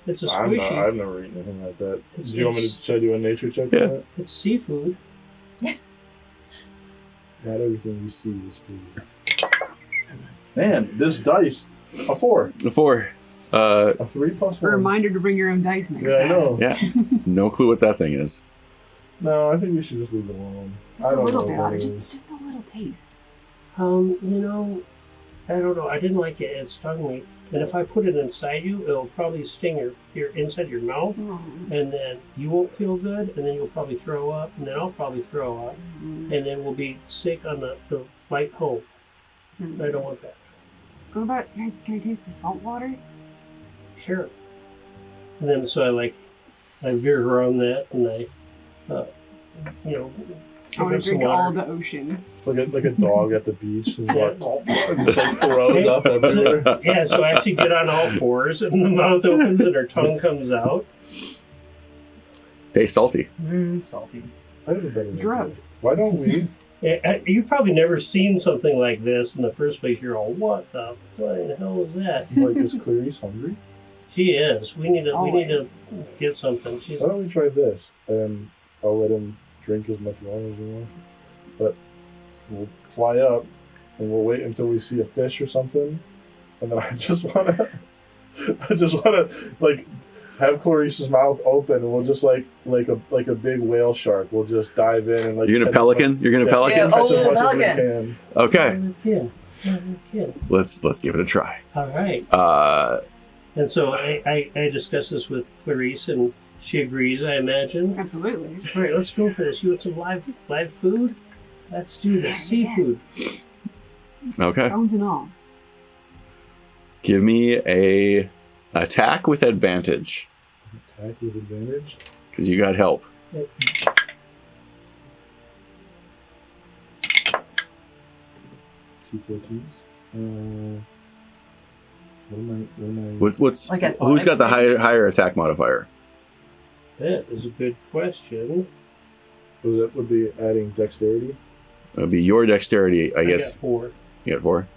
It's a squishy. I've never eaten anything like that. It's- Do you want me to it's- try to do a nature check Yeah. on it? It's seafood. Not everything you see is food. Man, this dice, a 4. A 4. A 3 plus A 1. reminder to bring your own dice next Yeah, I time. know. Yeah. No clue what that thing is. No, I think we should just leave it alone. Just I a don't little know bit, what Otter. it Just is. a little taste. You know, I don't know. I didn't like it. It stung me. And if I put it inside you, it'll probably sting your inside your mouth, and then you won't feel good, and then you'll probably throw up, and then I'll probably throw up, and then we'll be sick on the flight home. I don't want that. What about, can I taste the salt water? Sure. And then so I veer around that, and I I want up to some drink all water. the ocean. It's like a dog at the beach and Yeah. just like throws up everywhere. Yeah, so I actually get on all fours, and the mouth opens, and her tongue comes out. Tastes salty. Salty. I have a better idea. Gross. Why don't we? You've probably never seen something like this in the first place. You're all, what the hell is that? Like, is Clarice hungry? She is. We need to Always. get something. She's, Why don't we try this? And I'll let him drink as much water as he wants. But we'll fly up and we'll wait until we see a fish or something. And then I just wanna like have Clarice's mouth open and we'll just like a big whale shark. We'll just dive in and like You're gonna catch pelican? You're gonna Yeah. pelican? Yeah. Catch as Oh, much as we pelican. can. Okay. Yeah. Let's give it a try. All right. And so I discussed this with Clarice, and she agrees, I imagine. Absolutely. All right, let's go for this. You want some live food? Let's do this. Seafood. Okay. Bones and all. Give me a attack with advantage. Attack with advantage. Because you got help. Two 14s. What am I? What's Like at who's got the five, higher attack modifier? That is a good question. That would be adding dexterity. It would be your dexterity, I guess. got 4. You got 4?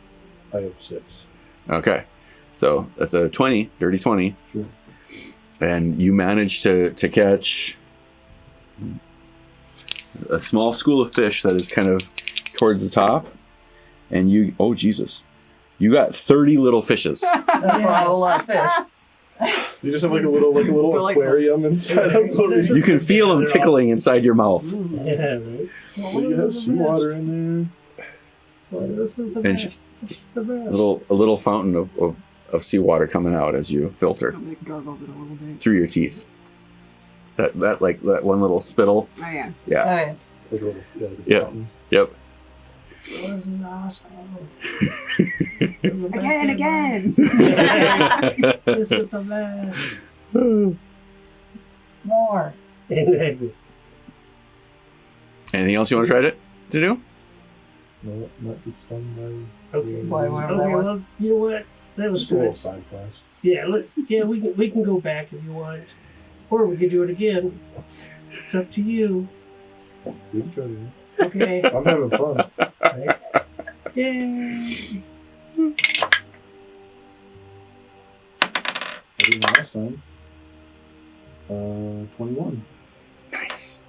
I have 6. Okay. So that's a 20, dirty 20. Sure. And you manage to catch a small school of fish that is kind of towards the top. And you, oh Jesus, you got 30 little fishes. That's a whole lot of fish. You just have like a little They're like- aquarium inside of Clarice. You can feel them tickling inside your mouth. Yeah, right. So you have seawater in there. Well, this is the And best. This is the best. A little fountain of seawater coming out as you filter I'm like gargles it a little bit. through your teeth. That one little spittle. Oh yeah. Yeah. Okay. Like a little, like a Yep. fountain. Yep. This is awesome. Again. This is the best. More. Exactly. Anything else you want to try to do? No, not get stung by. Okay. Boy, whatever that Okay, was. well, you know what? That was Just a little good. side quest. Yeah, we can go back if you want, or we could do it again. It's up to you. We can try to. Okay. I'm having fun. Right. Yay. I didn't last time. 21. Nice.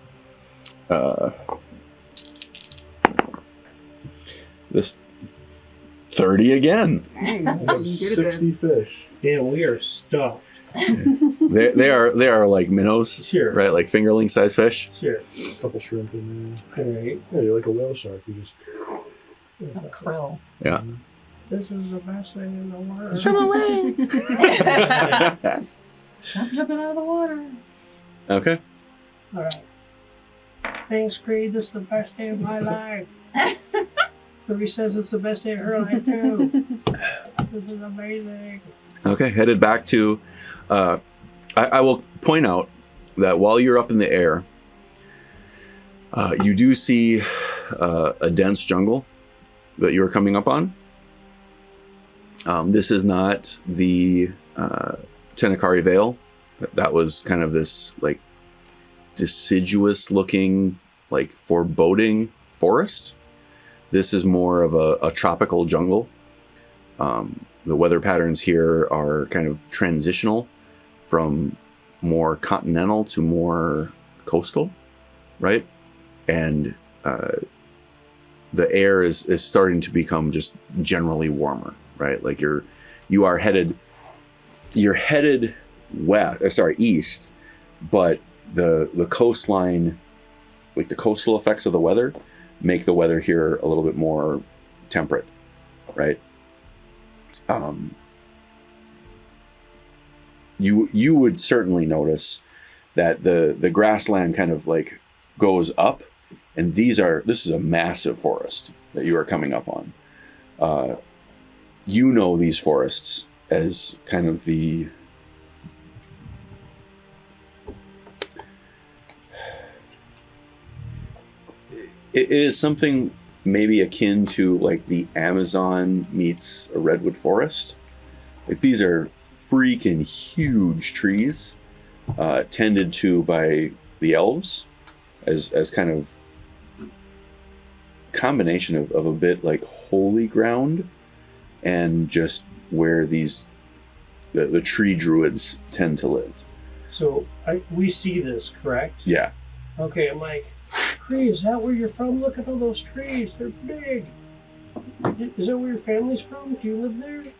This 30 again. Dang, I I'm have good at 60 this. fish. Damn, we are stuffed. They are like minnows, Sure. right? Like fingerling sized fish. Sure. A couple shrimp in All right. there. Yeah, you're like a whale shark. You just. Krill. Yeah. This is the best thing in the world. Swim away. I'm jumping out of the water. Okay. All right. Thanks, Kree. This is the best day of my life. Clarice says it's the best day of her life too. This is amazing. Okay. Headed back to I will point out that while you're up in the air, you do see a dense jungle that you're coming up on. This is not the Tenakari Vale. That was kind of this like deciduous looking, like foreboding forest. This is more of a tropical jungle. The weather patterns here are kind of transitional from more continental to more coastal, right? And the air is starting to become just generally warmer, right? Like you're headed east, but the coastline, like the coastal effects of the weather, make the weather here a little bit more temperate, right? You would certainly notice that the grassland kind of like goes up, and this is a massive forest that you are coming up on. You know these forests as kind of it is something maybe akin to like the Amazon meets a redwood forest. Like these are freaking huge trees, tended to by the elves as kind of combination of a bit like holy ground and just where the tree druids tend to live. So we see this, correct? Yeah. Okay, I'm like, Kree, is that where you're from? Look at all those trees. They're big. Is that where your family's from? Do you live there? Do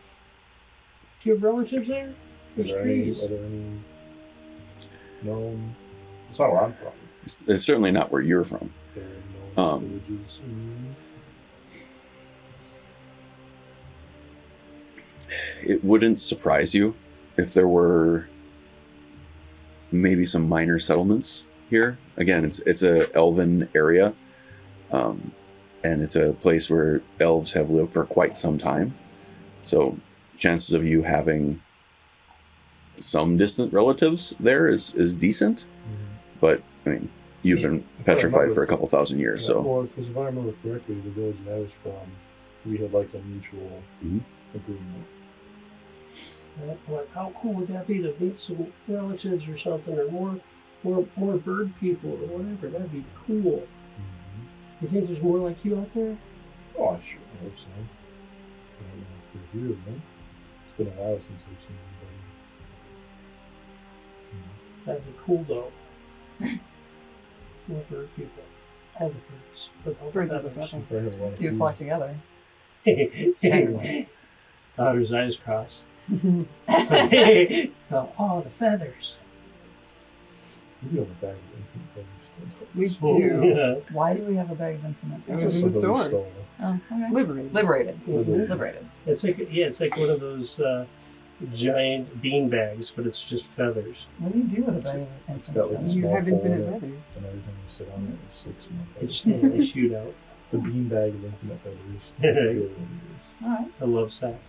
you have relatives there? There's trees. Are there any known? It's not where I'm from. It's certainly not where you're from. There are no villages. It wouldn't surprise you if there were maybe some minor settlements here. Again, it's a elven area, and it's a place where elves have lived for quite some time. So chances of you having some distant relatives there is decent. But I mean, you've been petrified for a couple thousand years. Yeah, So well, because if I remember correctly, the village that I was from, we had like a mutual agreement. Like, how cool would that be to meet some relatives or something, or more bird people or whatever? That'd be cool. You think there's more like you out there? Oh, I sure hope so. I don't know if they're here, man. It's been a while since I've seen anybody. That'd be cool though. More bird people. All the birds. With all the Birds of the feathers. feather. Probably have a lot of Do food. flock together. Otter's eyes crossed. So, oh, the feathers. We have a bag of infinite feathers. We do. Yeah. Why do we have a bag of infinite This feathers? is in the Somebody store. stole. Oh, okay. Liberated. Liberated. Mhm. Liberated. It's like one of those giant bean bags, but it's just feathers. What do you do with a bag of It's infinite got like a feathers? You small have hole infinite in it, feathers. and every time you sit on it, it's like some It's feathers. they shoot out. The bean bag of infinite feathers. That's really what it is. All right. I love sack.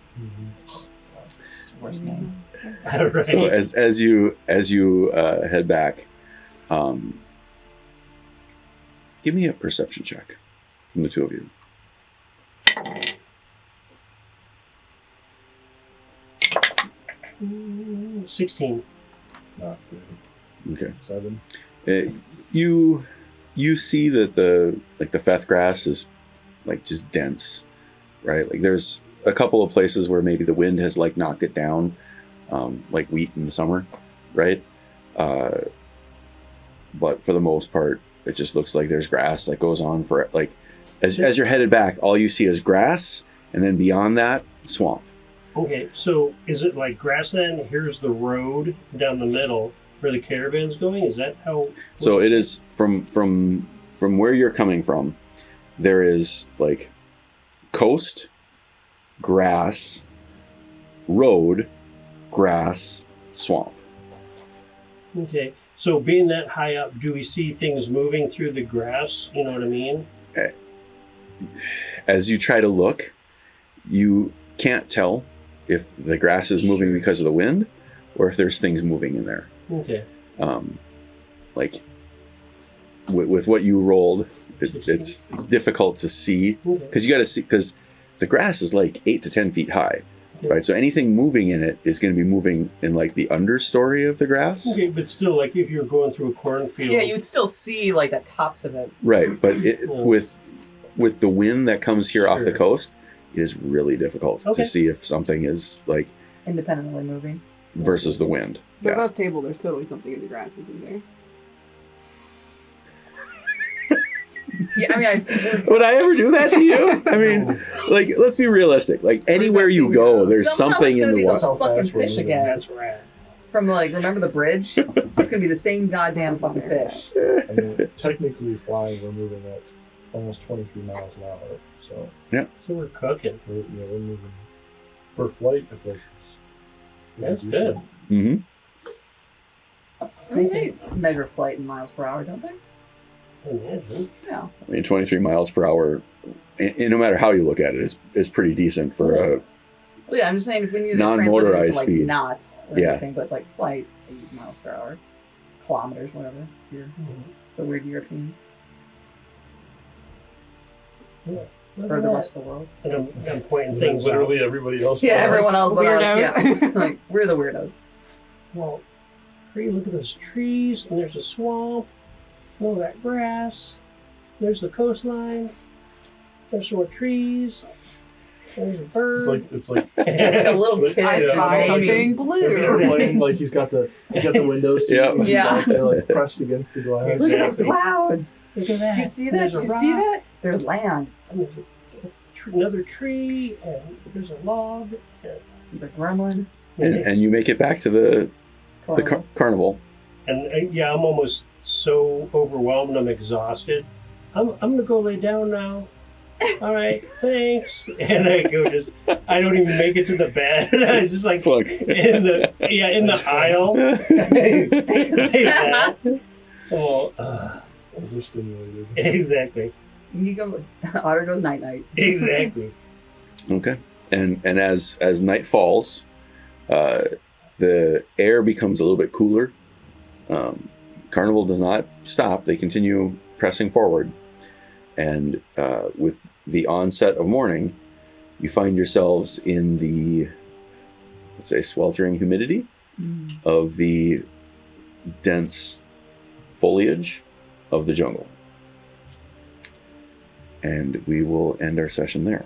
Worst name. Right. So as you head back, give me a perception check from the two of you. 16. Not good. Okay. 7. You see that the feth grass is like just dense, right? Like there's a couple of places where maybe the wind has like knocked it down, like wheat in the summer, right? But for the most part, it just looks like there's grass that goes on for like as you're headed back, all you see is grass, and then beyond that, swamp. Okay, so is it like grassland? Here's the road down the middle where the caravan's going? Is that how? So it is from where you're coming from. There is like coast, grass, road, grass, swamp. Okay, so being that high up, do we see things moving through the grass? You know what I mean? As you try to look, you can't tell if the grass is moving because of the wind or if there's things moving in there. Okay. Like with what you rolled, it's difficult to see because you got to see because the grass is like 8 to 10 feet high, right? So anything moving in it is going to be moving in like the understory of the grass. Okay, but still, like if you're going through a cornfield. Yeah, you would still see like the tops of it. Right, but with the wind that comes here off the coast, it is really difficult to see if something is like independently moving versus the wind. But above table, there's totally something in the grass, isn't there? Yeah, I mean, would I ever do that to you? I mean, like, let's be realistic. Like, anywhere you go, there's something in the water. Those fucking fish again. That's right. From like, remember the bridge? It's gonna be the same goddamn fucking fish. I mean, technically flying, we're moving at almost 23 miles an hour. So So we're cooking. we're moving for flight. If That's good. Mm-hmm. I mean, they measure flight in miles per hour, don't they? Imagine. Yeah. I mean, 23 miles per hour, and no matter how you look at it, is pretty decent for a. Well, yeah, I'm just saying if we need to Non-motorized translate it into, like, speed. knots or anything, but like flight, 8 miles per hour, kilometers, whatever. If you're the weird Europeans or the rest of the world. And I'm pointing things out. literally everybody else. Yeah, everyone else but us. Weirdos. Yeah, like we're the weirdos. Well, Kree, look at those trees, and there's a swamp, and all that grass. There's the coastline. There's some more trees. There's a bird. It's like It's like a little kid. I saw naming- something There's an blue. airplane, like he's got the window seat. Yep. and he's Yeah. out there, like pressed against the glass. Look at those Exactly. clouds. Look at that. Did you see that? There's Did a you see rock, that? There's land. and there's another tree, and there's a log. There's a gremlin. And you make it back to the carnival. And yeah, I'm almost so overwhelmed. I'm exhausted. I'm gonna go lay down now. All right, thanks. And I go I don't even make it to the bed. I just like Fuck. in the aisle. Like that. Oh, Overstimulated. exactly, You go. Otter goes night night. exactly. Okay. And as night falls, the air becomes a little bit cooler. Carnival does not stop. They continue pressing forward. And with the onset of morning, you find yourselves in the, let's say, sweltering humidity of the dense foliage of the jungle. And we will end our session there.